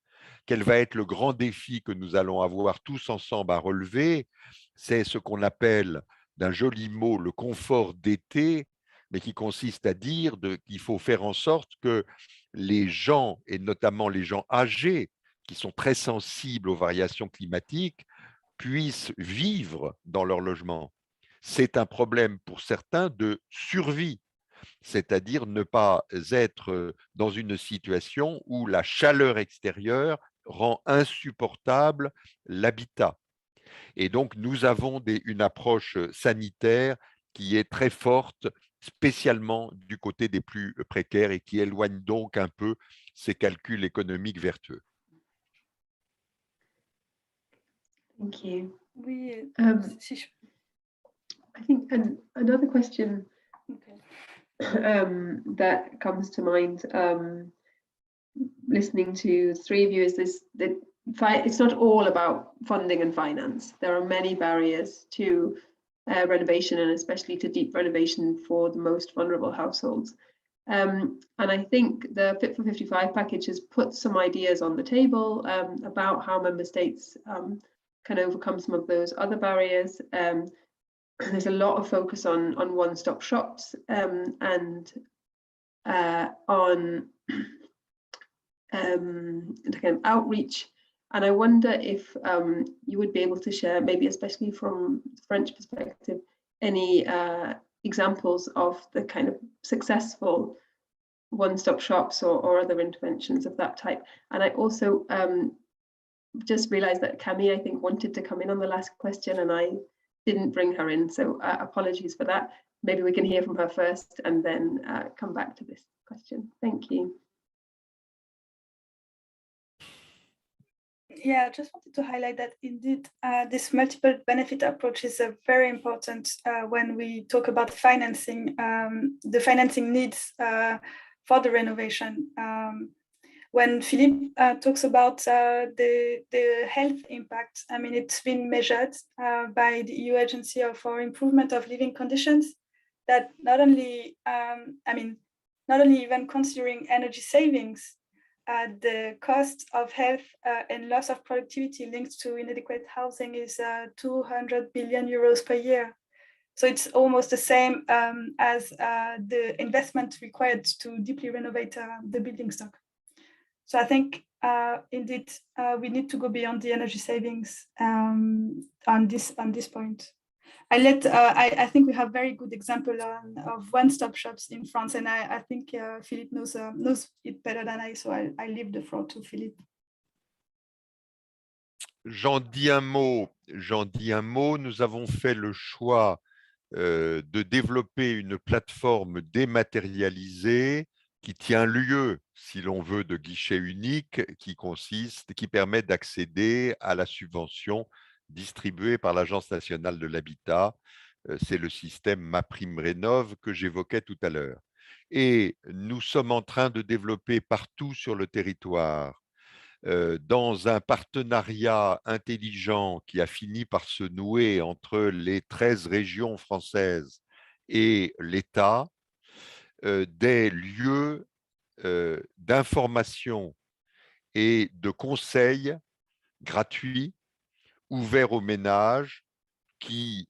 Quel va être le grand défi que nous allons avoir tous ensemble à relever? C'est ce qu'on appelle, d'un joli mot, le confort d'été, mais qui consiste à dire qu'il faut faire en sorte que les gens, et notamment les gens âgés, qui sont très sensibles aux variations climatiques, puissent vivre dans leur logement. C'est un problème pour certains de survie, c'est-à-dire ne pas être dans une situation où la chaleur extérieure rend insupportable l'habitat. Et donc, nous avons une approche sanitaire qui est très forte, spécialement du côté des plus précaires et qui éloigne donc un peu ces calculs économiques vertueux. Thank you. Oui, I think another question okay. That comes to mind listening to the three of you is this, that it's not all about funding and finance. There are many barriers to renovation, and especially to deep renovation for the most vulnerable households. And I think the Fit455 package has put some ideas on the table about how member states can overcome some of those other barriers. There's a lot of focus on one-stop shops and on kind of outreach. And I wonder if you would be able to share, maybe especially from the French perspective, any examples of the kind of successful one-stop shops or other interventions of that type. And I also just realized that Camille, I think, wanted to come in on the last question, and I didn't bring her in, so apologies for that. Maybe we can hear from her first and then come back to this question. Thank you. Yeah, I just wanted to highlight that indeed this multiple benefit approach is very important when we talk about financing, the financing needs for the renovation. When Philippe talks about the health impact, I mean, it's been measured by the EU Agency for Improvement of Living Conditions that not only, not only even considering energy savings, the cost of health and loss of productivity linked to inadequate housing is 200 billion euros per year. So it's almost the same as the investment required to deeply renovate the building stock. So I think indeed we need to go beyond the energy savings on this point. I think we have very good example of one-stop shops in France, and I think Philippe knows it better than I, so I leave the floor to Philippe. J'en dis un mot. Nous avons fait le choix de développer une plateforme dématérialisée qui tient lieu, si l'on veut, de guichet unique, qui permet d'accéder à la subvention distribuée par l'Agence nationale de l'habitat. C'est le système MaPrimeRénov' que j'évoquais tout à l'heure. Et nous sommes en train de développer partout sur le territoire, dans un partenariat intelligent qui a fini par se nouer entre les 13 régions françaises et l'État, des lieux d'information et de conseils gratuits ouverts aux ménages qui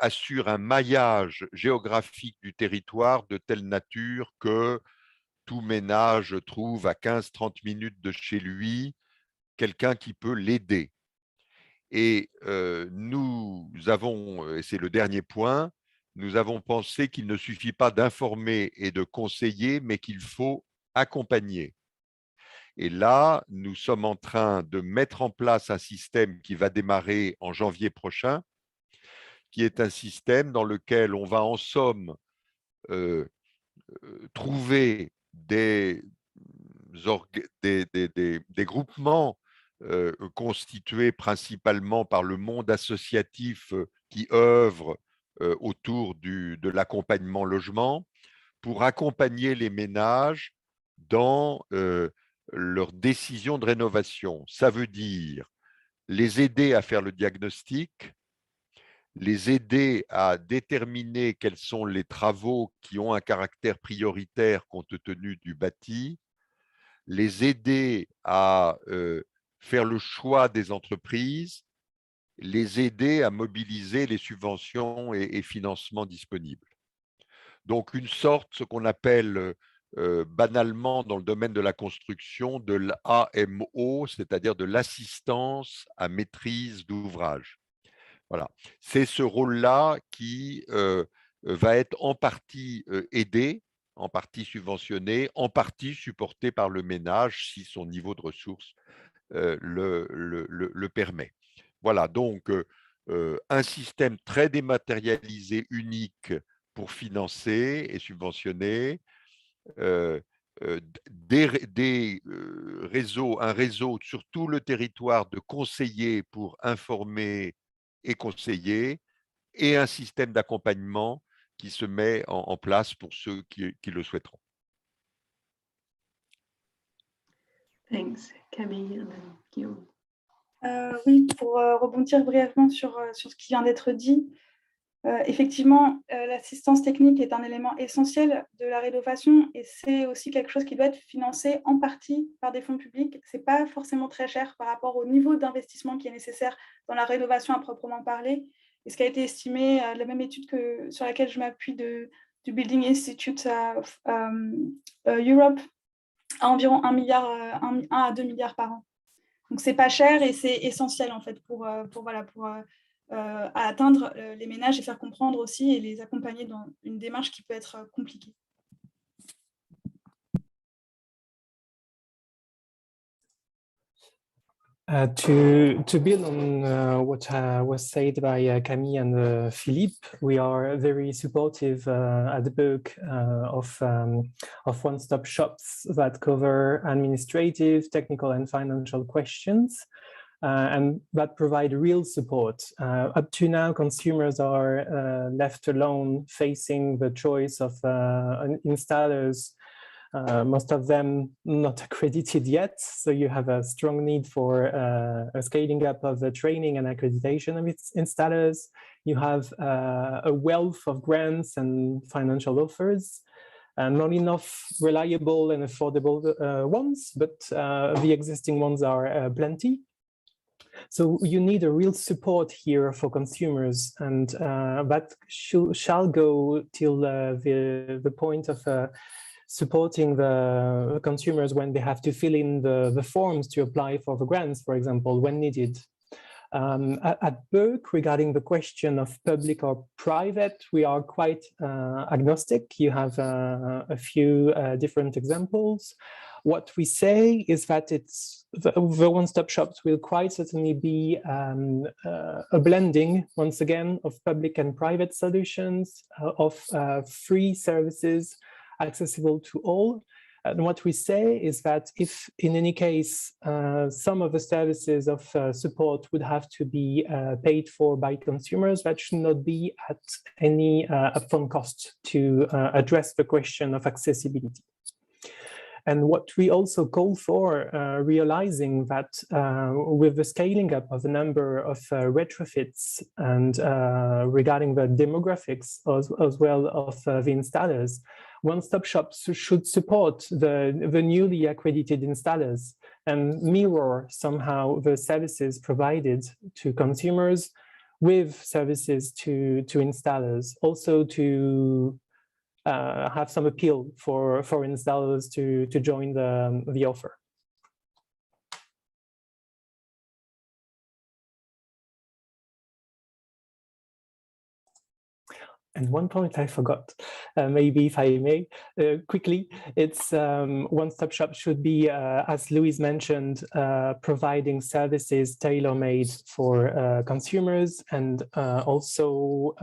assurent un maillage géographique du territoire de telle nature que tout ménage trouve à 15-30 minutes de chez lui quelqu'un qui peut l'aider. Et nous avons, et c'est le dernier point, nous avons pensé qu'il ne suffit pas d'informer et de conseiller, mais qu'il faut accompagner. Et là, nous sommes en train de mettre en place un système qui va démarrer en janvier prochain, qui est un système dans lequel on va en somme trouver des groupements constitués principalement par le monde associatif qui œuvre autour de l'accompagnement logement, pour accompagner les ménages dans leur décision de rénovation. Ça veut dire les aider à faire le diagnostic, les aider à déterminer quels sont les travaux qui ont un caractère prioritaire compte tenu du bâti, les aider à faire le choix des entreprises, les aider à mobiliser les subventions et financements disponibles. Donc, une sorte, ce qu'on appelle banalement dans le domaine de la construction, de l'AMO, c'est-à-dire de l'assistance à maîtrise d'ouvrage. Voilà. C'est ce rôle-là qui va être en partie aidé, en partie subventionné, en partie supporté par le ménage si son niveau de ressources le permet. Voilà, donc un système très dématérialisé, unique pour financer et subventionner, un réseau sur tout le territoire de conseillers pour informer et conseiller, et un système d'accompagnement qui se met en place pour ceux qui le souhaiteront. Thanks, Camille, and then Guillaume. Oui, pour rebondir brièvement sur ce qui vient d'être dit, effectivement, l'assistance technique est un élément essentiel de la rénovation et c'est aussi quelque chose qui doit être financé en partie par des fonds publics. Ce n'est pas forcément très cher par rapport au niveau d'investissement qui est nécessaire dans la rénovation à proprement parler. Et ce qui a été estimé, la même étude sur laquelle je m'appuie du Building Institute of Europe, à environ 1 à 2 milliards par an. Donc, ce n'est pas cher et c'est essentiel en fait pour atteindre les ménages et faire comprendre aussi et les accompagner dans une démarche qui peut être compliquée. To build on what was said by Camille and Philippe, we are very supportive at the book of one-stop shops that cover administrative, technical and financial questions and that provide real support. Up to now, consumers are left alone facing the choice of installers, most of them not accredited yet, so you have a strong need for a scaling up of the training and accreditation of its installers. You have a wealth of grants and financial offers, not enough reliable and affordable ones, but the existing ones are plenty. So you need a real support here for consumers, and that shall go till the point of supporting the consumers when they have to fill in the forms to apply for the grants, for example, when needed. At Berk, regarding the question of public or private, we are quite agnostic. You have a few different examples. What we say is that the one-stop shops will quite certainly be a blending, once again, of public and private solutions, of free services, accessible to all. And what we say is that if in any case some of the services of support would have to be paid for by consumers, that should not be at any upfront cost to address the question of accessibility. And what we also call for, realizing that with the scaling up of a number of retrofits and regarding the demographics as well of the installers, one-stop shops should support the newly accredited installers and mirror somehow the services provided to consumers with services to installers, also to have some appeal for installers to join the offer. And one point I forgot, maybe if I may, quickly, it's one-stop shop should be, as Louise mentioned, providing services tailor-made for consumers, and also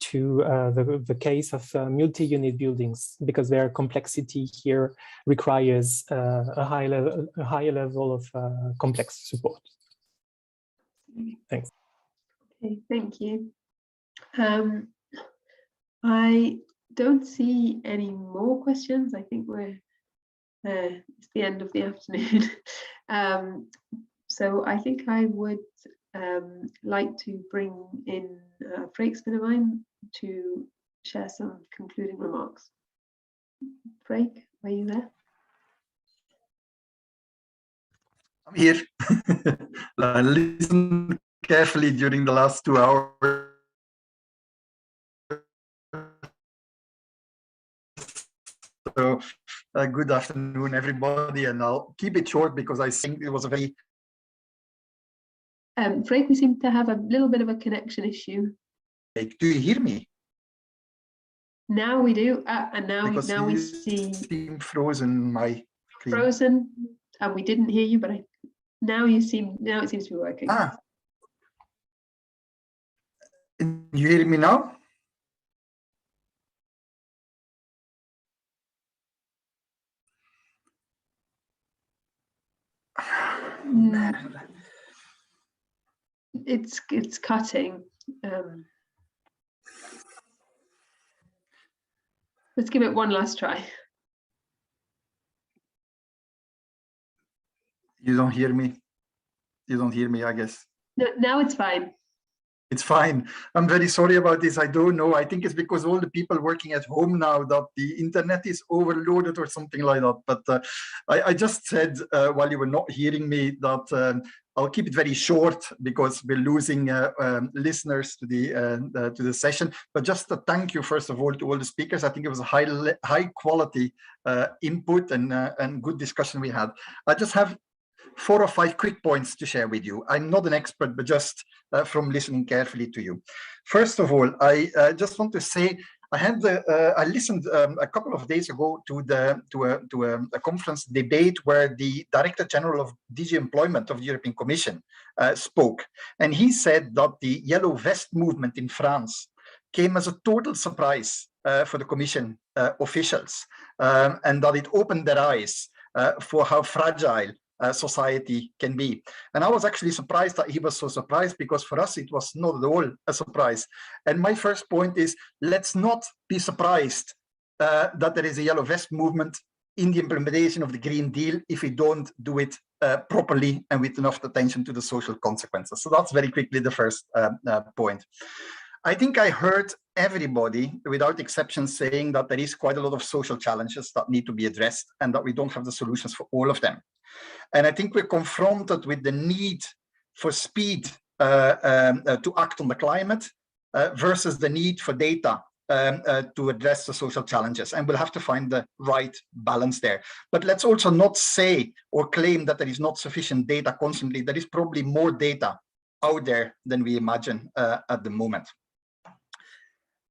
to the case of multi-unit buildings, because their complexity here requires a higher level of complex support. Thanks. Okay, thank you. I don't see any more questions. I think we're It's the end of the afternoon. So I think I would like to bring in Freek to share some concluding remarks. Freek, are you there? I'm here. I listened carefully during the last 2 hours. So good afternoon, everybody, and I'll keep it short because I think it was a very... Freek, we seem to have a little bit of a connection issue. Do you hear me? Now we do, and now we see frozen my screen. Frozen, and we didn't hear you, but now it seems to be working. You hear me now? It's cutting. Let's give it one last try. You don't hear me. You don't hear me, I guess. No, now it's fine. It's fine. I'm very sorry about this. I don't know. I think it's because all the people working at home now that the internet is overloaded or something like that. But I just said while you were not hearing me that I'll keep it very short because we're losing listeners to the session. But just to thank you first of all to all the speakers. I think it was a high quality input and good discussion we had. I just have 4 or 5 quick points to share with you. I'm not an expert, but just from listening carefully to you. First of all, I just want to say I listened a couple of days ago to a conference debate where the Director General of DG Employment of the European Commission spoke, and he said that the yellow vest movement in France came as a total surprise for the Commission officials, and that it opened their eyes for how fragile society can be. And I was actually surprised that he was so surprised, because for us it was not at all a surprise. And my first point is, let's not be surprised that there is a yellow vest movement in the implementation of the Green Deal if we don't do it properly and with enough attention to the social consequences. So that's very quickly the first point. I think I heard everybody, without exception, saying that there is quite a lot of social challenges that need to be addressed and that we don't have the solutions for all of them. And I think we're confronted with the need for speed to act on the climate versus the need for data to address the social challenges. And we'll have to find the right balance there. But let's also not say or claim that there is not sufficient data constantly. There is probably more data out there than we imagine at the moment.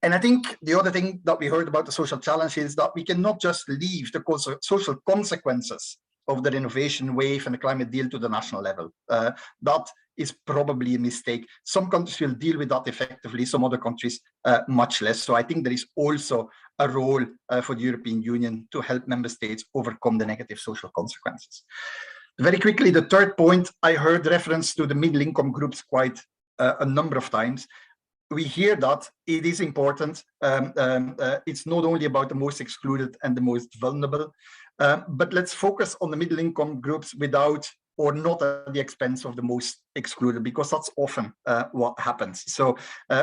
And I think the other thing that we heard about the social challenge is that we cannot just leave the social consequences of the renovation wave and the climate deal to the national level. That is probably a mistake. Some countries will deal with that effectively, some other countries much less. So I think there is also a role for the European Union to help member states overcome the negative social consequences. Very quickly, the third point, I heard reference to the middle income groups quite a number of times. We hear that it is important. It's not only about the most excluded and the most vulnerable, but let's focus on the middle income groups without or not at the expense of the most excluded, because that's often what happens. So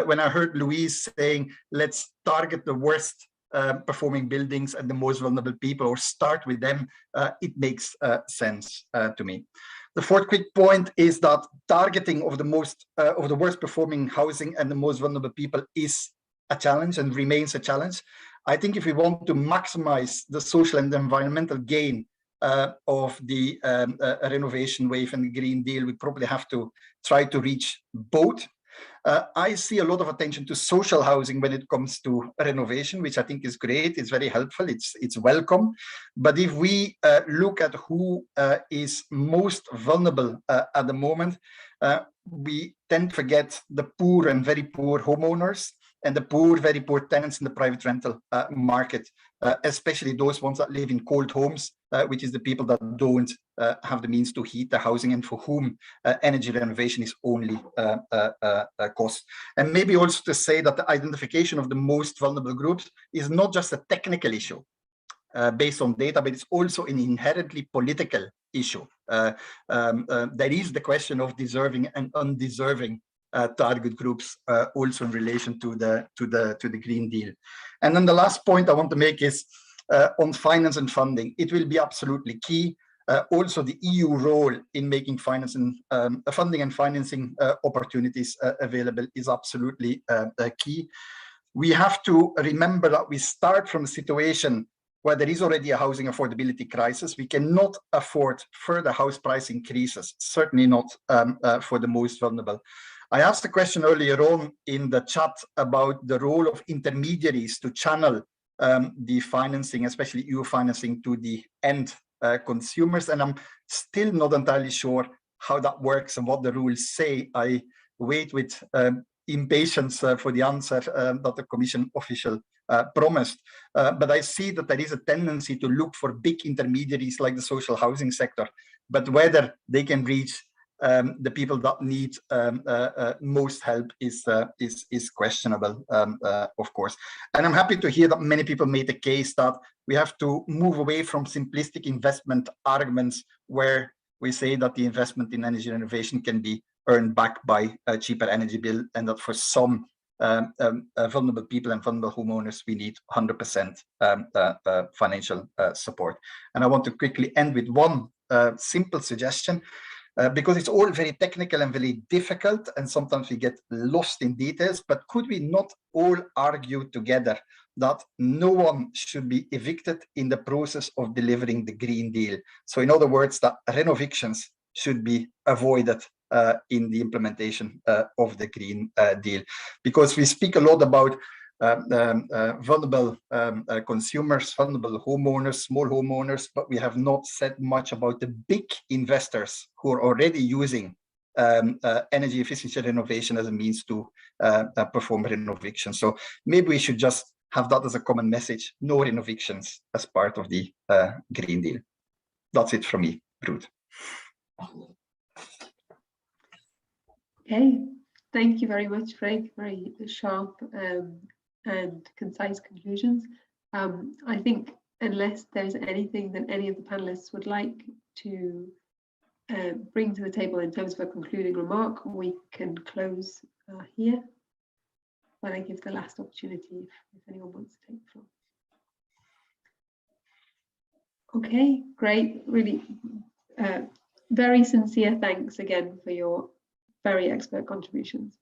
when I heard Louise saying, let's target the worst performing buildings and the most vulnerable people, or start with them, it makes sense to me. The fourth quick point is that targeting of the worst performing housing and the most vulnerable people is a challenge and remains a challenge. I think if we want to maximize the social and environmental gain of the renovation wave and the Green Deal, we probably have to try to reach both. I see a lot of attention to social housing when it comes to renovation, which I think is great. It's very helpful. It's welcome. But if we look at who is most vulnerable at the moment, we tend to forget the poor and very poor homeowners and the poor, very poor tenants in the private rental market, especially those ones that live in cold homes, which is the people that don't have the means to heat the housing and for whom energy renovation is only a cost. And maybe also to say that the identification of the most vulnerable groups is not just a technical issue. based on data, but it's also an inherently political issue. There is the question of deserving and undeserving target groups also in relation to the Green Deal. And then the last point I want to make is on finance and funding. It will be absolutely key. Also, the EU role in making funding and financing opportunities available is absolutely key. We have to remember that we start from a situation where there is already a housing affordability crisis. We cannot afford further house price increases, certainly not for the most vulnerable. I asked a question earlier on in the chat about the role of intermediaries to channel the financing, especially EU financing, to the end consumers, and I'm still not entirely sure how that works and what the rules say. I wait with impatience for the answer that the Commission official promised. But I see that there is a tendency to look for big intermediaries like the social housing sector, but whether they can reach the people that need most help is questionable, of course. And I'm happy to hear that many people made the case that we have to move away from simplistic investment arguments where we say that the investment in energy renovation can be earned back by a cheaper energy bill, and that for some vulnerable people and vulnerable homeowners, we need 100% financial support. And I want to quickly end with one simple suggestion. Because it's all very technical and very difficult, and sometimes we get lost in details, but could we not all argue together that no one should be evicted in the process of delivering the Green Deal? So in other words, that renovictions should be avoided in the implementation of the Green Deal. Because we speak a lot about vulnerable consumers, vulnerable homeowners, small homeowners, but we have not said much about the big investors who are already using energy efficiency renovation as a means to perform renovation. So maybe we should just have that as a common message: no renovictions as part of the Green Deal. That's it from me, Ruth. Okay, thank you very much, Frank. Very sharp and concise conclusions. I think unless there's anything that any of the panelists would like to bring to the table in terms of a concluding remark, we can close here. When I give the last opportunity if anyone wants to take the floor. Okay, great. Really very sincere thanks again for your very expert contributions.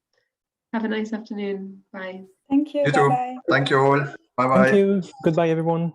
Have a nice afternoon. Bye. Thank you. You too. Bye-bye. Thank you all. Bye-bye. Thank you. Goodbye, everyone.